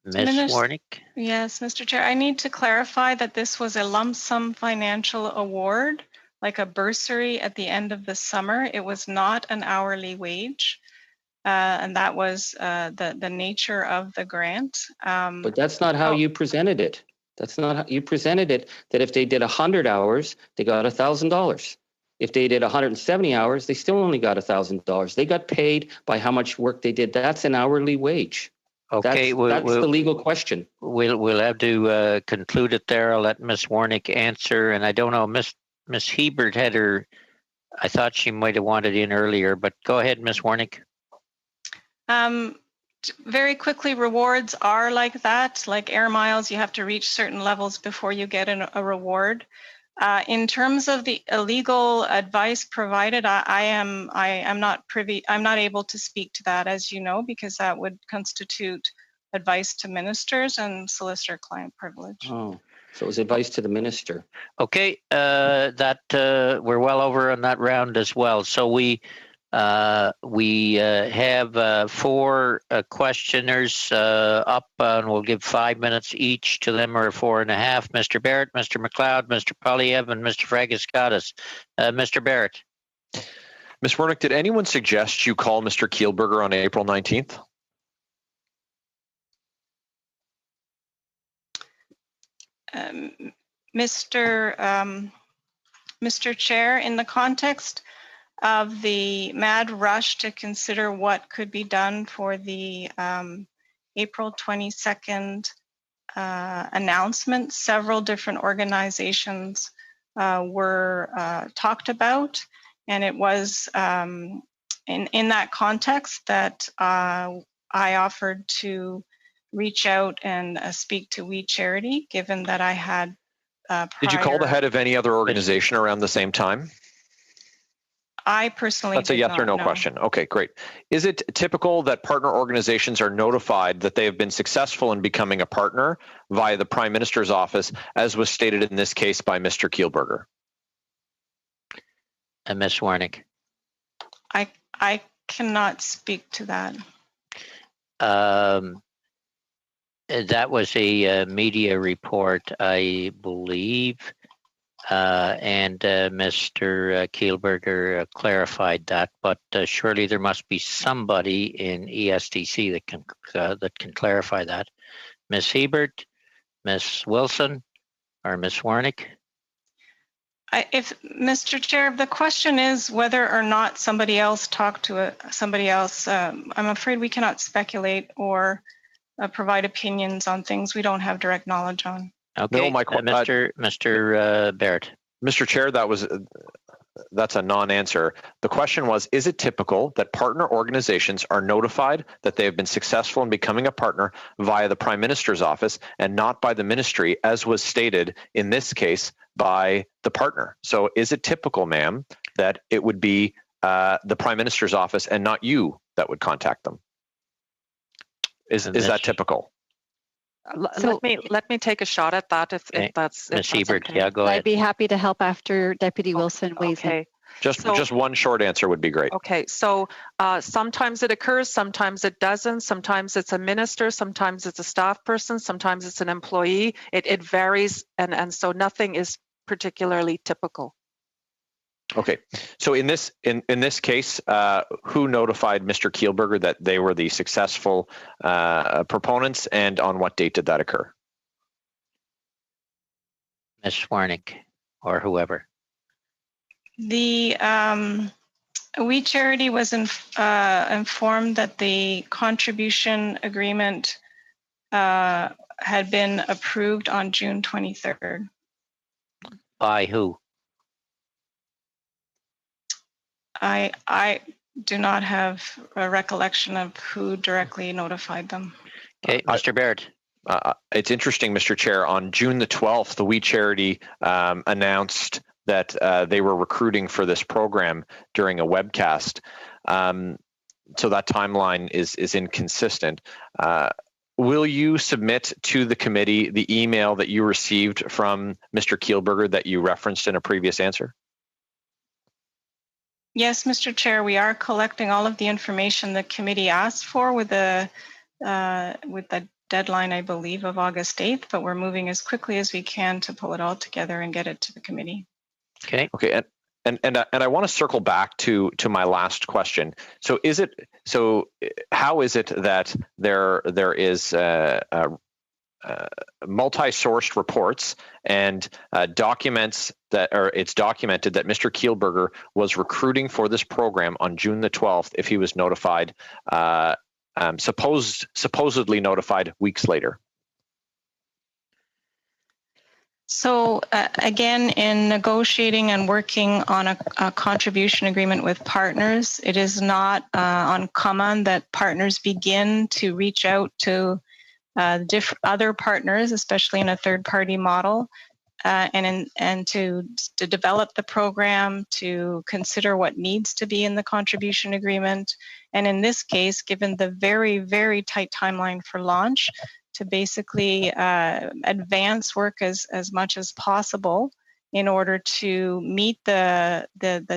Ms. Warnick? Yes, Mr. Chair. I need to clarify that this was a lump sum financial award, like a bursary at the end of the summer. It was not an hourly wage. And that was the nature of the grant. But that's not how you presented it. That's not how you presented it, that if they did 100 hours, they got $1,000. If they did 170 hours, they still only got $1,000. They got paid by how much work they did. That's an hourly wage. Okay, that's the legal question. We'll have to conclude it there. I'll let Ms. Warnick answer. And I don't know, Ms. Hebert had her, I thought she might have wanted in earlier, but go ahead, Ms. Warnick. Very quickly, rewards are like that. Like air miles, you have to reach certain levels before you get a reward. In terms of the illegal advice provided, I am not privy. I'm not able to speak to that, as you know, because that would constitute advice to ministers and solicitor-client privilege. Oh, so it was advice to the minister. Okay, we're well over on that round as well. So we have 4 questioners up, and we'll give 5 minutes each to them, or 4.5. Mr. Barrett, Mr. McLeod, Mr. Polyev, and Mr. Fragaskatis. Mr. Barrett. Ms. Warnick, did anyone suggest you call Mr. Kielburger on April 19th? Mr. Chair, in the context of the mad rush to consider what could be done for the April 22nd announcement, several different organizations were talked about, and it was in that context that I offered to reach out and speak to We Charity, given that I had Did you call the head of any other organization around the same time? I personally That's a yes or no question. Okay, great. Is it typical that partner organizations are notified that they have been successful in becoming a partner via the Prime Minister's office, as was stated in this case by Mr. Kielburger? And Ms. Warnick. I cannot speak to that. That was a media report, I believe. And Mr. Kielburger clarified that, but surely there must be somebody in ESDC that can clarify that. Ms. Hebert, Ms. Wilson, or Ms. Warnick? If Mr. Chair, the question is whether or not somebody else talked to somebody else, I'm afraid we cannot speculate or provide opinions on things we don't have direct knowledge on. Okay, no, Mr. Barrett. Mr. Chair, that's a non-answer. The question was, is it typical that partner organizations are notified that they have been successful in becoming a partner via the Prime Minister's office and not by the ministry, as was stated in this case by the partner? So is it typical, ma'am, that it would be the Prime Minister's office and not you that would contact them? Is that typical? Let me take a shot at that if that's Ms. Hebert, okay. Yeah, go ahead. I'd be happy to help after Deputy Wilson weighs in. Just one short answer would be great. Okay, so sometimes it occurs, sometimes it doesn't. Sometimes it's a minister, sometimes it's a staff person, sometimes it's an employee. It varies, and so nothing is particularly typical. Okay, so in this case, who notified Mr. Kielburger that they were the successful proponents, and on what date did that occur? Ms. Warnick, or whoever. The We Charity was informed that the contribution agreement had been approved on June 23rd. By who? I do not have a recollection of who directly notified them. Okay, Mr. Barrett. It's interesting, Mr. Chair. On June the 12th, the We Charity announced that they were recruiting for this program during a webcast. So that timeline is inconsistent. Will you submit to the committee the email that you received from Mr. Kielburger that you referenced in a previous answer? Yes, Mr. Chair, we are collecting all of the information the committee asked for with the deadline, I believe, of August 8th, but we're moving as quickly as we can to pull it all together and get it to the committee. Okay. Okay. And I want to circle back to my last question. So how is it that there is multi-sourced reports and documents it's documented that Mr. Kielburger was recruiting for this program on June the 12th if he was notified, supposedly notified weeks later? So again, in negotiating and working on a contribution agreement with partners, it is not uncommon that partners begin to reach out to other partners, especially in a third-party model, and to develop the program, to consider what needs to be in the contribution agreement, and in this case, given the very, very tight timeline for launch, to basically advance work as much as possible in order to meet the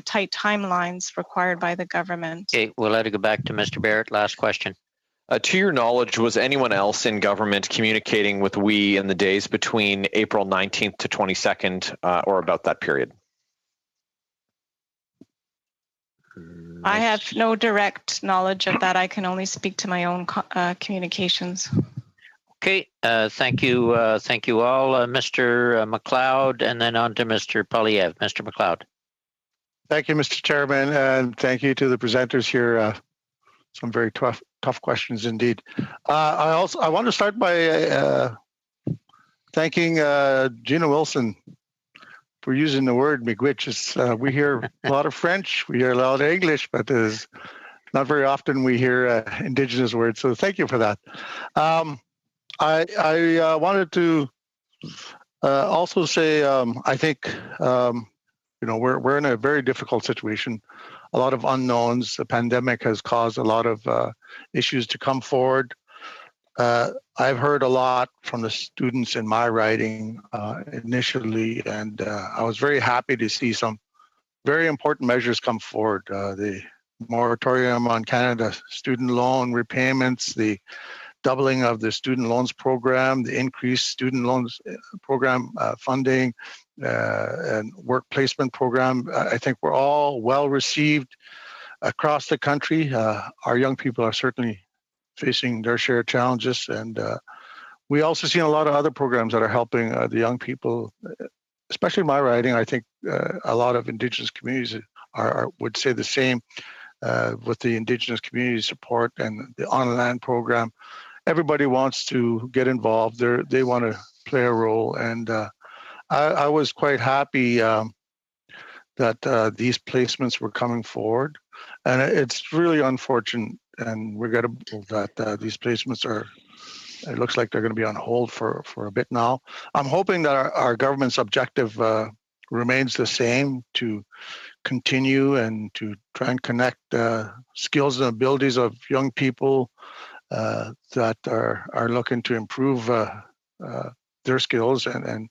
tight timelines required by the government. Okay, we'll let it go back to Mr. Barrett. Last question. To your knowledge, was anyone else in government communicating with we in the days between April 19th to 22nd or about that period? I have no direct knowledge of that. I can only speak to my own communications. Okay, thank you all. Mr. McLeod, and then on to Mr. Polyev. Mr. McLeod. Thank you, Mr. Chairman, and thank you to the presenters here. Some very tough questions indeed. I want to start by thanking Gina Wilson for using the word miigwech. We hear a lot of French, we hear a lot of English, but there's not very often we hear Indigenous words. So thank you for that. I wanted to also say I think we're in a very difficult situation. A lot of unknowns. The pandemic has caused a lot of issues to come forward. I've heard a lot from the students in my riding initially, and I was very happy to see some very important measures come forward. The moratorium on Canada student loan repayments, the doubling of the student loans program, the increased student loans program funding, and work placement program. I think we're all well received across the country. Our young people are certainly facing their share of challenges, and we also see a lot of other programs that are helping the young people, especially in my riding. I think a lot of Indigenous communities would say the same with the Indigenous community support and the on-land program. Everybody wants to get involved. They want to play a role, and I was quite happy that these placements were coming forward, and it's really unfortunate and regrettable that these placements it looks like they're going to be on hold for a bit now. I'm hoping that our government's objective remains the same, to continue and to try and connect skills and abilities of young people that are looking to improve their skills and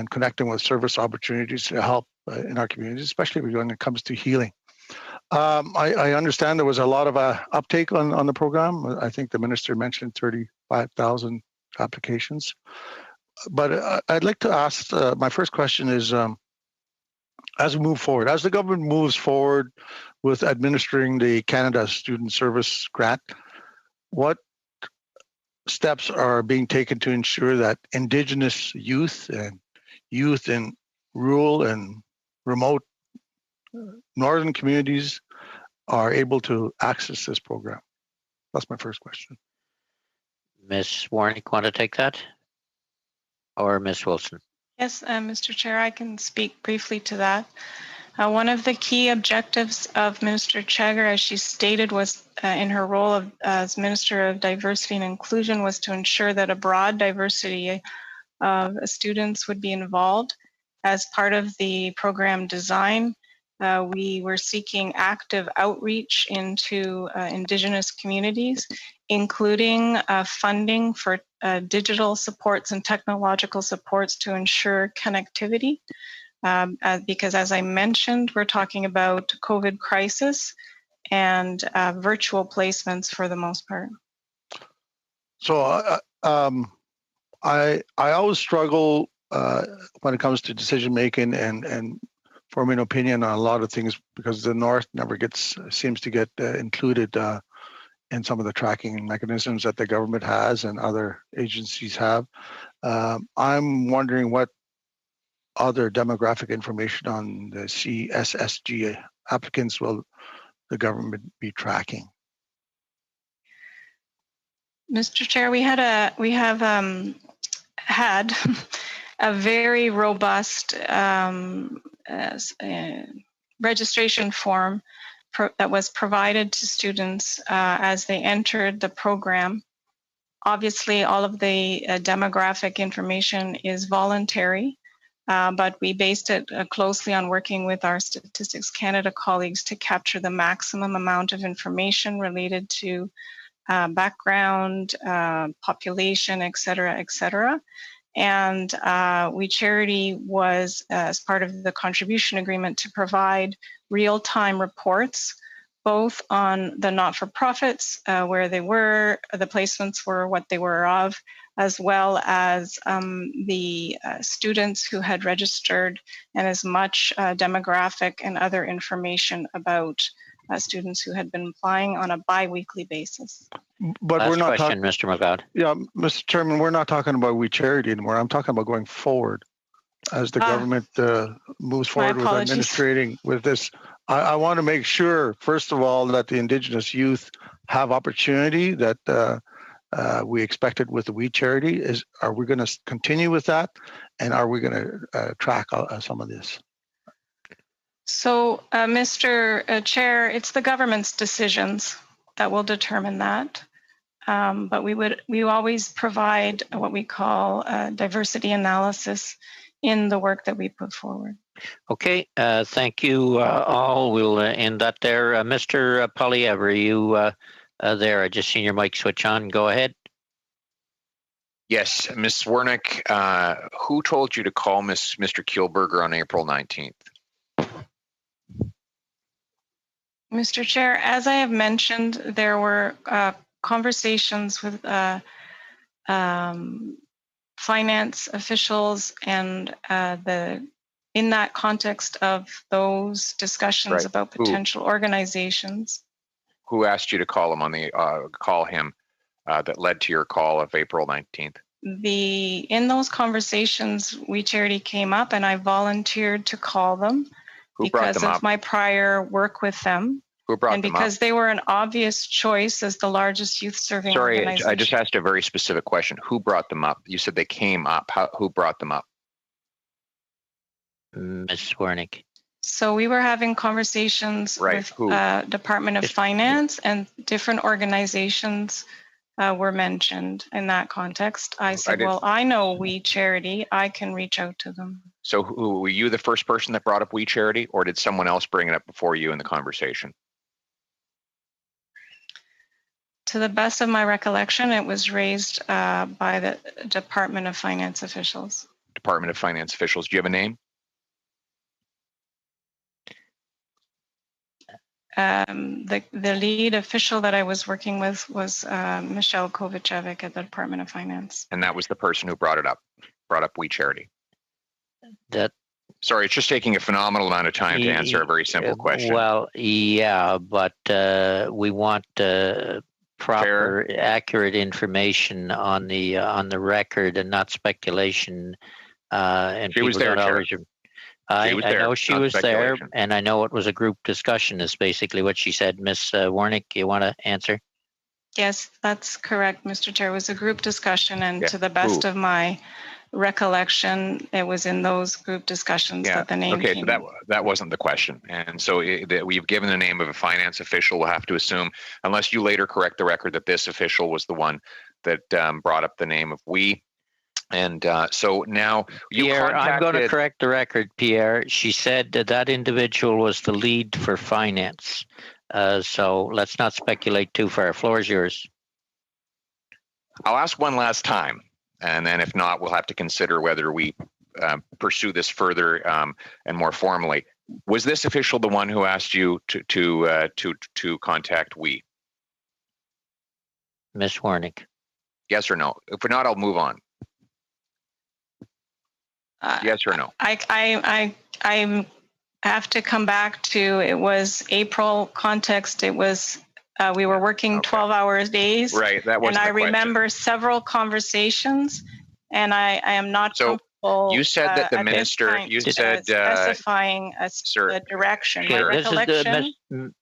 connecting with service opportunities to help in our communities, especially when it comes to healing. I understand there was a lot of uptake on the program. I think the minister mentioned 35,000 applications. But I'd like to ask, my first question is, as we move forward, as the government moves forward with administering the Canada Student Service Grant, what steps are being taken to ensure that Indigenous youth and youth in rural and remote northern communities are able to access this program? That's my first question. Ms. Warnick, want to take that? Or Ms. Wilson? Yes, Mr. Chair, I can speak briefly to that. One of the key objectives of Minister Chagger, as she stated, was in her role as Minister of Diversity and Inclusion, was to ensure that a broad diversity of students would be involved. As part of the program design, we were seeking active outreach into Indigenous communities, including funding for digital supports and technological supports to ensure connectivity. because as I mentioned, we're talking about COVID crisis and virtual placements for the most part. So I always struggle when it comes to decision making and forming an opinion on a lot of things, because the North never seems to get included in some of the tracking mechanisms that the government has and other agencies have. I'm wondering what other demographic information on the CSSG applicants will the government be tracking? Mr. Chair, we have had a very robust registration form that was provided to students as they entered the program. Obviously, all of the demographic information is voluntary, but we based it closely on working with our Statistics Canada colleagues to capture the maximum amount of information related to background, population, et cetera. And We Charity was, as part of the contribution agreement, to provide real-time reports, both on the not-for-profits, where they were, the placements were, what they were of, as well as the students who had registered, and as much demographic and other information about students who had been applying on a bi-weekly basis. But Last we're not question, Mr. McLeod. Yeah, Mr. Chairman, we're not talking about We Charity anymore. I'm talking about going forward as the government moves forward with administrating with this. I want to make sure, first of all, that the Indigenous youth have opportunity that we expected with the We Charity. Are we going to continue with that? And are we going to track some of this? So, Mr. Chair, it's the government's decisions that will determine that. But we always provide what we call diversity analysis in the work that we put forward. Okay, thank you all. We'll end that there. Mr. Polyev, are you there? I just seen your mic switch on. Go ahead. Yes, Ms. Wernick, who told you to call Mr. Kielburger on April 19th? Mr. Chair, as I have mentioned, there were conversations with finance officials, and in that context of those discussions about potential organizations. Who asked you to call him on the that led to your call of April 19th? In those conversations, We Charity came up, and I volunteered to call them because of my prior work with them. Who brought them up? And because they were an obvious choice as the largest youth-serving organization. Sorry, I just asked a very specific question. Who brought them up? You said they came up. Who brought them up? Ms. Wernick. So we were having conversations with Department of Finance, and different organizations were mentioned in that context. I said, well, I know We Charity. I can reach out to them. So were you the first person that brought up We Charity, or did someone else bring it up before you in the conversation? To the best of my recollection, it was raised by the Department of Finance officials. Department of Finance officials. Do you have a name? The lead official that I was working with was Michelle Kovacevic at the Department of Finance. And that was the person who brought up We Charity. Sorry, it's just taking a phenomenal amount of time to answer a very simple question. Well, yeah, but we want proper, accurate information on the record, and not speculation. And she was there, Chair. I know she was there, and I know it was a group discussion, is basically what she said. Ms. Wernick, you want to answer? Yes, that's correct, Mr. Chair. It was a group discussion, and to the best of my recollection, it was in those group discussions that the name came. So that wasn't the question. And so we've given the name of a finance official. We'll have to assume, unless you later correct the record, that this official was the one that brought up the name of We. And so now Pierre, I'm going to correct the record, Pierre. She said that individual was the lead for finance. So let's not speculate too far. Floor is yours. I'll ask one last time. And then if not, we'll have to consider whether we pursue this further and more formally. Was this official the one who asked you to contact we? Ms. Warnick. Yes or no? If not, I'll move on. Yes or no? I have to come back to, it was April context. It was, we were working 12-hour days. Right, that wasn't And I the question. remember several conversations, and I am not comfortable. You said that the minister, you said specifying the direction. My recollection.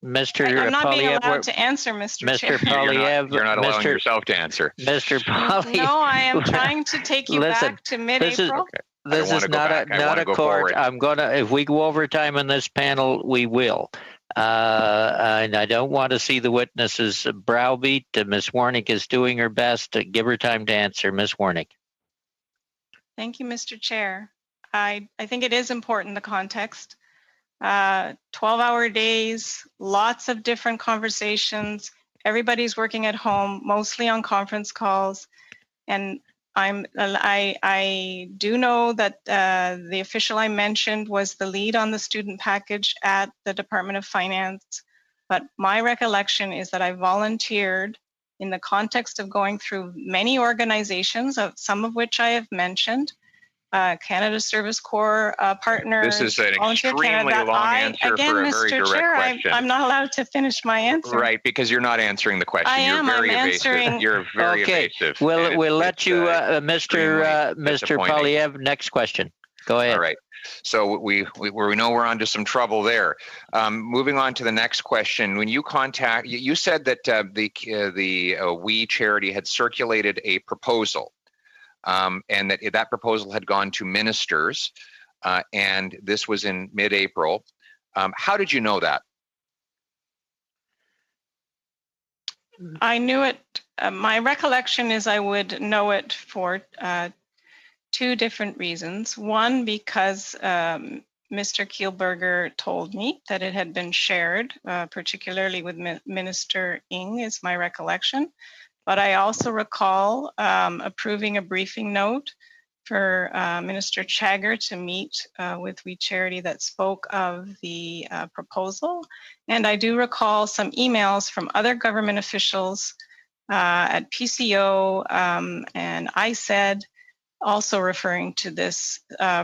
Mr. I'm not being Poilievre, allowed to answer, Mr. Chair. Poilievre, you're not allowing yourself to answer. Mr. Poilievre. No, I am trying to take you back to mid-April. This is not a court. I'm gonna. If we go over time on this panel, we will. And I don't want to see the witnesses browbeat. Ms. Warnick is doing her best. Give her time to answer. Ms. Warnick. Thank you, Mr. Chair. I think it is important, the context. 12-hour days, lots of different conversations. Everybody's working at home, mostly on conference calls. And I do know that the official I mentioned was the lead on the student package at the Department of Finance. But my recollection is that I volunteered in the context of going through many organizations, some of which I have mentioned, Canada Service Corps partners. This is an extremely long answer for a very direct question. I'm not allowed to finish my answer. Right, because you're not answering the question. I'm evasive. You're very evasive. We'll let you, Mr. Poilievre, next question. Go ahead. All right. So we know we're onto some trouble there. Moving on to the next question. When you said that the We Charity had circulated a proposal, and that proposal had gone to ministers, and this was in mid-April. How did you know that? I knew it. My recollection is I would know it for two different reasons. One, because Mr. Kielburger told me that it had been shared, particularly with Minister Ng, is my recollection. But I also recall approving a briefing note for Minister Chagger to meet with We Charity that spoke of the proposal. And I do recall some emails from other government officials at PCO and ISED also referring to this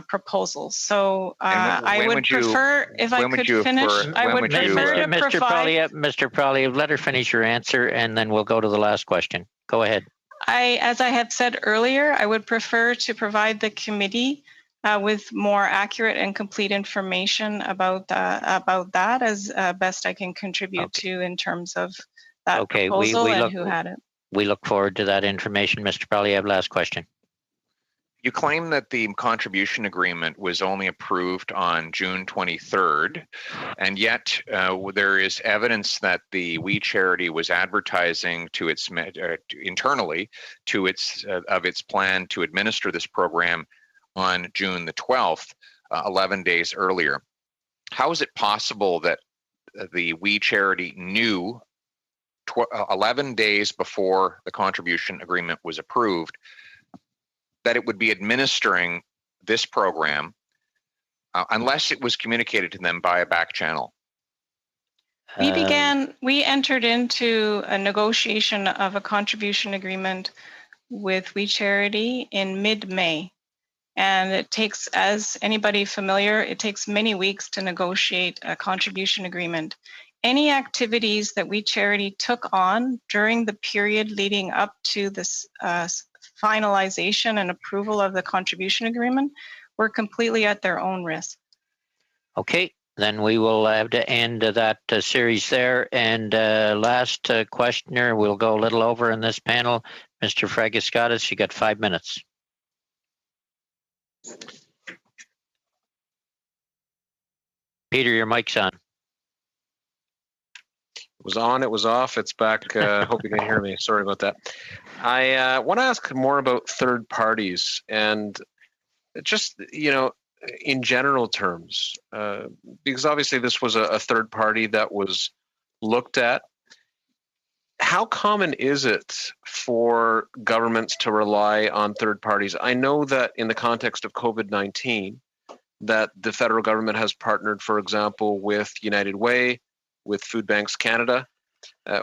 proposal. So I would prefer, if I could finish, I would prefer to provide... Mr. Poilievre, let her finish your answer, and then we'll go to the last question. Go ahead. As I had said earlier, I would prefer to provide the committee with more accurate and complete information about that as best I can contribute to in terms of that proposal and who had it. We look forward to that information. Mr. Poilievre, last question. You claim that the contribution agreement was only approved on June 23rd, and yet there is evidence that the We Charity was advertising to its internally to of its plan to administer this program on June the 12th, 11 days earlier. How is it possible that the We Charity knew 11 days before the contribution agreement was approved that it would be administering this program unless it was communicated to them by a back channel? We entered into a negotiation of a contribution agreement with We Charity in mid-May. And it takes, as anybody familiar, it takes many weeks to negotiate a contribution agreement. Any activities that We Charity took on during the period leading up to this finalization and approval of the contribution agreement were completely at their own risk. Okay, then we will have to end that series there. And last questioner, we'll go a little over in this panel. Mr. Fragiskatis, you got 5 minutes. Peter, your mic's on. It was on, it was off, it's back. Hope you can hear me. Sorry about that. I want to ask more about third parties and just, in general terms, because obviously this was a third party that was looked at. how common is it for governments to rely on third parties? I know that in the context of COVID-19, that the federal government has partnered, for example, with United Way, with Food Banks Canada.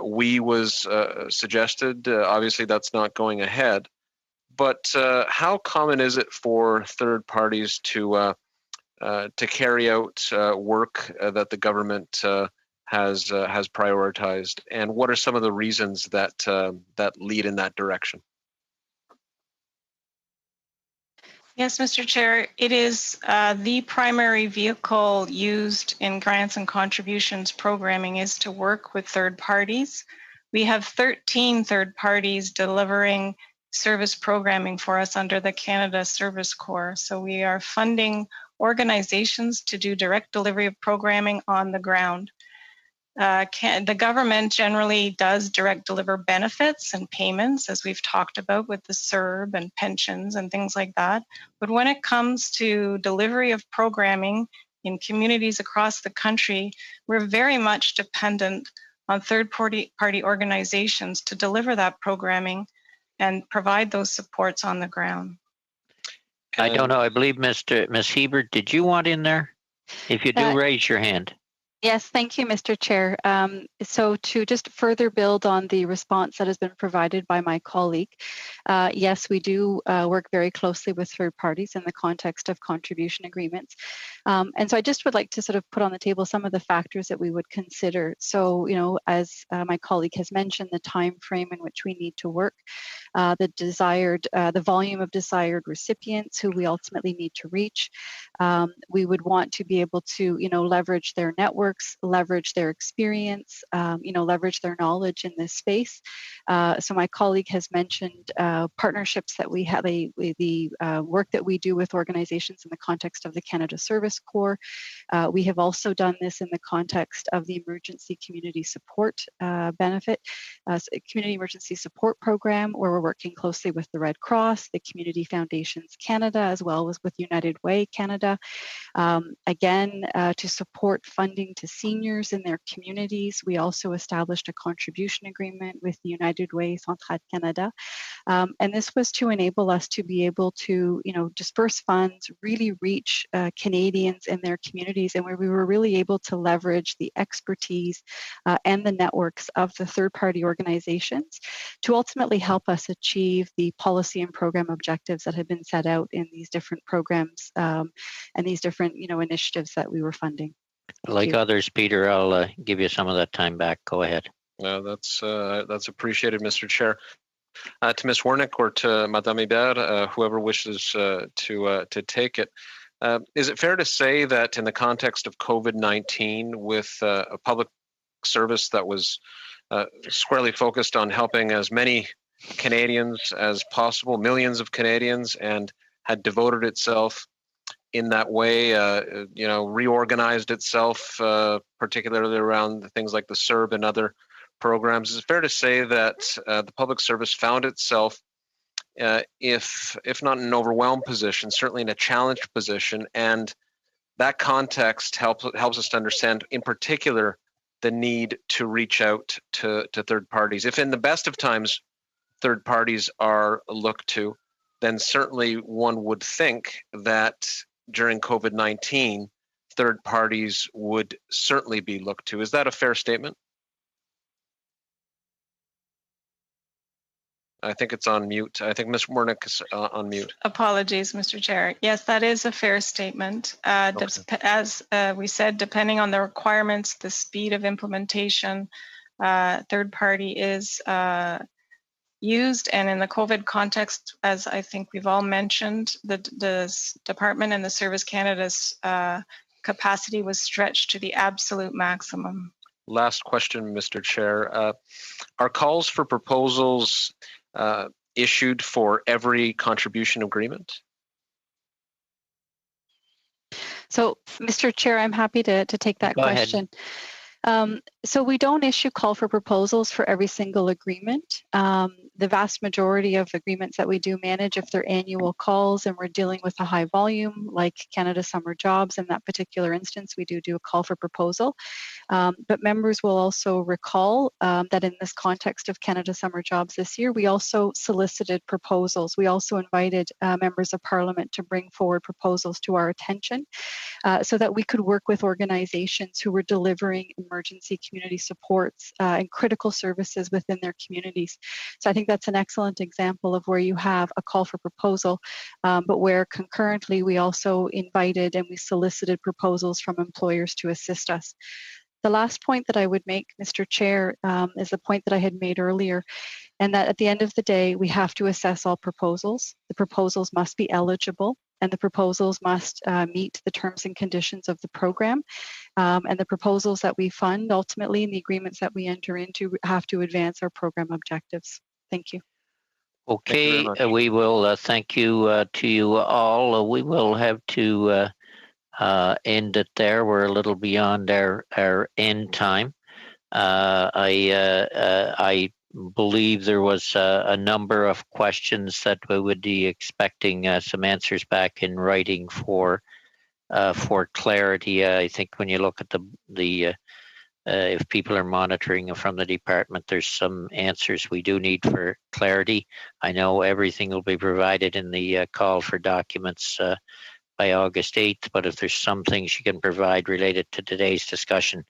We was suggested, obviously that's not going ahead, but how common is it for third parties to carry out work that the government has prioritized, and what are some of the reasons that that lead in that direction? Yes, Mr. Chair, it is the primary vehicle used in grants and contributions programming is to work with third parties. We have 13 third parties delivering service programming for us under the Canada Service Corps. So we are funding organizations to do direct delivery of programming on the ground. The government generally does direct deliver benefits and payments, as we've talked about with the CERB and pensions and things like that. But when it comes to delivery of programming in communities across the country, we're very much dependent on third-party organizations to deliver that programming and provide those supports on the ground. I don't know. I believe Ms. Hebert, did you want in there? If you do, raise your hand. Yes, thank you, Mr. Chair. So to just further build on the response that has been provided by my colleague, yes, we do work very closely with third parties in the context of contribution agreements. And so I just would like to sort of put on the table some of the factors that we would consider. So, you know, as my colleague has mentioned, the time frame in which we need to work, the volume of desired recipients who we ultimately need to reach. We would want to be able to, you know, leverage their networks, leverage their experience, you know, leverage their knowledge in this space. So my colleague has mentioned partnerships that we have, the work that we do with organizations in the context of the Canada Service Corps. We have also done this in the context of the Emergency Community Support Benefit, Community Emergency Support Program, where we're working closely with the Red Cross, the Community Foundations Canada, as well as with United Way Canada. Again, to support funding to seniors in their communities, we also established a contribution agreement with the United Way Centrale Canada. And this was to enable us to be able to, you know, disperse funds, really reach Canadians in their communities, and where we were really able to leverage the expertise and the networks of the third-party organizations to ultimately help us achieve the policy and program objectives that have been set out in these different programs and these different, you know, initiatives that we were funding. Like others, Peter, I'll give you some of that time back. Go ahead. That's appreciated, Mr. Chair. To Ms. Wernick or to Madame Hebert, whoever wishes to take it. Is it fair to say that in the context of COVID-19, with a public service that was squarely focused on helping as many Canadians as possible, millions of Canadians, and had devoted itself in that way, you know, reorganized itself, particularly around things like the CERB and other programs. Is it fair to say that the public service found itself, if not in an overwhelmed position, certainly in a challenged position, and that context helps us to understand, in particular, the need to reach out to third parties? If in the best of times, third parties are looked to, then certainly one would think that during COVID-19, third parties would certainly be looked to. Is that a fair statement? I think it's on mute. I think Ms. Wernick is on mute. Apologies, Mr. Chair. Yes, that is a fair statement. Okay. As we said, depending on the requirements, the speed of implementation, third party is used, and in the COVID context, as I think we've all mentioned, the department and the Service Canada's capacity was stretched to the absolute maximum. Last question, Mr. Chair. Are calls for proposals issued for every contribution agreement? So, Mr. Chair, I'm happy to take that question. So we don't issue call for proposals for every single agreement. The vast majority of agreements that we do manage, if they're annual calls and we're dealing with a high volume, like Canada Summer Jobs, in that particular instance, we do a call for proposal. But members will also recall that in this context of Canada Summer Jobs this year, we also solicited proposals. We also invited members of Parliament to bring forward proposals to our attention so that we could work with organizations who were delivering emergency community supports and critical services within their communities. So I think that's an excellent example of where you have a call for proposal, but where concurrently we also invited and we solicited proposals from employers to assist us. The last point that I would make, Mr. Chair, is the point that I had made earlier, and that at the end of the day, we have to assess all proposals. The proposals must be eligible, and the proposals must meet the terms and conditions of the program. And the proposals that we fund, ultimately, and the agreements that we enter into have to advance our program objectives. Thank you. Okay, we will thank you to you all. We will have to end it there. We're a little beyond our end time. I believe there was a number of questions that we would be expecting some answers back in writing for clarity. I think when you look at the if people are monitoring from the department, there's some answers we do need for clarity. I know everything will be provided in the call for documents by August 8th, but if there's some things you can provide related to today's discussion,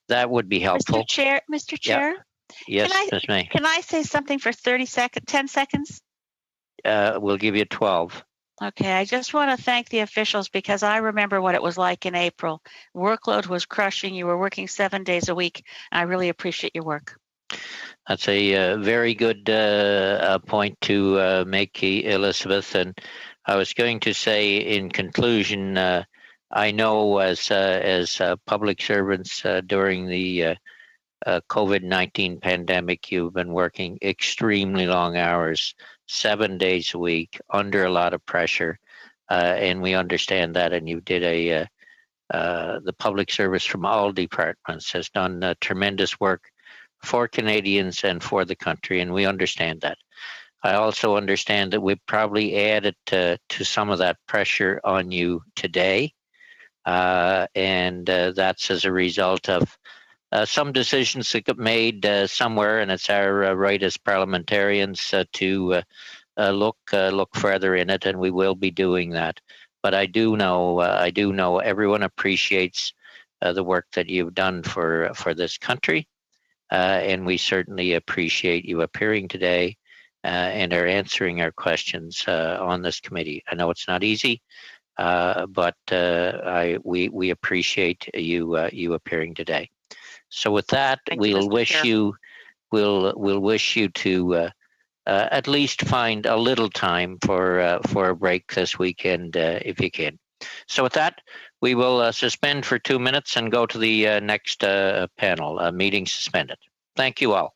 that would be helpful. Mr. Chair? Yeah. Yes, Ms. May. Can I say something for 10 seconds? We'll give you 12. Okay, I just want to thank the officials because I remember what it was like in April. Workload was crushing. You were working 7 days a week. I really appreciate your work. That's a very good point to make, Elizabeth. And I was going to say in conclusion, I know as public servants during the COVID-19 pandemic, you've been working extremely long hours, 7 days a week, under a lot of pressure, and we understand that. And you did the public service from all departments has done tremendous work for Canadians and for the country, and we understand that. I also understand that we've probably added to some of that pressure on you today, and that's as a result of some decisions that got made somewhere, and it's our right as parliamentarians to look further in it, and we will be doing that. But I do know everyone appreciates the work that you've done for this country, and we certainly appreciate you appearing today and are answering our questions on this committee. I know it's not easy, but we appreciate you appearing today. So with that, we'll wish you to at least find a little time for a break this weekend if you can. So with that, we will suspend for 2 minutes and go to the next panel. Meeting suspended. Thank you all.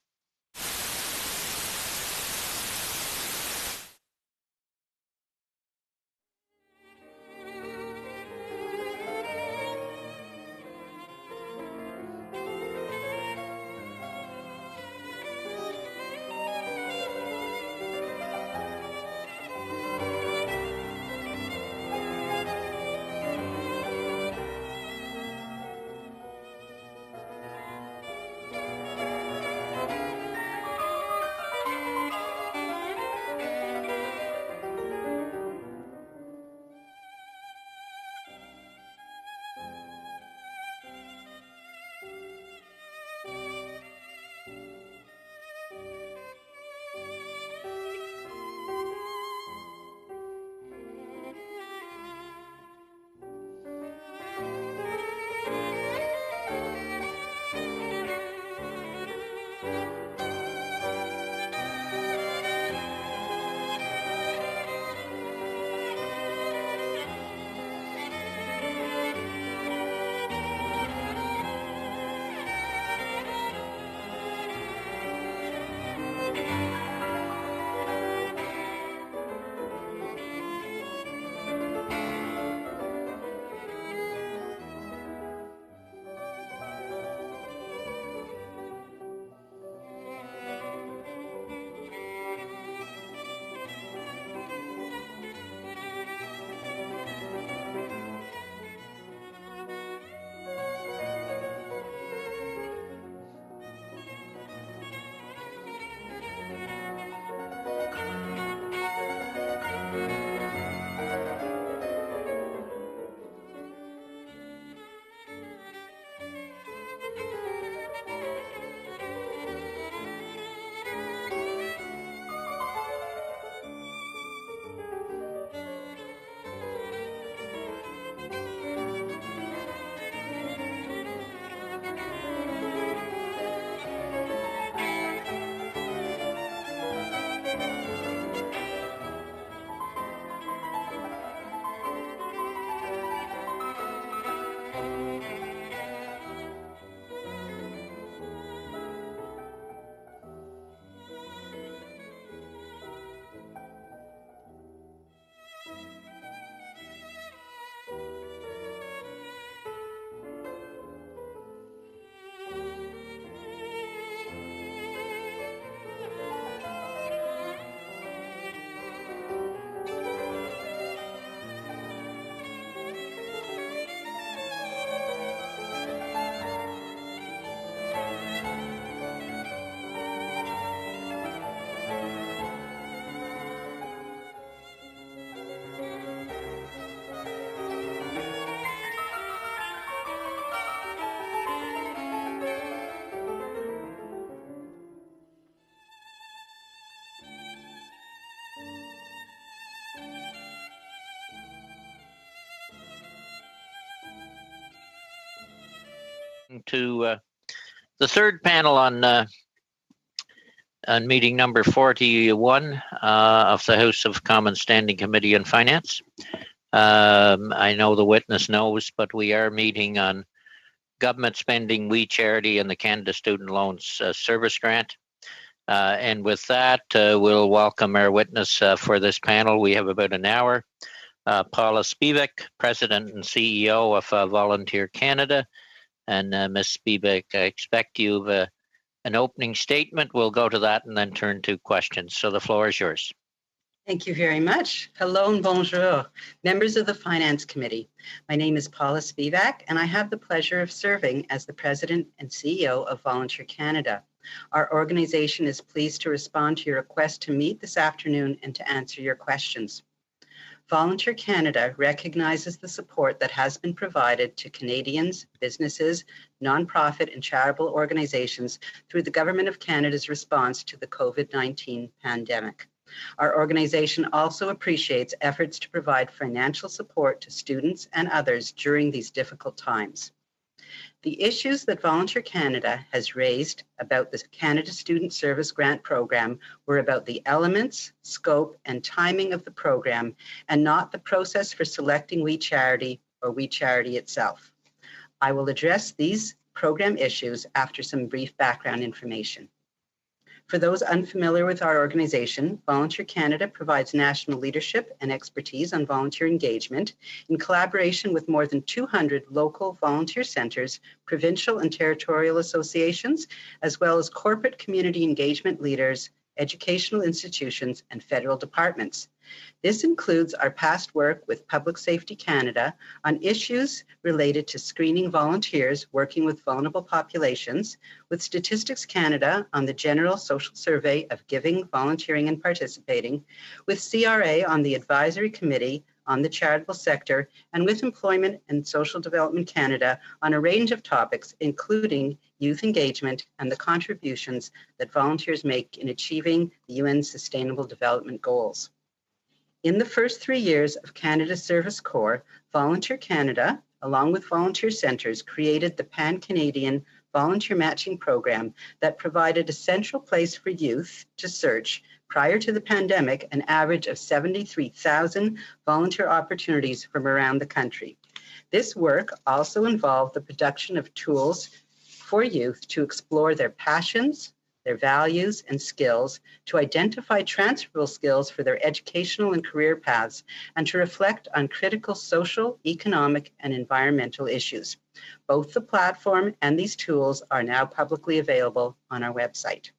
To the third panel on meeting number 41 of the House of Commons Standing Committee on Finance. I know the witness knows, but we are meeting on government spending, We Charity, and the Canada Student Loans Service Grant. And with that, we'll welcome our witness for this panel. We have about an hour. Paula Spivak, President and CEO of Volunteer Canada. And Ms. Spivak, I expect you've an opening statement. We'll go to that and then turn to questions. So the floor is yours. Thank you very much. Hello and bonjour, members of the Finance Committee. My name is Paula Spivak, and I have the pleasure of serving as the President and CEO of Volunteer Canada. Our organization is pleased to respond to your request to meet this afternoon and to answer your questions. Volunteer Canada recognizes the support that has been provided to Canadians, businesses, nonprofit and charitable organizations through the Government of Canada's response to the COVID-19 pandemic. Our organization also appreciates efforts to provide financial support to students and others during these difficult times. The issues that Volunteer Canada has raised about the Canada Student Service Grant Program were about the elements, scope, and timing of the program, and not the process for selecting We Charity or We Charity itself. I will address these program issues after some brief background information. For those unfamiliar with our organization, Volunteer Canada provides national leadership and expertise on volunteer engagement in collaboration with more than 200 local volunteer centres, provincial and territorial associations, as well as corporate community engagement leaders, educational institutions, and federal departments. This includes our past work with Public Safety Canada on issues related to screening volunteers working with vulnerable populations, with Statistics Canada on the General Social Survey of Giving, Volunteering, and Participating, with CRA on the Advisory Committee on the charitable sector, and with Employment and Social Development Canada on a range of topics, including youth engagement and the contributions that volunteers make in achieving the UN's Sustainable Development Goals. In the first 3 years of Canada's Service Corps, Volunteer Canada, along with volunteer centres, created the Pan-Canadian Volunteer Matching Program that provided a central place for youth to search, prior to the pandemic, an average of 73,000 volunteer opportunities from around the country. This work also involved the production of tools for youth to explore their passions, their values and skills, to identify transferable skills for their educational and career paths, and to reflect on critical social, economic, and environmental issues. Both the platform and these tools are now publicly available on our website.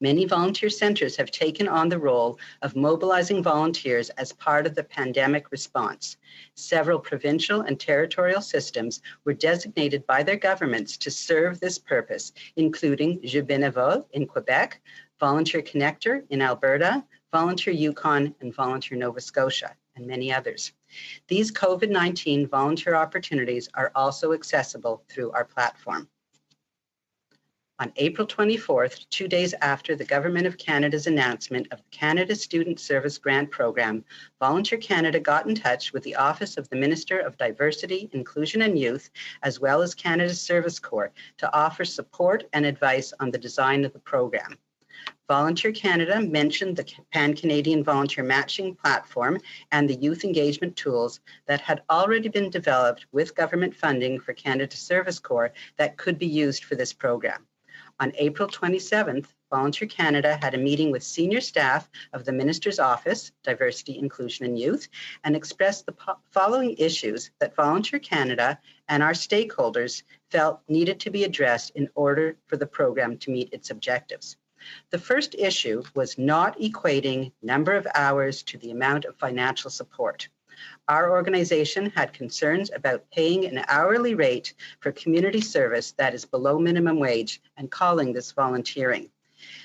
Many volunteer centres have taken on the role of mobilizing volunteers as part of the pandemic response. Several provincial and territorial systems were designated by their governments to serve this purpose, including Je Bénévole in Quebec, Volunteer Connector in Alberta, Volunteer Yukon, and Volunteer Nova Scotia, and many others. These COVID-19 volunteer opportunities are also accessible through our platform. On April 24th, 2 days after the Government of Canada's announcement of the Canada Student Service Grant Program, Volunteer Canada got in touch with the Office of the Minister of Diversity, Inclusion and Youth, as well as Canada's Service Corps, to offer support and advice on the design of the program. Volunteer Canada mentioned the Pan-Canadian Volunteer Matching Platform and the youth engagement tools that had already been developed with government funding for Canada Service Corps that could be used for this program. On April 27th, Volunteer Canada had a meeting with senior staff of the Minister's Office, Diversity, Inclusion and Youth, and expressed the following issues that Volunteer Canada and our stakeholders felt needed to be addressed in order for the program to meet its objectives. The first issue was not equating number of hours to the amount of financial support. Our organization had concerns about paying an hourly rate for community service that is below minimum wage and calling this volunteering.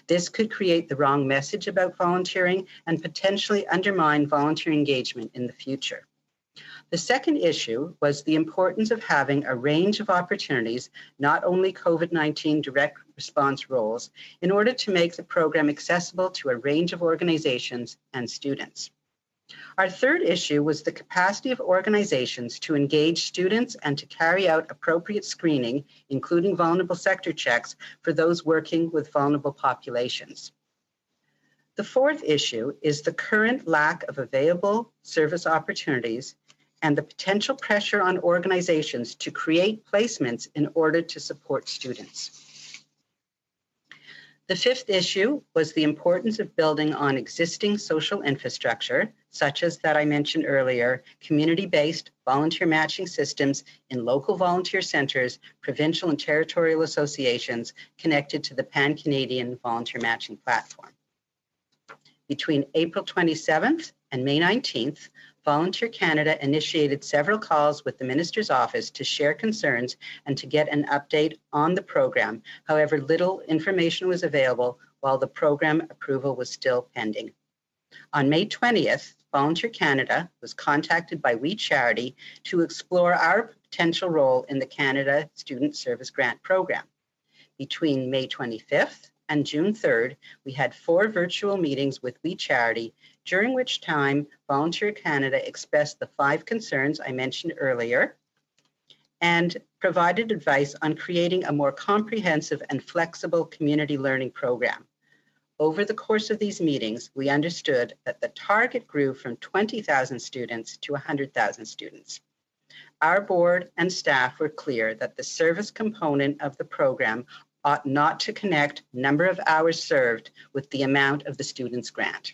This could create the wrong message about volunteering and potentially undermine volunteer engagement in the future. The second issue was the importance of having a range of opportunities, not only COVID-19 direct response roles, in order to make the program accessible to a range of organizations and students. Our third issue was the capacity of organizations to engage students and to carry out appropriate screening, including vulnerable sector checks for those working with vulnerable populations. The fourth issue is the current lack of available service opportunities and the potential pressure on organizations to create placements in order to support students. The fifth issue was the importance of building on existing social infrastructure, such as that I mentioned earlier, community-based volunteer matching systems in local volunteer centers, provincial and territorial associations connected to the Pan-Canadian Volunteer Matching Platform. Between April 27th and May 19th, Volunteer Canada initiated several calls with the Minister's office to share concerns and to get an update on the program. However, little information was available while the program approval was still pending. On May 20th, Volunteer Canada was contacted by We Charity to explore our potential role in the Canada Student Service Grant Program. Between May 25th and June 3rd, we had 4 virtual meetings with We Charity, during which time Volunteer Canada expressed the 5 concerns I mentioned earlier and provided advice on creating a more comprehensive and flexible community learning program. Over the course of these meetings, we understood that the target grew from 20,000 students to 100,000 students. Our board and staff were clear that the service component of the program ought not to connect number of hours served with the amount of the student's grant.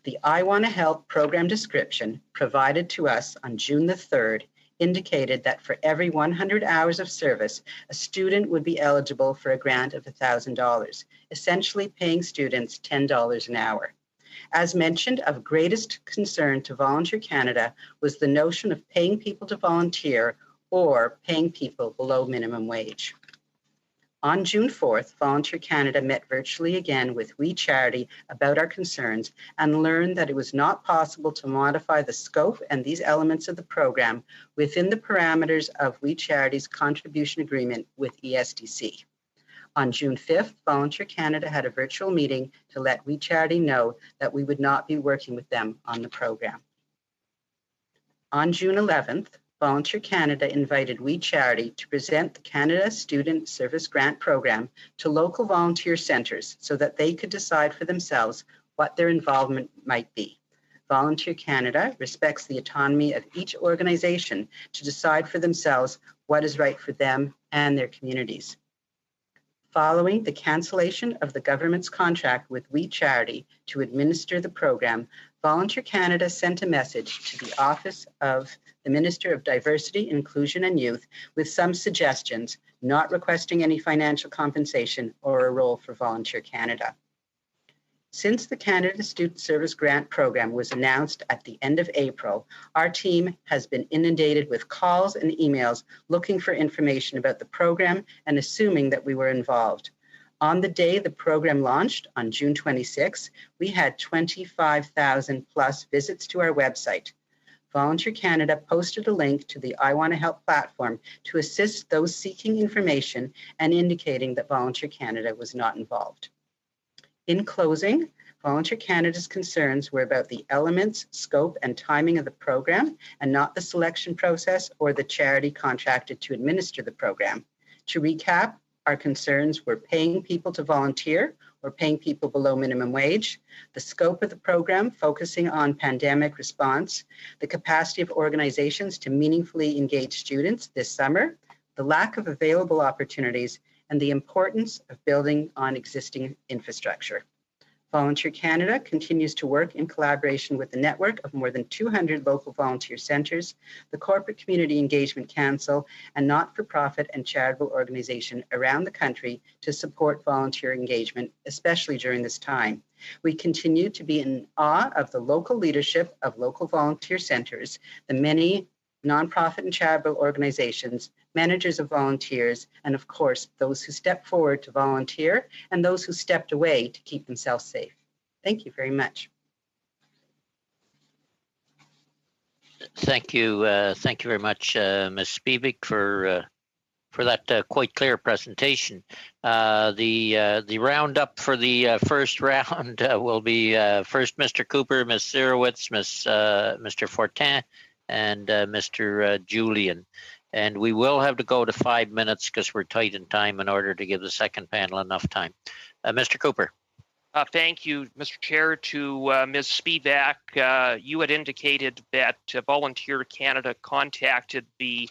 The I Want to Help program description provided to us on June the 3rd indicated that for every 100 hours of service, a student would be eligible for a grant of $1,000, essentially paying students $10 an hour. As mentioned, of greatest concern to Volunteer Canada was the notion of paying people to volunteer or paying people below minimum wage. On June 4th, Volunteer Canada met virtually again with We Charity about our concerns and learned that it was not possible to modify the scope and these elements of the program within the parameters of We Charity's contribution agreement with ESDC. On June 5th, Volunteer Canada had a virtual meeting to let We Charity know that we would not be working with them on the program. On June 11th, Volunteer Canada invited We Charity to present the Canada Student Service Grant Program to local volunteer centres so that they could decide for themselves what their involvement might be. Volunteer Canada respects the autonomy of each organisation to decide for themselves what is right for them and their communities. Following the cancellation of the government's contract with We Charity to administer the program, Volunteer Canada sent a message to the Office of the Minister of Diversity, Inclusion and Youth with some suggestions, not requesting any financial compensation or a role for Volunteer Canada. Since the Canada Student Service Grant Program was announced at the end of April, our team has been inundated with calls and emails looking for information about the program and assuming that we were involved. On the day the program launched, on June 26, we had 25,000 plus visits to our website. Volunteer Canada posted a link to the I Want to Help platform to assist those seeking information and indicating that Volunteer Canada was not involved. In closing, Volunteer Canada's concerns were about the elements, scope, and timing of the program and not the selection process or the charity contracted to administer the program. To recap, our concerns were paying people to volunteer or paying people below minimum wage, the scope of the program focusing on pandemic response, the capacity of organizations to meaningfully engage students this summer, the lack of available opportunities, and the importance of building on existing infrastructure. Volunteer Canada continues to work in collaboration with the network of more than 200 local volunteer centres, the Corporate Community Engagement Council, and not-for-profit and charitable organizations around the country to support volunteer engagement, especially during this time. We continue to be in awe of the local leadership of local volunteer centres, the many nonprofit and charitable organizations, managers of volunteers, and of course, those who stepped forward to volunteer and those who stepped away to keep themselves safe. Thank you very much. Thank you very much, Ms. Spivak, for for that quite clear presentation. The roundup for the first round will be first Mr. Cooper, Ms. Sirowitz, Mr. Fortin, and Mr. Julian. And we will have to go to 5 minutes because we're tight in time in order to give the second panel enough time. Mr. Cooper. Thank you, Mr. Chair. To Ms. Spivak, you had indicated that Volunteer Canada contacted the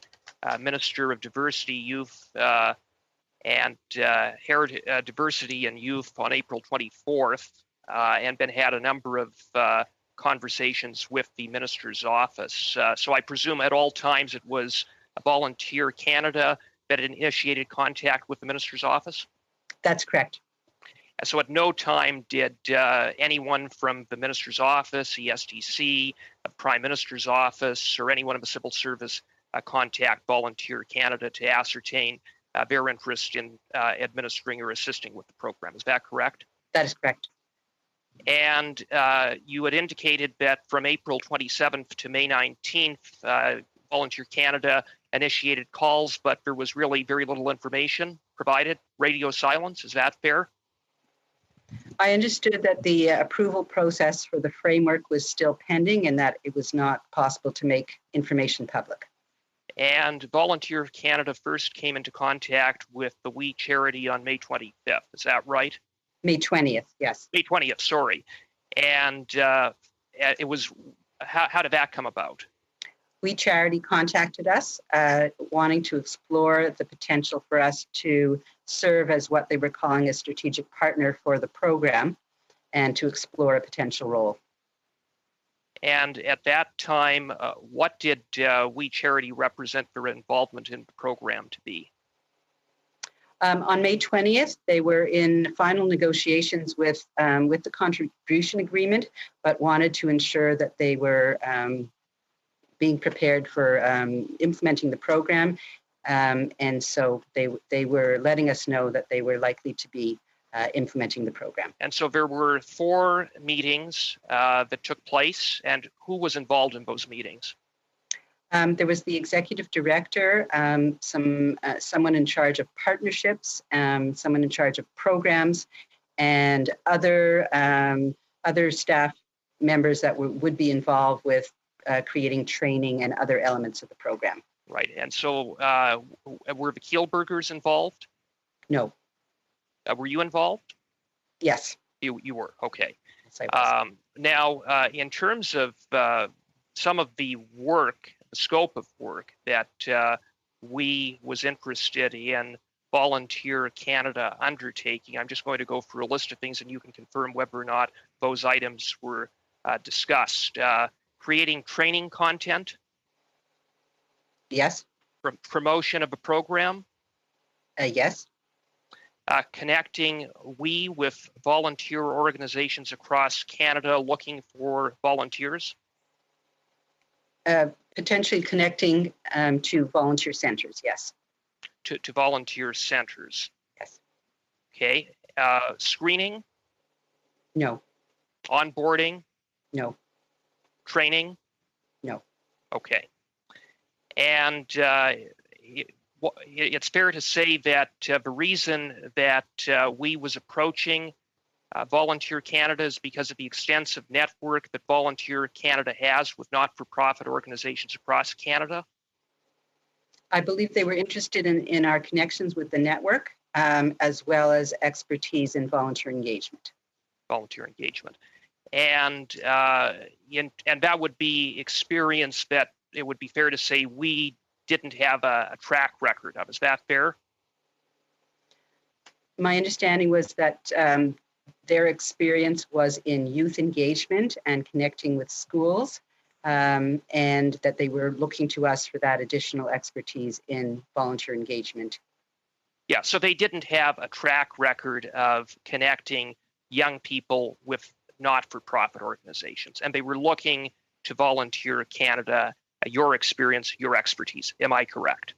Minister of Diversity, Youth, and Diversity and Youth on April 24th, and had a number of conversations with the Minister's office. So I presume at all times it was Volunteer Canada that initiated contact with the Minister's office? That's correct. So at no time did anyone from the Minister's office, ESDC, the Prime Minister's office, or anyone in the civil service contact Volunteer Canada to ascertain their interest in administering or assisting with the program. Is that correct? That is correct. And you had indicated that from April 27th to May 19th, Volunteer Canada initiated calls, but there was really very little information provided, radio silence. Is that fair? I understood that the approval process for the framework was still pending and that it was not possible to make information public. And Volunteer Canada first came into contact with the We Charity on May 25th. Is that right? May 20th, yes. May 20th, sorry. And it was, how did that come about? We Charity contacted us wanting to explore the potential for us to serve as what they were calling a strategic partner for the program and to explore a potential role. And at that time, what did We Charity represent their involvement in the program to be? On May 20th, they were in final negotiations with the contribution agreement, but wanted to ensure that they were being prepared for implementing the program. And so they were letting us know that they were likely to be implementing the program. And so there were 4 meetings that took place, and who was involved in those meetings? There was the executive director, someone in charge of partnerships, someone in charge of programs, and other staff members that would be involved with creating training and other elements of the program. Right. And so were the Kielburgers involved? No. Were you involved? Yes. You were. Okay. Yes, I was. Now, in terms of some of the work, the scope of work that we was interested in Volunteer Canada undertaking, I'm just going to go through a list of things and you can confirm whether or not those items were discussed. Creating training content. Yes. Promotion of a program. Yes. Connecting we with volunteer organizations across Canada looking for volunteers. Potentially connecting to volunteer centers, yes. To volunteer centers. Yes. Okay. Screening? No. Onboarding? No. Training? No. Okay. And it's fair to say that the reason that we was approaching Volunteer Canada is because of the extensive network that Volunteer Canada has with not-for-profit organizations across Canada? I believe they were interested in our connections with the network, as well as expertise in volunteer engagement. Volunteer engagement. And that would be experience that it would be fair to say we didn't have a track record of. Is that fair? My understanding was that their experience was in youth engagement and connecting with schools, and that they were looking to us for that additional expertise in volunteer engagement. Yeah, so they didn't have a track record of connecting young people with not-for-profit organizations, and they were looking to Volunteer Canada, your experience, your expertise. Am I correct?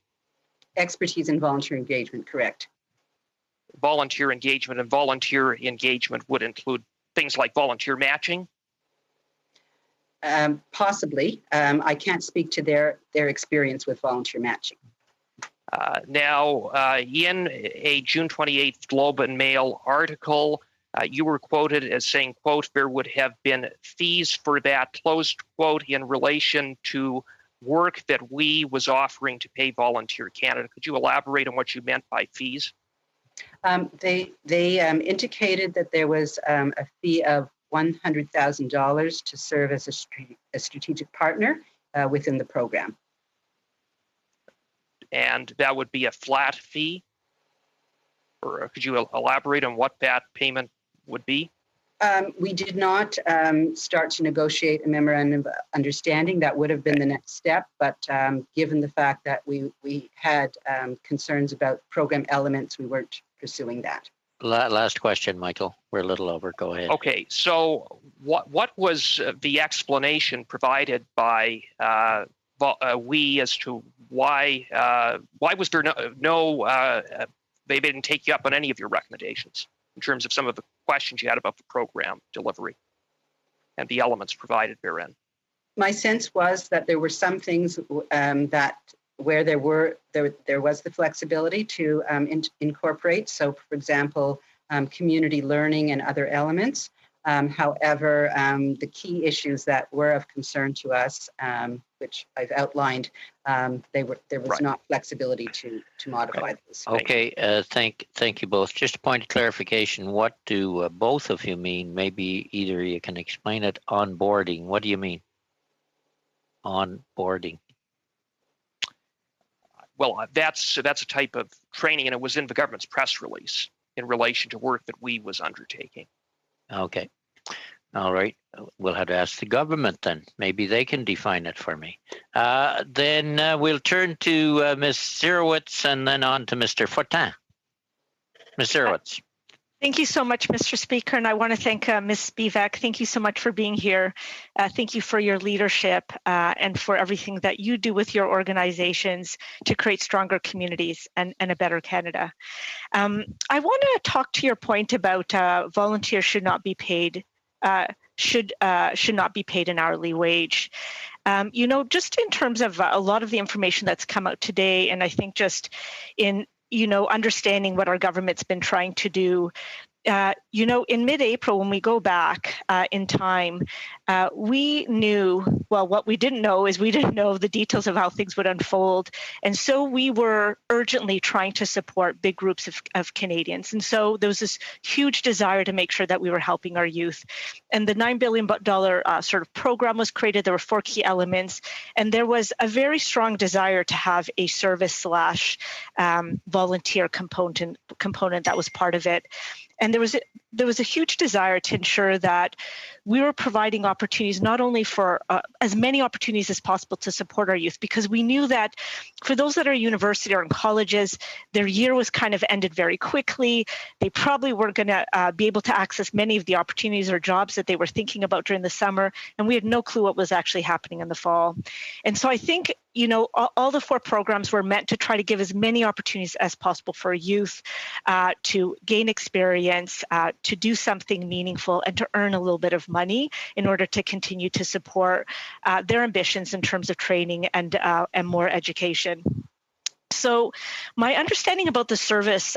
Expertise in volunteer engagement, correct. Volunteer engagement, and volunteer engagement would include things like volunteer matching? Possibly. I can't speak to their experience with volunteer matching. Now, in a June 28th Globe and Mail article, you were quoted as saying, quote, there would have been fees for that, closed quote, in relation to work that we was offering to pay Volunteer Canada. Could you elaborate on what you meant by fees? They indicated that there was a fee of $100,000 to serve as a strategic partner within the program. And that would be a flat fee? Or could you elaborate on what that payment would be? We did not start to negotiate a memorandum of understanding. That would have been the next step, but given the fact that we had concerns about program elements, we weren't pursuing that. Last question, Michael. We're a little over. Go ahead. Okay, so what was the explanation provided by we as to why was there no they didn't take you up on any of your recommendations in terms of some of the questions you had about the program delivery and the elements provided therein? My sense was that there were some things that where there was the flexibility to incorporate. So, for example, community learning and other elements. However, the key issues that were of concern to us, which I've outlined, there was not flexibility to modify those. Okay, thank you both. Just a point of clarification, what do both of you mean? Maybe either you can explain it. Onboarding, what do you mean? Onboarding. Well, that's a type of training, and it was in the government's press release in relation to work that we was undertaking. Okay. All right. We'll have to ask the government then. Maybe they can define it for me. Then we'll turn to Ms. Zerowitz and then on to Mr. Fortin. Ms. Zerowitz. Thank you so much, Mr. Speaker, and I want to thank Ms. Spivak. Thank you so much for being here. Thank you for your leadership and for everything that you do with your organizations to create stronger communities and a better Canada. I want to talk to your point about volunteers should not be paid should not be paid an hourly wage. Just in terms of a lot of the information that's come out today, and I think just in understanding what our government's been trying to do. In mid-April, when we go back in time, we knew, well, what we didn't know is we didn't know the details of how things would unfold. And so we were urgently trying to support big groups of Canadians. And so there was this huge desire to make sure that we were helping our youth. And the $9 billion sort of program was created. There were 4 key elements. And there was a very strong desire to have a service/volunteer component that was part of it. And there was a huge desire to ensure that we were providing opportunities, not only for as many opportunities as possible to support our youth, because we knew that for those that are university or in colleges, their year was kind of ended very quickly. They probably weren't going to be able to access many of the opportunities or jobs that they were thinking about during the summer. And we had no clue what was actually happening in the fall. And so I think, all the 4 programs were meant to try to give as many opportunities as possible for youth to gain experience, to do something meaningful, and to earn a little bit of money in order to continue to support their ambitions in terms of training and more education. So my understanding about the service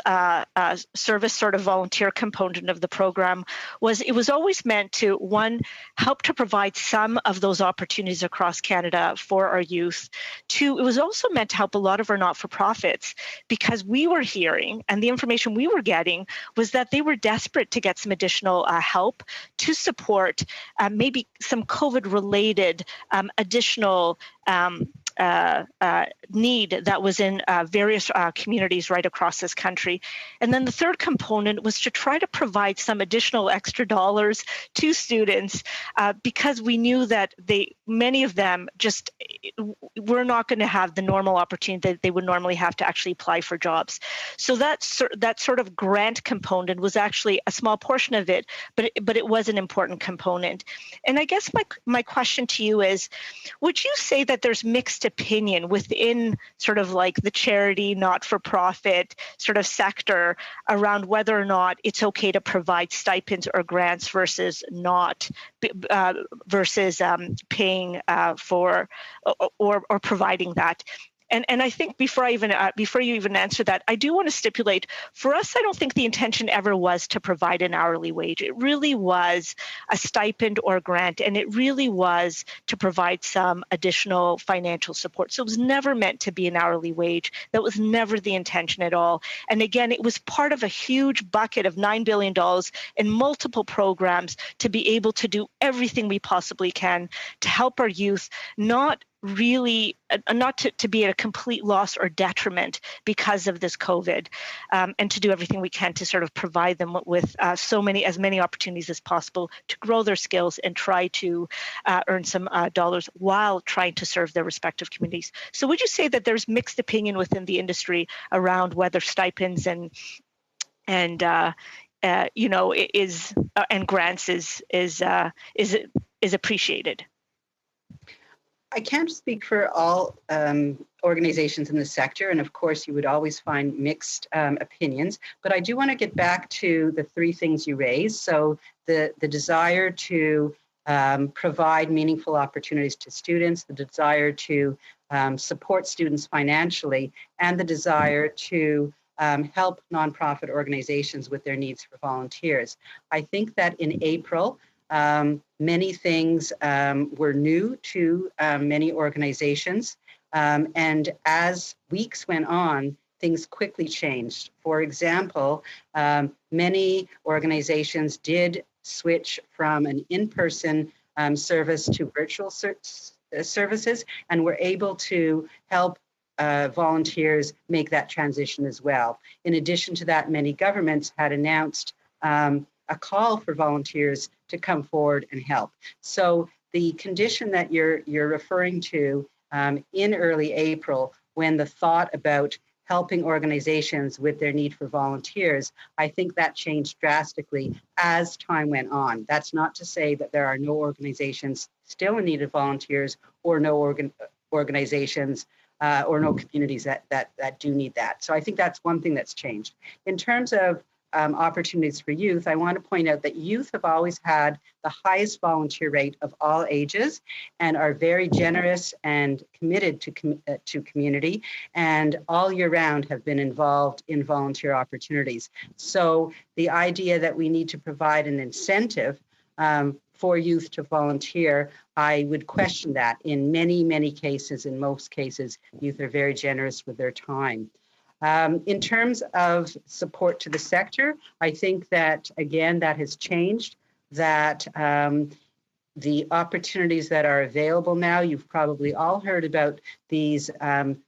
sort of volunteer component of the program was it was always meant to, 1, help to provide some of those opportunities across Canada for our youth. 2, it was also meant to help a lot of our not-for-profits, because we were hearing, and the information we were getting was that they were desperate to get some additional help to support maybe some COVID-related additional need that was in various communities right across this country. And then the third component was to try to provide some additional extra dollars to students because we knew that many of them just were not going to have the normal opportunity that they would normally have to actually apply for jobs. So that sort of grant component was actually a small portion of it, but it was an important component. And I guess my question to you is, would you say that there's mixed opinion within sort of like the charity, not-for-profit sort of sector around whether or not it's okay to provide stipends or grants versus not, versus paying for or providing that? And I think before you even answer that, I do want to stipulate, for us, I don't think the intention ever was to provide an hourly wage. It really was a stipend or grant, and it really was to provide some additional financial support. So it was never meant to be an hourly wage. That was never the intention at all. And again, it was part of a huge bucket of $9 billion in multiple programs to be able to do everything we possibly can to help our youth not to be at a complete loss or detriment because of this COVID, and to do everything we can to sort of provide them with as many opportunities as possible to grow their skills and try to earn some dollars while trying to serve their respective communities. So would you say that there's mixed opinion within the industry around whether stipends and grants is appreciated? I can't speak for all organizations in the sector, and of course you would always find mixed opinions, but I do want to get back to the three things you raised. So the desire to provide meaningful opportunities to students, the desire to support students financially, and the desire to help nonprofit organizations with their needs for volunteers. I think that in April, many things were new to many organizations, and as weeks went on, things quickly changed. For example, many organizations did switch from an in-person service to virtual services, and were able to help volunteers make that transition as well. In addition to that, many governments had announced a call for volunteers to come forward and help. So the condition that you're referring to in early April, when the thought about helping organizations with their need for volunteers, I think that changed drastically as time went on. That's not to say that there are no organizations still in need of volunteers, or no organizations or no communities that do need that. So I think that's one thing that's changed. In terms of opportunities for youth, I want to point out that youth have always had the highest volunteer rate of all ages, and are very generous and committed to community, and all year round have been involved in volunteer opportunities. So the idea that we need to provide an incentive for youth to volunteer, I would question that. In many, many cases, in most cases, youth are very generous with their time. In terms of support to the sector, I think that, again, that has changed, that the opportunities that are available now, you've probably all heard about these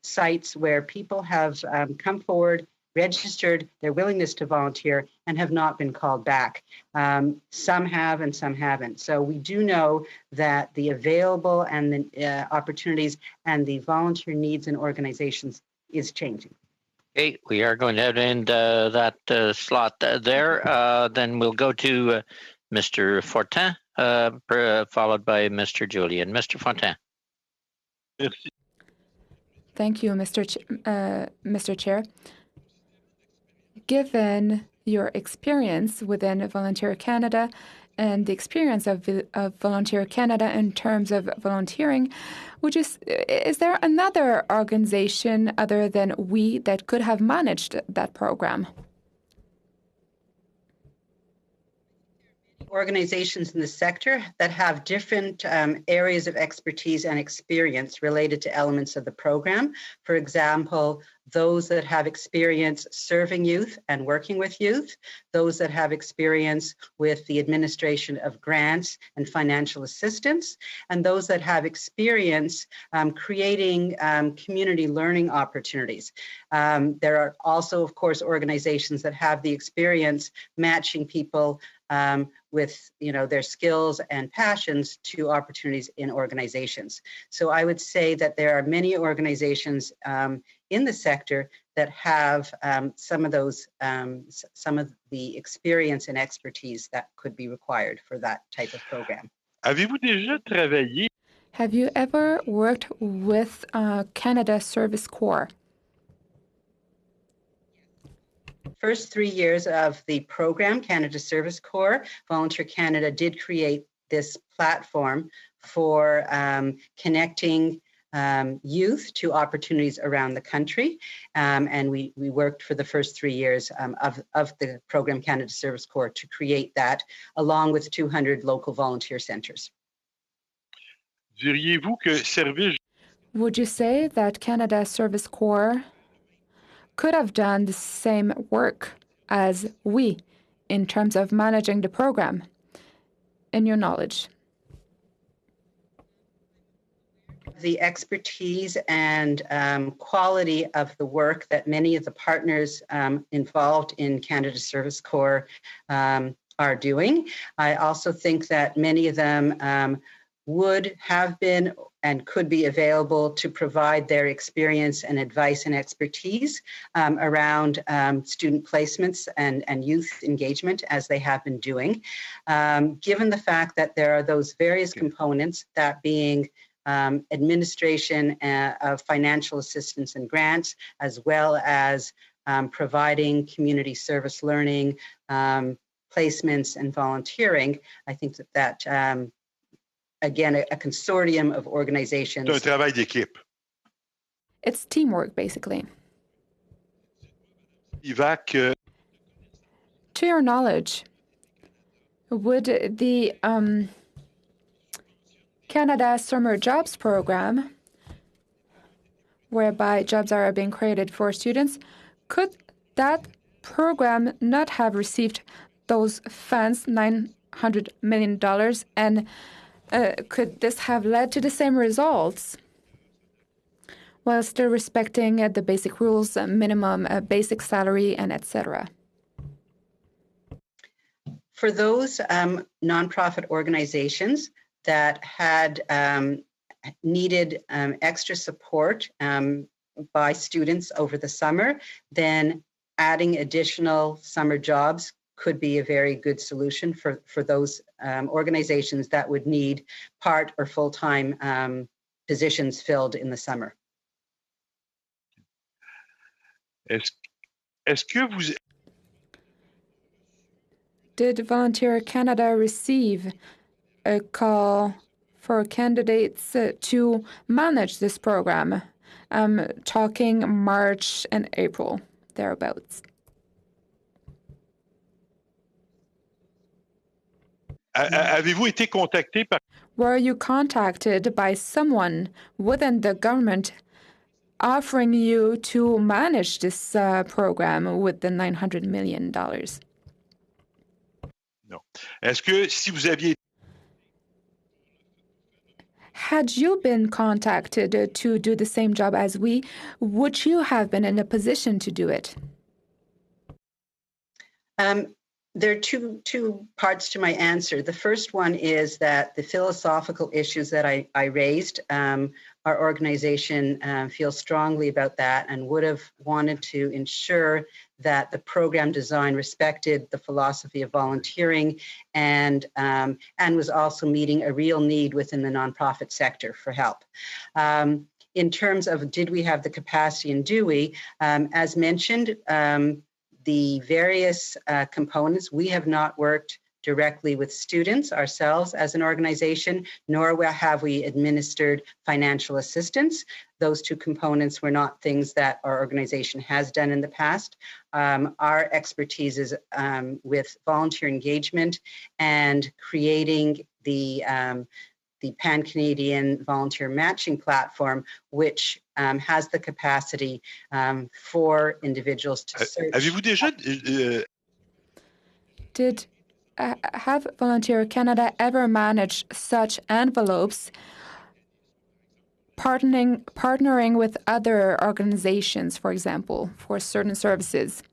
sites where people have come forward, registered their willingness to volunteer, and have not been called back. Some have and some haven't. So we do know that the available and the opportunities and the volunteer needs in organizations is changing. Okay, we are going to end that slot there. Then we'll go to Mr. Fortin, followed by Mr. Julian. Mr. Fortin. Thank you, Mr. Chair. Given your experience within Volunteer Canada and the experience of Volunteer Canada in terms of volunteering, is there another organization other than we that could have managed that program? Organizations in the sector that have different areas of expertise and experience related to elements of the program. For example, those that have experience serving youth and working with youth, those that have experience with the administration of grants and financial assistance, and those that have experience creating community learning opportunities. There are also, of course, organizations that have the experience matching people with their skills and passions to opportunities in organizations. So I would say that there are many organizations in the sector that have some of the experience and expertise that could be required for that type of program. Avez-vous déjà travaillé? Have you ever worked with Canada Service Corps? First 3 years of the program, Canada Service Corps, Volunteer Canada did create this platform for connecting youth to opportunities around the country. And we worked for the first 3 years of the program Canada Service Corps to create that, along with 200 local volunteer centres. Would you say that Canada Service Corps could have done the same work as we in terms of managing the program, in your knowledge? The expertise and quality of the work that many of the partners involved in Canada Service Corps are doing. I also think that many of them would have been and could be available to provide their experience and advice and expertise around student placements and youth engagement, as they have been doing. Given the fact that there are those various components, that being administration of financial assistance and grants, as well as providing community service learning, placements and volunteering, I think that again, a consortium of organizations. C'est un travail d'équipe. It's teamwork, basically. To your knowledge, would the Canada Summer Jobs Program, whereby jobs are being created for students, could that program not have received those funds, $900 million, and could this have led to the same results while still respecting the basic rules, minimum basic salary, and etc.? For those nonprofit organizations that had needed extra support by students over the summer, then adding additional summer jobs could be a very good solution for those organizations that would need part or full-time positions filled in the summer. Did Volunteer Canada receive a call for candidates to manage this program? I'm talking March and April, thereabouts. Avez-vous été contacté par... Were you contacted by someone within the government offering you to manage this program with the $900 million? Non. Est-ce que si vous aviez... Had you been contacted to do the same job as we, would you have been in a position to do it? There are two parts to my answer. The first one is that the philosophical issues that I raised, our organization feels strongly about that and would have wanted to ensure that the program design respected the philosophy of volunteering and was also meeting a real need within the nonprofit sector for help. In terms of did we have the capacity and do we, as mentioned, the various components, we have not worked directly with students ourselves as an organization, nor have we administered financial assistance. Those two components were not things that our organization has done in the past. Our expertise is with volunteer engagement and creating the Pan-Canadian Volunteer Matching Platform, which has the capacity for individuals to search. Avez-vous déjà... Have Volunteer Canada ever managed such envelopes, partnering with other organizations, for example, for certain services?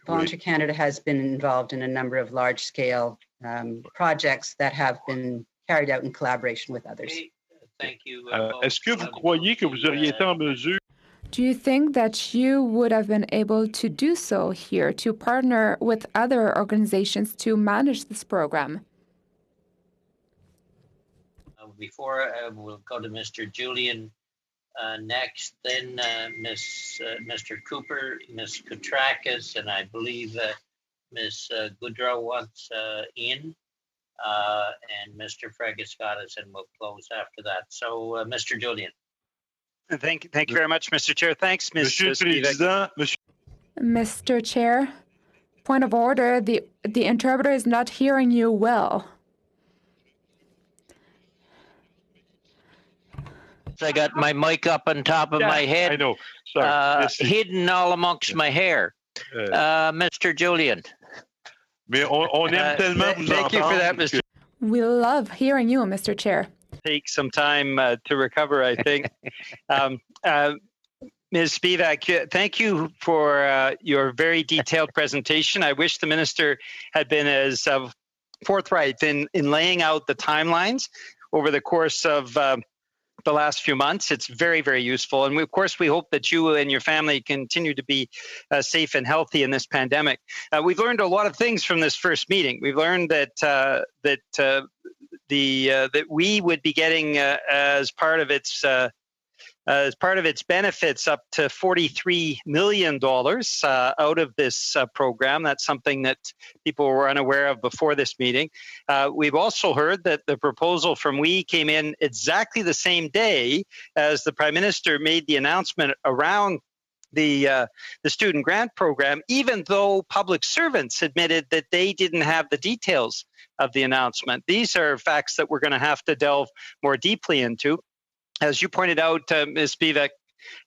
Volunteer Canada has been involved in a number of large-scale projects that have been carried out in collaboration with others. Thank you. Est-ce que vous croyez que vous auriez été en mesure... Do you think that you would have been able to do so here, to partner with other organizations to manage this program? Before we'll go to Mr. Julian next, then Mr. Cooper, Ms. Koutrakis, and I believe Ms. Goodrow wants in. and Mr. Fregascottis, and we'll close after that. So, Mr. Julian. Thank you very much, Mr. Chair. Thanks, Ms. Spivak. Mr. Chair, point of order. The interpreter is not hearing you well. I got my mic up on top of my head. I know. Sorry. Hidden all amongst my hair. Mr. Julian. Mais on aime tellement vous Thank you for that, Mr. We love hearing you, Mr. Chair. Take some time to recover, I think. Ms. Spivak, thank you for your very detailed presentation. I wish the minister had been as forthright in laying out the timelines over the course of the last few months. It's very, very useful. And of course, we hope that you and your family continue to be safe and healthy in this pandemic. We've learned a lot of things from this first meeting. We've learned that that we would be getting as part of its benefits up to $43 million out of this program. That's something that people were unaware of before this meeting. We've also heard that the proposal from WE came in exactly the same day as the Prime Minister made the announcement around the student grant program, even though public servants admitted that they didn't have the details of the announcement. These are facts that we're going to have to delve more deeply into. As you pointed out, Ms. Spivak,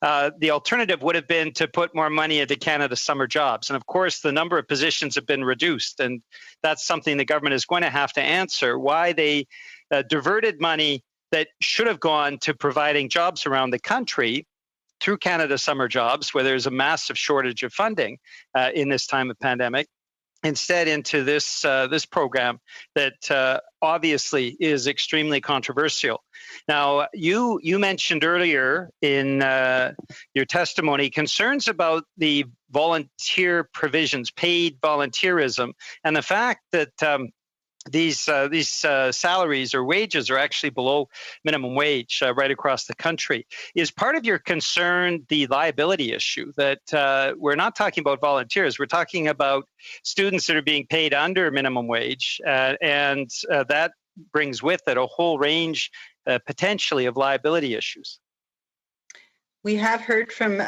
the alternative would have been to put more money into Canada Summer Jobs. And of course, the number of positions have been reduced. And that's something the government is going to have to answer, why they diverted money that should have gone to providing jobs around the country through Canada Summer Jobs, where there's a massive shortage of funding in this time of pandemic, instead into this program that obviously is extremely controversial. Now, you mentioned earlier in your testimony concerns about the volunteer provisions, paid volunteerism, and the fact that these salaries or wages are actually below minimum wage right across the country. Is part of your concern the liability issue, that we're not talking about volunteers, we're talking about students that are being paid under minimum wage, and that brings with it a whole range potentially of liability issues? We have heard from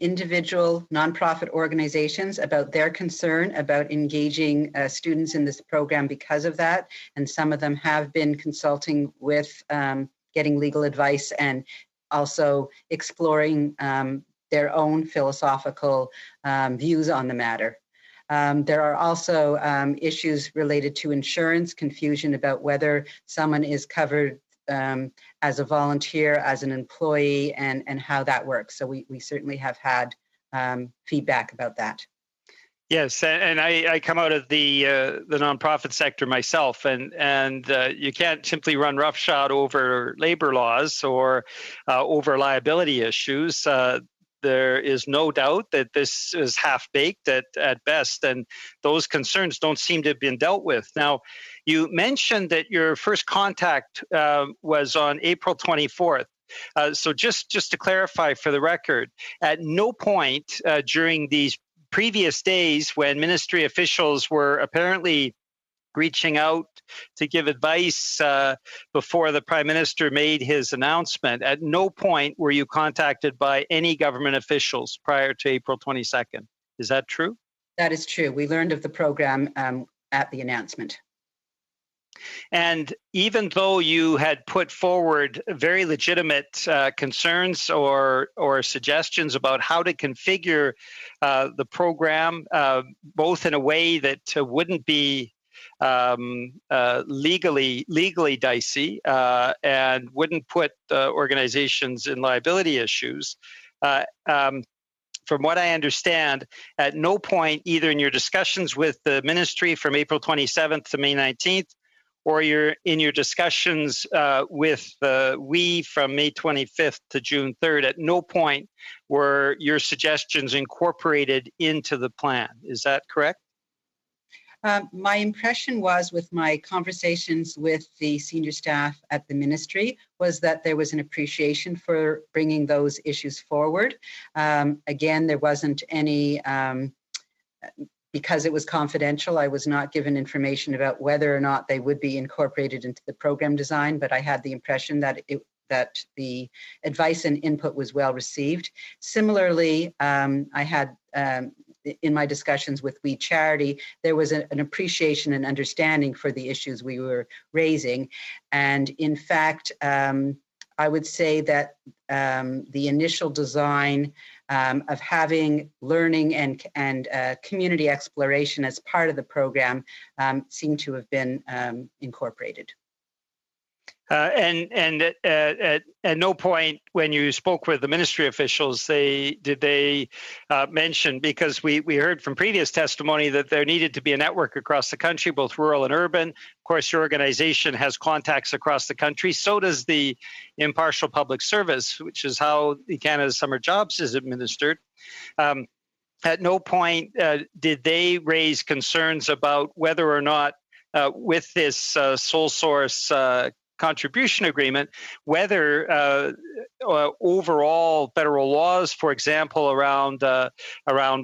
individual nonprofit organizations about their concern about engaging students in this program because of that, and some of them have been consulting with getting legal advice and also exploring their own philosophical views on the matter. There are also issues related to insurance, confusion about whether someone is covered as a volunteer, as an employee, and how that works. So we certainly have had feedback about that. Yes, and I come out of the nonprofit sector myself, and you can't simply run roughshod over labor laws or over liability issues. There is no doubt that this is half-baked at best, and those concerns don't seem to have been dealt with. Now, you mentioned that your first contact was on April 24th. So just to clarify for the record, at no point during these previous days when ministry officials were apparently reaching out to give advice before the Prime Minister made his announcement, at no point were you contacted by any government officials prior to April 22nd. Is that true? That is true. We learned of the program at the announcement. And even though you had put forward very legitimate concerns or suggestions about how to configure the program, both in a way that wouldn't be legally dicey and wouldn't put organizations in liability issues, from what I understand, at no point, either in your discussions with the ministry from April 27th to May 19th, or in your discussions with WE from May 25th to June 3rd, at no point were your suggestions incorporated into the plan. Is that correct? My impression was, with my conversations with the senior staff at the ministry, was that there was an appreciation for bringing those issues forward. Again, there wasn't any Because it was confidential, I was not given information about whether or not they would be incorporated into the program design, but I had the impression that the advice and input was well received. Similarly, I had in my discussions with We Charity, there was an appreciation and understanding for the issues we were raising. And in fact, I would say that the initial design of having learning and community exploration as part of the program seemed to have been incorporated. And at no point when you spoke with the ministry officials, did they mention, because we heard from previous testimony that there needed to be a network across the country, both rural and urban. Of course, your organization has contacts across the country. So does the Impartial Public Service, which is how the Canada Summer Jobs is administered. At no point did they raise concerns about whether or not with this sole source contribution agreement, whether overall federal laws, for example, around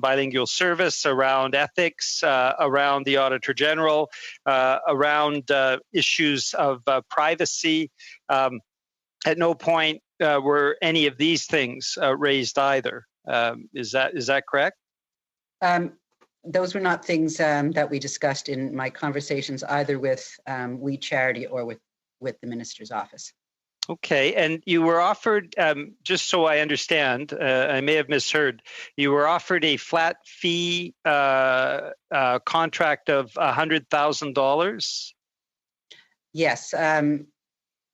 bilingual service, around ethics, around the Auditor General, around issues of privacy, at no point were any of these things raised either. Is that correct? Those were not things that we discussed in my conversations either with We Charity or with the minister's office. Okay, and you were offered, just so I understand, I may have misheard, you were offered a flat fee contract of $100,000? Yes,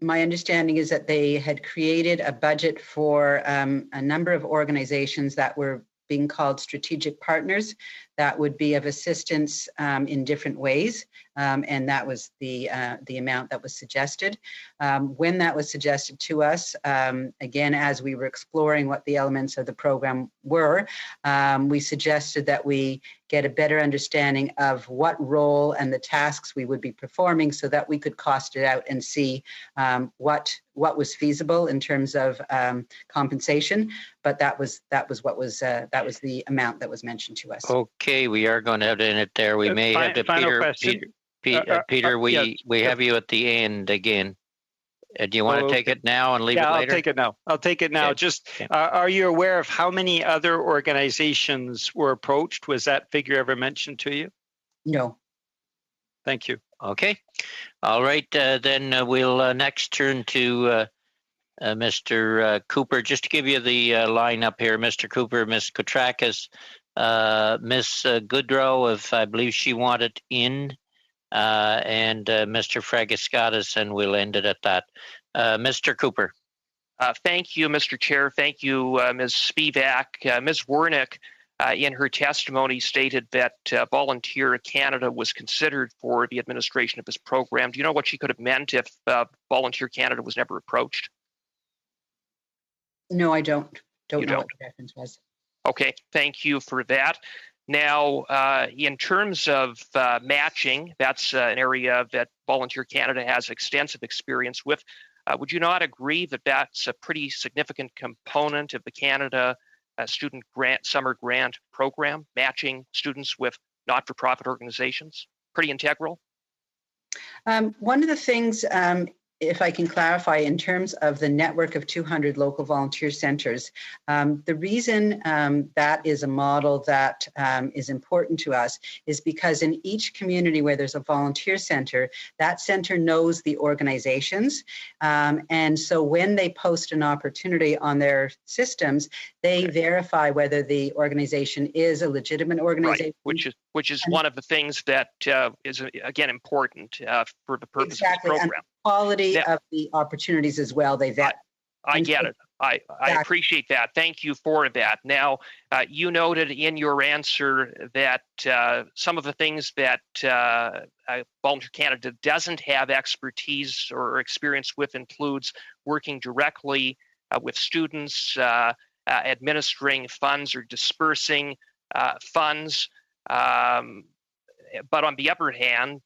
my understanding is that they had created a budget for a number of organizations that were being called strategic partners that would be of assistance in different ways, and that was the amount that was suggested. When that was suggested to us, again, as we were exploring what the elements of the program were, we suggested that we get a better understanding of what role and the tasks we would be performing so that we could cost it out and see what was feasible in terms of compensation. But that was the amount that was mentioned to us. Okay, we are going to have to end it there. We may have to Peter. We have you at the end again. Do you want to take it now and leave it later? Yeah, I'll take it now. Okay. Just, are you aware of how many other organizations were approached? Was that figure ever mentioned to you? No. Thank you. Okay. All right. Then we'll next turn to Mr. Cooper. Just to give you the lineup here, Mr. Cooper, Ms. Kotrakis, Ms. Goodrow, if I believe she wanted in, and Mr. Fragiskatis, and we'll end it at that. Mr. Cooper. Thank you, Mr. Chair. Thank you, Ms. Spivak. Ms. Wernick, in her testimony, stated that Volunteer Canada was considered for the administration of this program. Do you know what she could have meant if Volunteer Canada was never approached? No, I don't. Don't know what the reference was. Okay, thank you for that. Now, in terms of matching, that's an area that Volunteer Canada has extensive experience with. Would you not agree that that's a pretty significant component of the Canada Student Summer Grant Program, matching students with not-for-profit organizations? Pretty integral? One of the things, if I can clarify, in terms of the network of 200 local volunteer centers, the reason that is a model that is important to us is because in each community where there's a volunteer center, that center knows the organizations. And so when they post an opportunity on their systems, they verify whether the organization is a legitimate organization. Right. Which is one of the things that is, again, important for the purpose of this program. And quality of the opportunities as well. They vet. I get it. I appreciate that. Thank you for that. Now, you noted in your answer that some of the things that Volunteer Canada doesn't have expertise or experience with includes working directly with students, administering funds or dispersing funds. But on the other hand,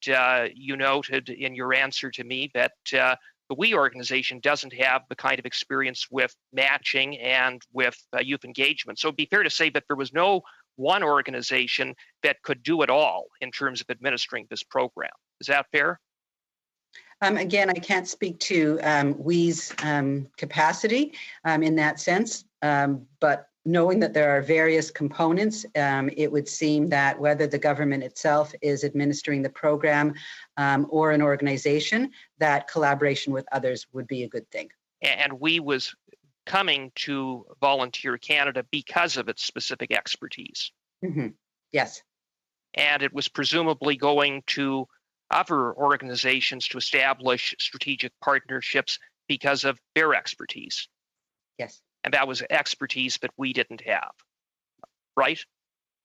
you noted in your answer to me that the WE organization doesn't have the kind of experience with matching and with youth engagement. So it'd be fair to say that there was no one organization that could do it all in terms of administering this program. Is that fair? Again, I can't speak to WE's capacity in that sense, but knowing that there are various components, it would seem that whether the government itself is administering the program or an organization, that collaboration with others would be a good thing. And WE was coming to Volunteer Canada because of its specific expertise. Mm-hmm. Yes. And it was presumably going to other organizations to establish strategic partnerships because of their expertise. Yes. And that was expertise that we didn't have, right?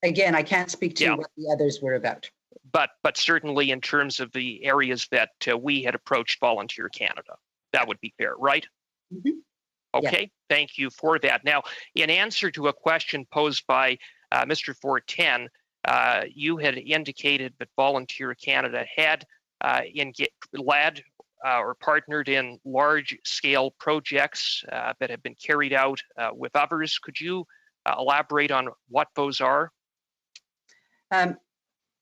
Again, I can't speak to what the others were about. But certainly in terms of the areas that we had approached Volunteer Canada, that would be fair, right? Mm-hmm. Okay, thank you for that. Now, in answer to a question posed by Mr. Fortin, you had indicated that Volunteer Canada had led or partnered in large-scale projects that have been carried out with others. Could you elaborate on what those are?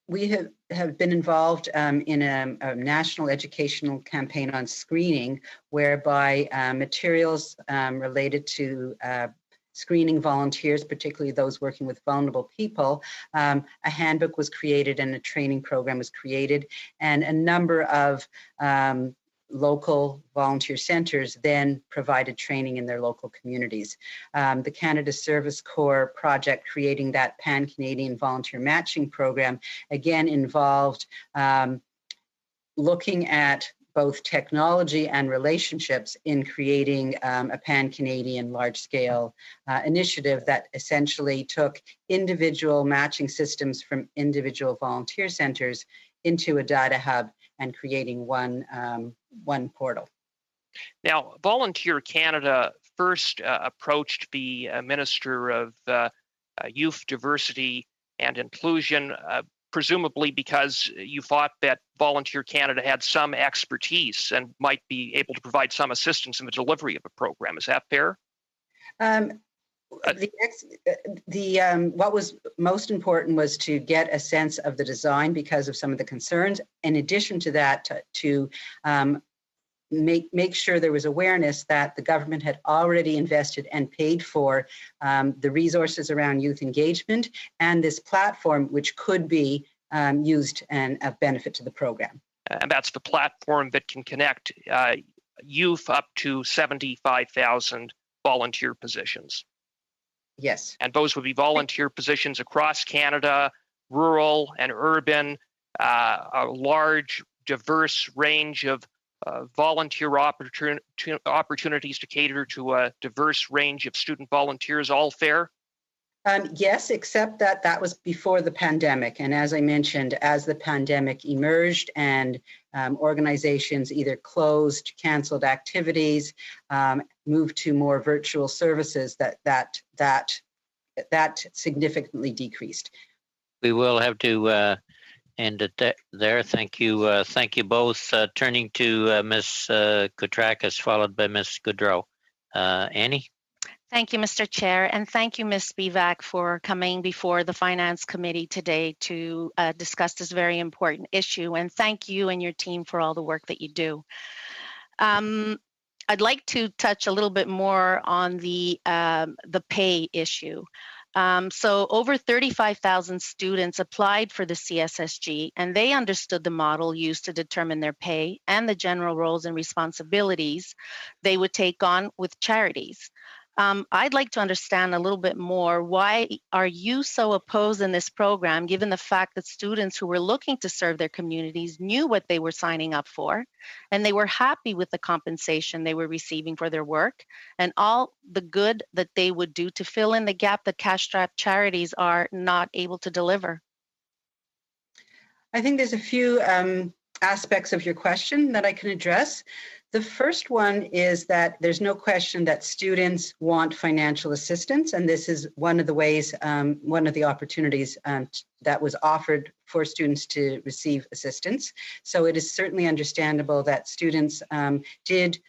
We have been involved in a national educational campaign on screening, whereby materials related to screening volunteers, particularly those working with vulnerable people, a handbook was created and a training program was created, and a number of local volunteer centers then provided training in their local communities. The Canada Service Corps project creating that Pan-Canadian volunteer matching program again involved looking at both technology and relationships in creating a Pan-Canadian large-scale initiative that essentially took individual matching systems from individual volunteer centers into a data hub and creating one portal. Now, Volunteer Canada first approached the Minister of Youth, Diversity and Inclusion, presumably because you thought that Volunteer Canada had some expertise and might be able to provide some assistance in the delivery of a program. Is that fair? What was most important was to get a sense of the design because of some of the concerns. In addition to that, to make sure there was awareness that the government had already invested and paid for the resources around youth engagement and this platform, which could be used and of benefit to the program. And that's the platform that can connect youth up to 75,000 volunteer positions. Yes. And those would be volunteer positions across Canada, rural and urban, a large, diverse range of volunteer opportunities to cater to a diverse range of student volunteers. All fair? Yes, except that that was before the pandemic. And as I mentioned, as the pandemic emerged and organizations either closed, canceled activities, moved to more virtual services, that significantly decreased. We will have to end it there. Thank you. Thank you both. Turning to Ms. Koutrakis, followed by Ms. Goodrow. Annie? Thank you, Mr. Chair, and thank you, Ms. Spivak, for coming before the Finance Committee today to discuss this very important issue, and thank you and your team for all the work that you do. I'd like to touch a little bit more on the pay issue. So over 35,000 students applied for the CSSG, and they understood the model used to determine their pay and the general roles and responsibilities they would take on with charities. I'd like to understand a little bit more, why are you so opposed in this program, given the fact that students who were looking to serve their communities knew what they were signing up for, and they were happy with the compensation they were receiving for their work, and all the good that they would do to fill in the gap that cash-strapped charities are not able to deliver? I think there's a few aspects of your question that I can address. The first one is that there's no question that students want financial assistance, and this is one of the ways, one of the opportunities that was offered for students to receive assistance. So it is certainly understandable that students did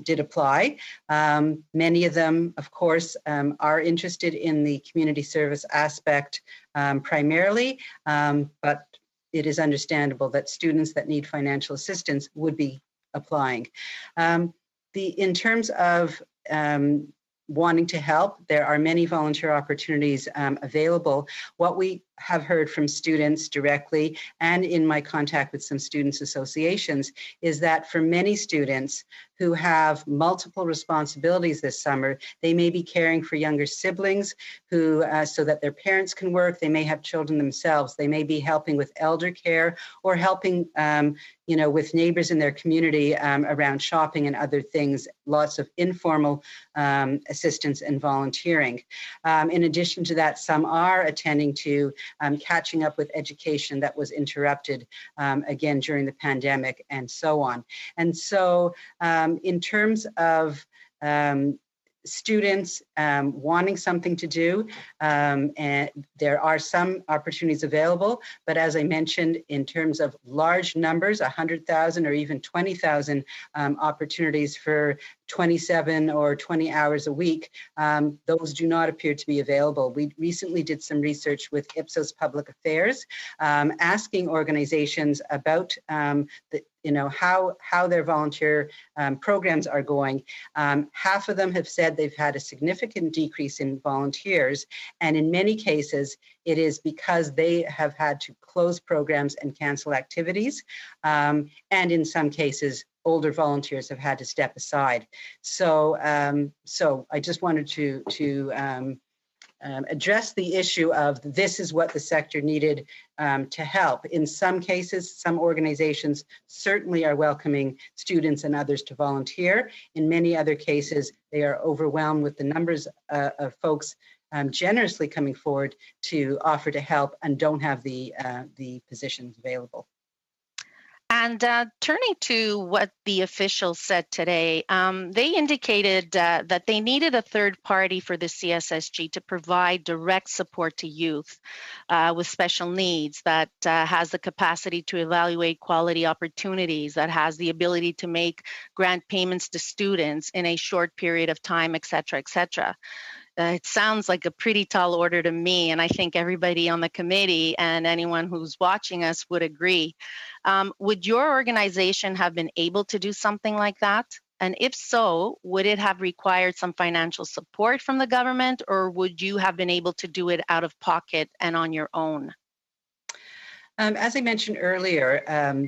did apply. Many of them, of course, are interested in the community service aspect primarily, but it is understandable that students that need financial assistance would be applying. In terms of wanting to help, there are many volunteer opportunities available. What we have heard from students directly and in my contact with some students' associations is that for many students who have multiple responsibilities this summer, they may be caring for younger siblings who, so that their parents can work. They may have children themselves. They may be helping with elder care or helping with neighbors in their community around shopping and other things, lots of informal assistance and volunteering. In addition to that, some are attending to catching up with education that was interrupted again during the pandemic and so on. And so in terms of students wanting something to do, and there are some opportunities available, but as I mentioned, in terms of large numbers, 100,000 or even 20,000 opportunities for 27 or 20 hours a week, those do not appear to be available. We recently did some research with Ipsos Public Affairs, asking organizations about how their volunteer programs are going. Half of them have said they've had a significant decrease in volunteers, and in many cases, it is because they have had to close programs and cancel activities, and in some cases, older volunteers have had to step aside. So, I just wanted to address the issue of this is what the sector needed to help. In some cases, some organizations certainly are welcoming students and others to volunteer. In many other cases, they are overwhelmed with the numbers of folks generously coming forward to offer to help and don't have the positions available. And turning to what the officials said today, they indicated that they needed a third party for the CSSG to provide direct support to youth with special needs, that has the capacity to evaluate quality opportunities, that has the ability to make grant payments to students in a short period of time, et cetera, et cetera. It sounds like a pretty tall order to me, and I think everybody on the committee and anyone who's watching us would agree. Would your organization have been able to do something like that? And if so, would it have required some financial support from the government, or would you have been able to do it out of pocket and on your own? As I mentioned earlier,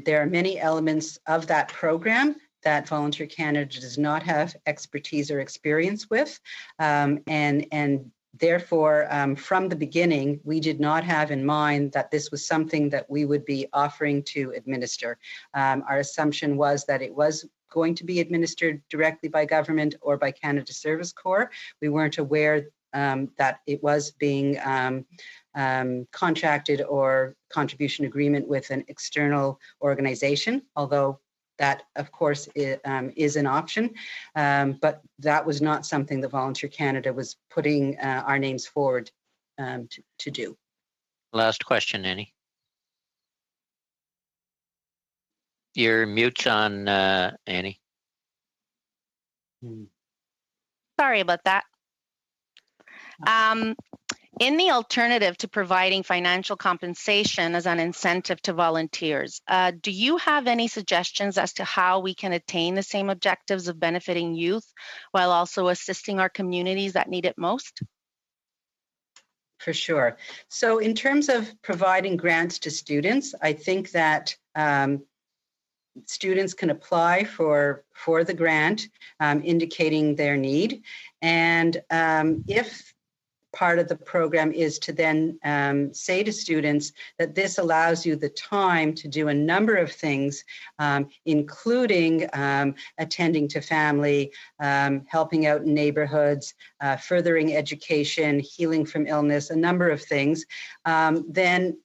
there are many elements of that program that Volunteer Canada does not have expertise or experience with. And therefore, from the beginning, we did not have in mind that this was something that we would be offering to administer. Our assumption was that it was going to be administered directly by government or by Canada Service Corps. We weren't aware that it was being contracted or contribution agreement with an external organization, although that, of course, is an option, but that was not something that Volunteer Canada was putting our names forward to do. Last question, Annie. Your mute's on, Annie. Sorry about that. In the alternative to providing financial compensation as an incentive to volunteers, do you have any suggestions as to how we can attain the same objectives of benefiting youth while also assisting our communities that need it most? For sure. So in terms of providing grants to students, I think that students can apply for the grant, indicating their need. And if part of the program is to then say to students that this allows you the time to do a number of things, including attending to family, helping out in neighborhoods, furthering education, healing from illness, a number of things, then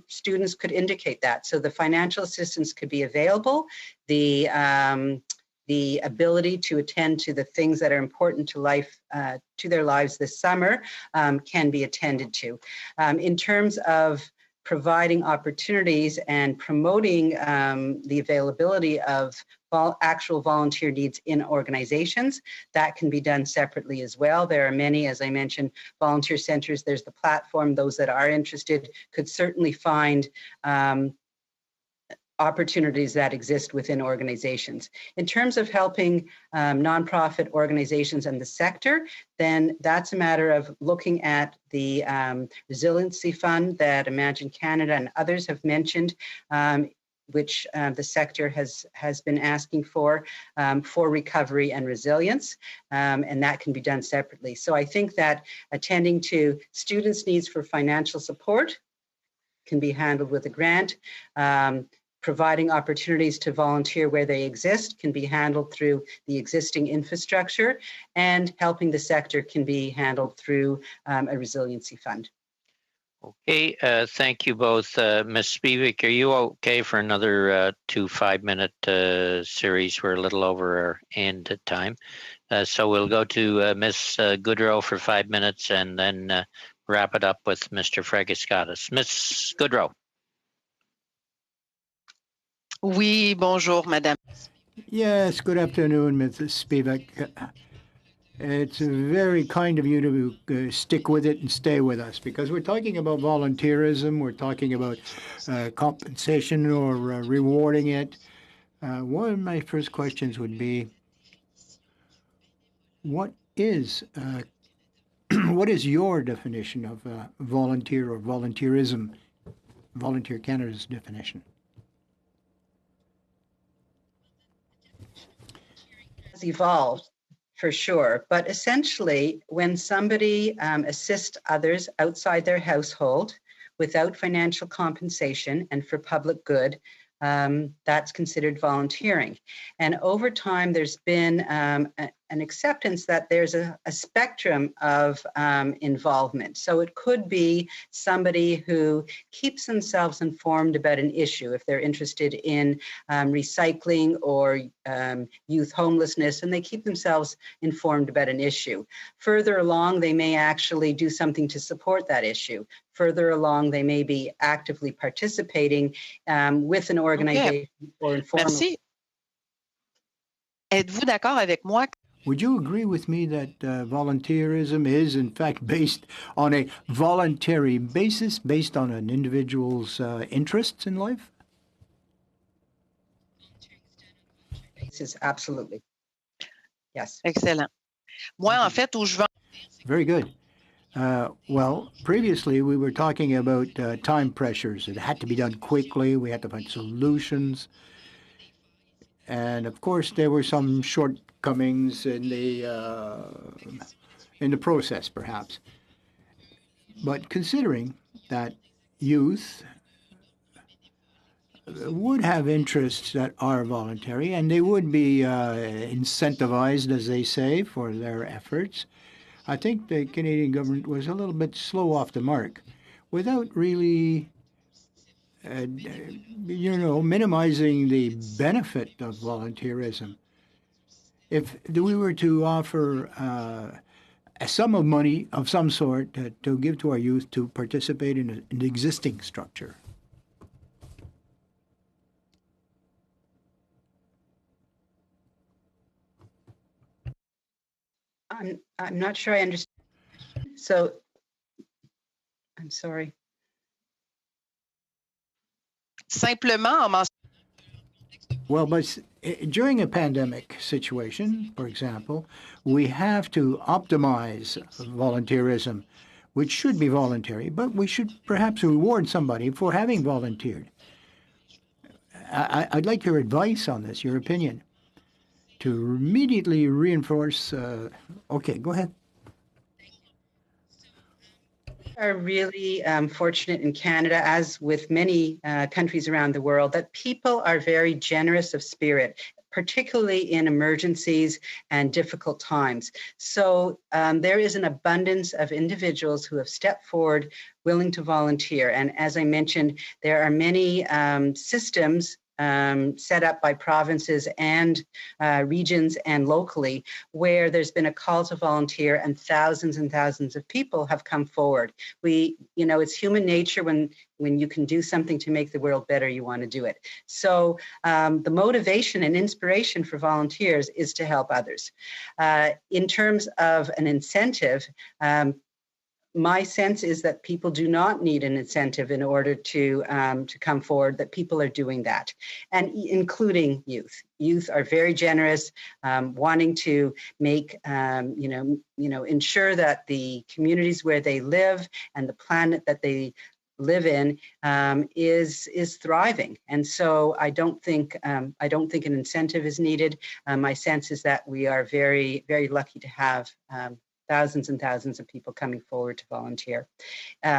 students could indicate that. So the financial assistance could be available. The ability to attend to the things that are important to life, to their lives this summer, can be attended to. In terms of providing opportunities and promoting the availability of actual volunteer needs in organizations. That can be done separately as well. There are many, as I mentioned, volunteer centers. There's the platform. Those that are interested could certainly find opportunities that exist within organizations. In terms of helping nonprofit organizations and the sector, then that's a matter of looking at the resiliency fund that Imagine Canada and others have mentioned, which the sector has been asking for recovery and resilience, and that can be done separately. So I think that attending to students' needs for financial support can be handled with a grant. Providing opportunities to volunteer where they exist can be handled through the existing infrastructure, and helping the sector can be handled through a resiliency fund. Okay, thank you both. Ms. Spivak, are you okay for another 2 5-minute series? We're a little over our end time. So we'll go to Ms. Goodrow for 5 minutes and then wrap it up with Mr. Fragiskatis. Ms. Goodrow. Oui, bonjour, madame. Yes, good afternoon, Mrs. Spivak. It's very kind of you to stick with it and stay with us, because we're talking about volunteerism, we're talking about compensation or rewarding it. One of my first questions would be, what is what is your definition of volunteer or volunteerism, Volunteer Canada's definition? Has evolved for sure, but essentially when somebody assists others outside their household without financial compensation and for public good, that's considered volunteering. And over time, there's been an acceptance that there's a spectrum of involvement. So it could be somebody who keeps themselves informed about an issue if they're interested in recycling or youth homelessness, and they keep themselves informed about an issue. Further along, they may actually do something to support that issue. Further along, they may be actively participating with an organization or informal. Merci. Êtes-vous d'accord avec moi? Would you agree with me that volunteerism is, in fact, based on a voluntary basis, based on an individual's interests in life? This is absolutely. Yes. Excellent. Moi, en fait, où je vais... Very good. Well, previously we were talking about time pressures. It had to be done quickly. We had to find solutions. And of course, there were some shortcomings in the process, perhaps. But considering that youth would have interests that are voluntary, and they would be incentivized, as they say, for their efforts, I think the Canadian government was a little bit slow off the mark, without really minimizing the benefit of volunteerism. If we were to offer a sum of money of some sort to give to our youth to participate in an existing structure. I'm not sure I understand. So, I'm sorry. Simplement, well, but during a pandemic situation, for example, we have to optimize volunteerism, which should be voluntary, but we should perhaps reward somebody for having volunteered. I'd like your advice on this, your opinion, to immediately reinforce. Okay, go ahead. Are really fortunate in Canada, as with many countries around the world, that people are very generous of spirit, particularly in emergencies and difficult times. So there is an abundance of individuals who have stepped forward willing to volunteer. And as I mentioned, there are many systems set up by provinces and regions and locally, where there's been a call to volunteer and thousands of people have come forward. It's human nature when you can do something to make the world better, you want to do it. So the motivation and inspiration for volunteers is to help others. In terms of an incentive, my sense is that people do not need an incentive in order to come forward, that people are doing that, and including youth. Youth are very generous, wanting to make, ensure that the communities where they live and the planet that they live in is thriving. And so I don't think an incentive is needed. My sense is that we are very, very lucky to have thousands and thousands of people coming forward to volunteer.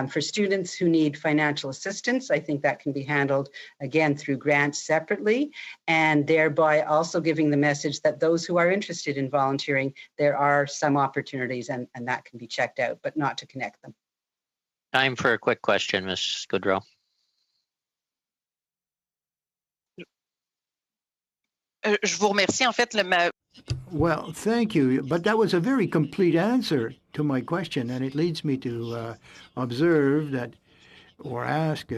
For students who need financial assistance, I think that can be handled, again, through grants separately, and thereby also giving the message that those who are interested in volunteering, there are some opportunities and that can be checked out, but not to connect them. Time for a quick question, Ms. Goodrow. Je vous remercie. En fait, Well, thank you. But that was a very complete answer to my question, and it leads me to observe that, or ask,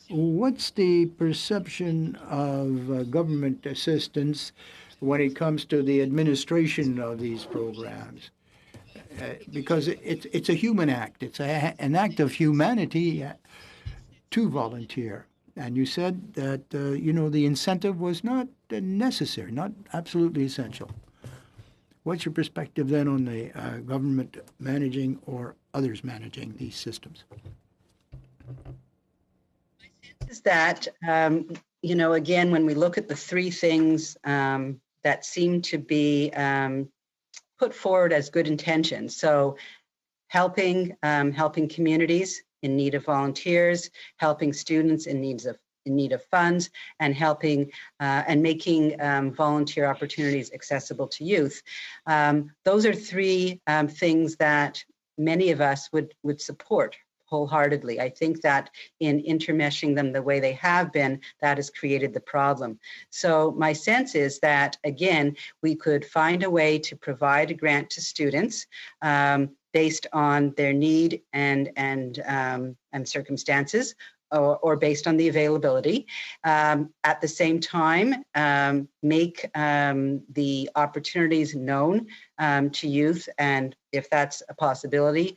what's the perception of government assistance when it comes to the administration of these programs? Because it's a human act. It's an act of humanity to volunteer. And you said that, the incentive was not necessary, not absolutely essential. What's your perspective then on the government managing or others managing these systems? Is that, again, when we look at the three things that seem to be put forward as good intentions, so helping communities in need of volunteers, helping students in need of funds, and helping and making volunteer opportunities accessible to youth. Those are three things that many of us would support wholeheartedly. I think that in intermeshing them the way they have been, that has created the problem. So my sense is that, again, we could find a way to provide a grant to students based on their need and circumstances, or based on the availability. At the same time, make the opportunities known to youth, and if that's a possibility,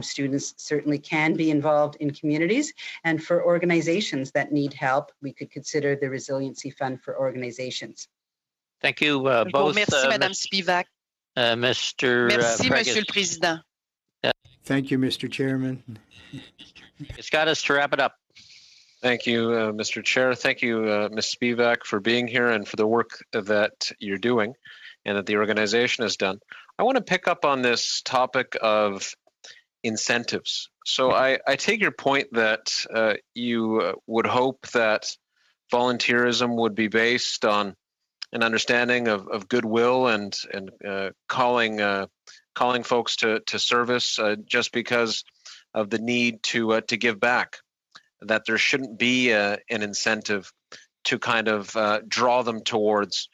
students certainly can be involved in communities. And for organizations that need help, we could consider the Resiliency Fund for organizations. Thank you both. Merci, Madame Spivak. Mr. Merci, Preggis. Monsieur le Président. Thank you, Mr. Chairman. It's got us to wrap it up. Thank you, Mr. Chair. Thank you, Ms. Spivak, for being here and for the work that you're doing and that the organization has done. I want to pick up on this topic of incentives. So I take your point that you would hope that volunteerism would be based on an understanding of goodwill and calling folks to service just because of the need to give back. That there shouldn't be an incentive to kind of draw them towards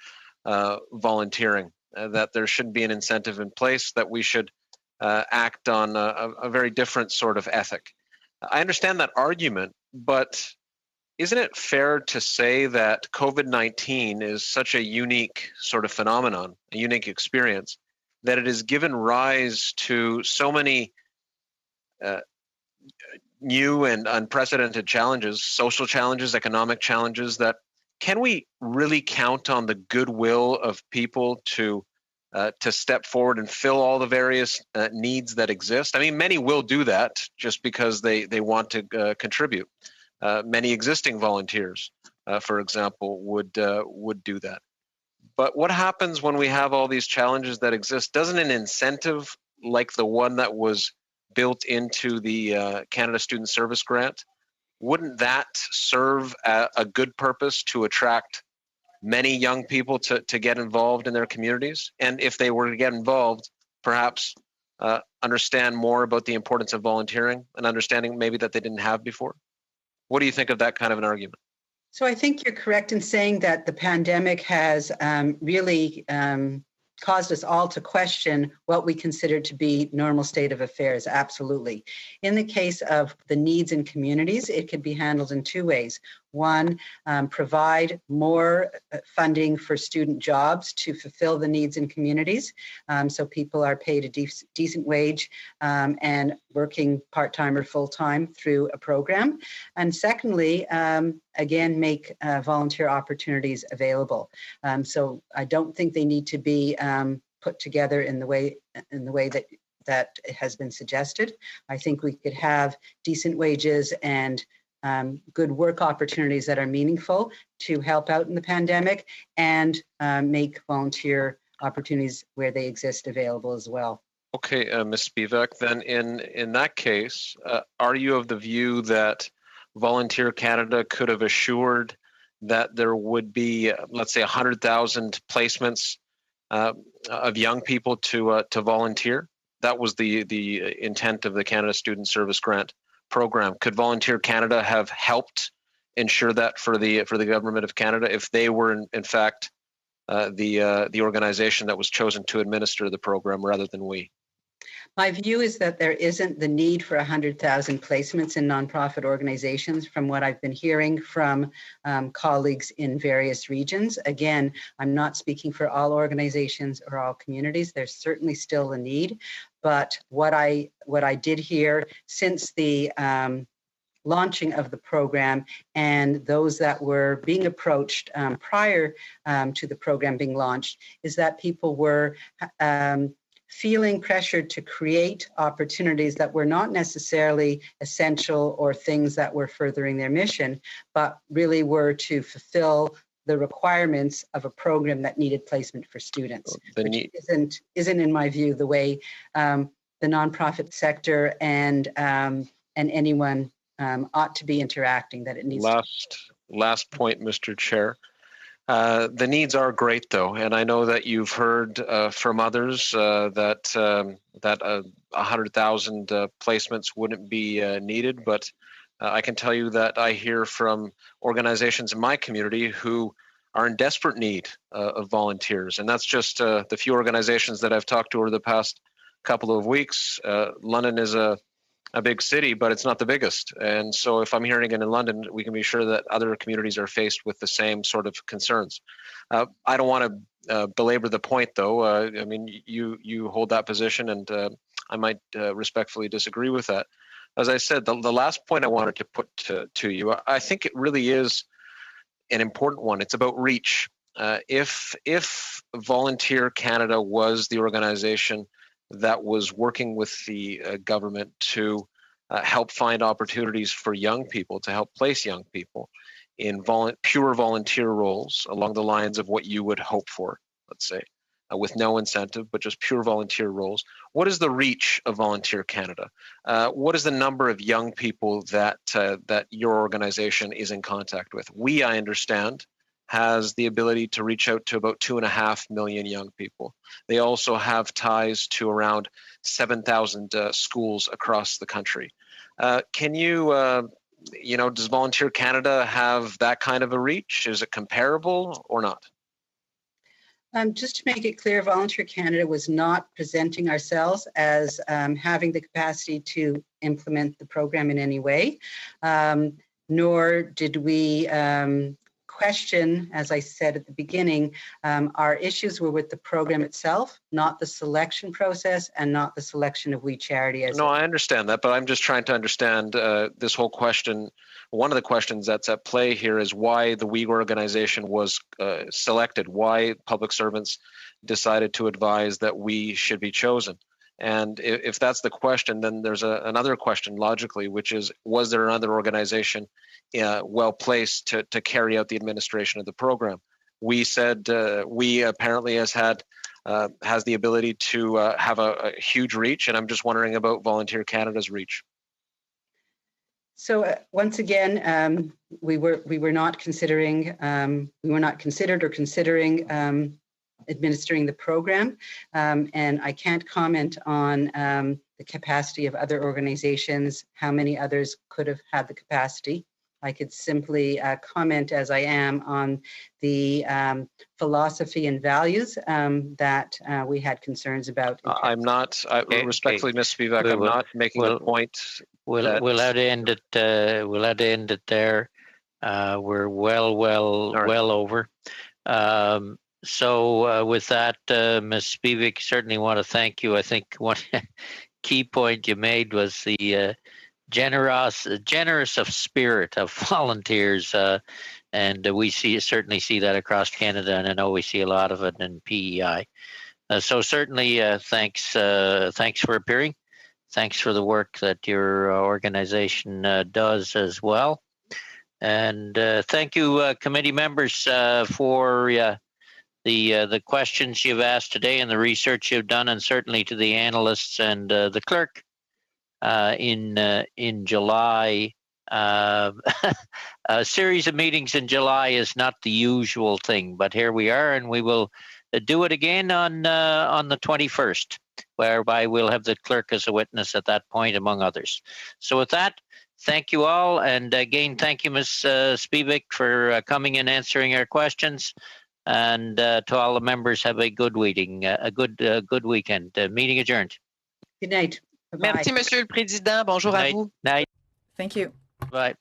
volunteering, that there shouldn't be an incentive in place, that we should act on a very different sort of ethic. I understand that argument, but isn't it fair to say that COVID-19 is such a unique sort of phenomenon, a unique experience, that it has given rise to so many new and unprecedented challenges, social challenges, economic challenges, that can we really count on the goodwill of people to step forward and fill all the various needs that exist? I mean, many will do that just because they want to contribute. Many existing volunteers, for example, would do that. But what happens when we have all these challenges that exist? Doesn't an incentive like the one that was built into the Canada Student Service Grant, wouldn't that serve a good purpose to attract many young people to get involved in their communities? And if they were to get involved, perhaps understand more about the importance of volunteering, and understanding maybe that they didn't have before? What do you think of that kind of an argument? So I think you're correct in saying that the pandemic has really caused us all to question what we consider to be normal state of affairs. Absolutely. In the case of the needs in communities, it could be handled in two ways. One, provide more funding for student jobs to fulfill the needs in communities, so people are paid a decent wage and working part-time or full-time through a program. And secondly, again, make volunteer opportunities available. So I don't think they need to be put together in the way that has been suggested. I think we could have decent wages and good work opportunities that are meaningful to help out in the pandemic, and make volunteer opportunities where they exist available as well. Okay, Ms. Spivak, then in that case, are you of the view that Volunteer Canada could have assured that there would be, let's say, 100,000 placements of young people to volunteer? That was the intent of the Canada Student Service Grant program. Could Volunteer Canada have helped ensure that for the Government of Canada if they were in fact the organization that was chosen to administer the program rather than we? My view is that there isn't the need for 100,000 placements in nonprofit organizations from what I've been hearing from colleagues in various regions. Again, I'm not speaking for all organizations or all communities. There's certainly still a need, but what I did hear since the launching of the program and those that were being approached prior to the program being launched is that people were feeling pressured to create opportunities that were not necessarily essential or things that were furthering their mission, but really were to fulfill the requirements of a program that needed placement for students, which isn't in my view the way the nonprofit sector and anyone ought to be interacting. That it needs. Last point, Mr. Chair. The needs are great, though, and I know that you've heard from others that 100,000 placements wouldn't be needed, but I can tell you that I hear from organizations in my community who are in desperate need of volunteers, and that's just the few organizations that I've talked to over the past couple of weeks. London is a big city, but it's not the biggest. And so if I'm hearing it in London, we can be sure that other communities are faced with the same sort of concerns. I don't want to belabor the point, though. I mean, you hold that position, and I might respectfully disagree with that. As I said, the last point I wanted to put to you, I think it really is an important one. It's about reach. If Volunteer Canada was the organization that was working with the government to help find opportunities for young people, to help place young people in pure volunteer roles along the lines of what you would hope for, let's say, with no incentive, but just pure volunteer roles. What is the reach of Volunteer Canada? What is the number of young people that your organization is in contact with? We, I understand, has the ability to reach out to about 2.5 million young people. They also have ties to around 7,000 schools across the country. Can you, does Volunteer Canada have that kind of a reach? Is it comparable or not? Just to make it clear, Volunteer Canada was not presenting ourselves as having the capacity to implement the program in any way, nor did we question, as I said at the beginning, our issues were with the program itself, not the selection process and not the selection of We Charity. No, I understand that, but I'm just trying to understand this whole question. One of the questions that's at play here is why the We organization was selected, why public servants decided to advise that we should be chosen. And if that's the question, then there's another question logically, which is, was there another organization well placed to carry out the administration of the program? We said we apparently has the ability to have a huge reach, and I'm just wondering about Volunteer Canada's reach. So once again, we were not considering administering the program, and I can't comment on the capacity of other organizations, how many others could have had the capacity. I could simply comment as I am on the philosophy and values that we had concerns about. Respectfully, Ms. Spivak, I'm not making the point. We'll have to end it. We'll have to end it there. We're well over. So with that, Ms. Spivak, certainly want to thank you. I think one key point you made was the generous of spirit of volunteers, and we certainly see that across Canada, and I know we see a lot of it in PEI. So certainly, thanks for appearing. Thanks for the work that your organization does as well, and thank you, committee members, for the questions you've asked today and the research you've done, and certainly to the analysts and the clerk. In July, a series of meetings in July is not the usual thing, but here we are, and we will do it again on the 21st, whereby we'll have the clerk as a witness at that point, among others. So with that, thank you all, and again, thank you, Ms. Spivak, for coming and answering our questions, and to all the members, have a good meeting, a good weekend. Meeting adjourned. Good night. Merci, Monsieur le Président. Bonjour à vous. Night. Thank you. Bye.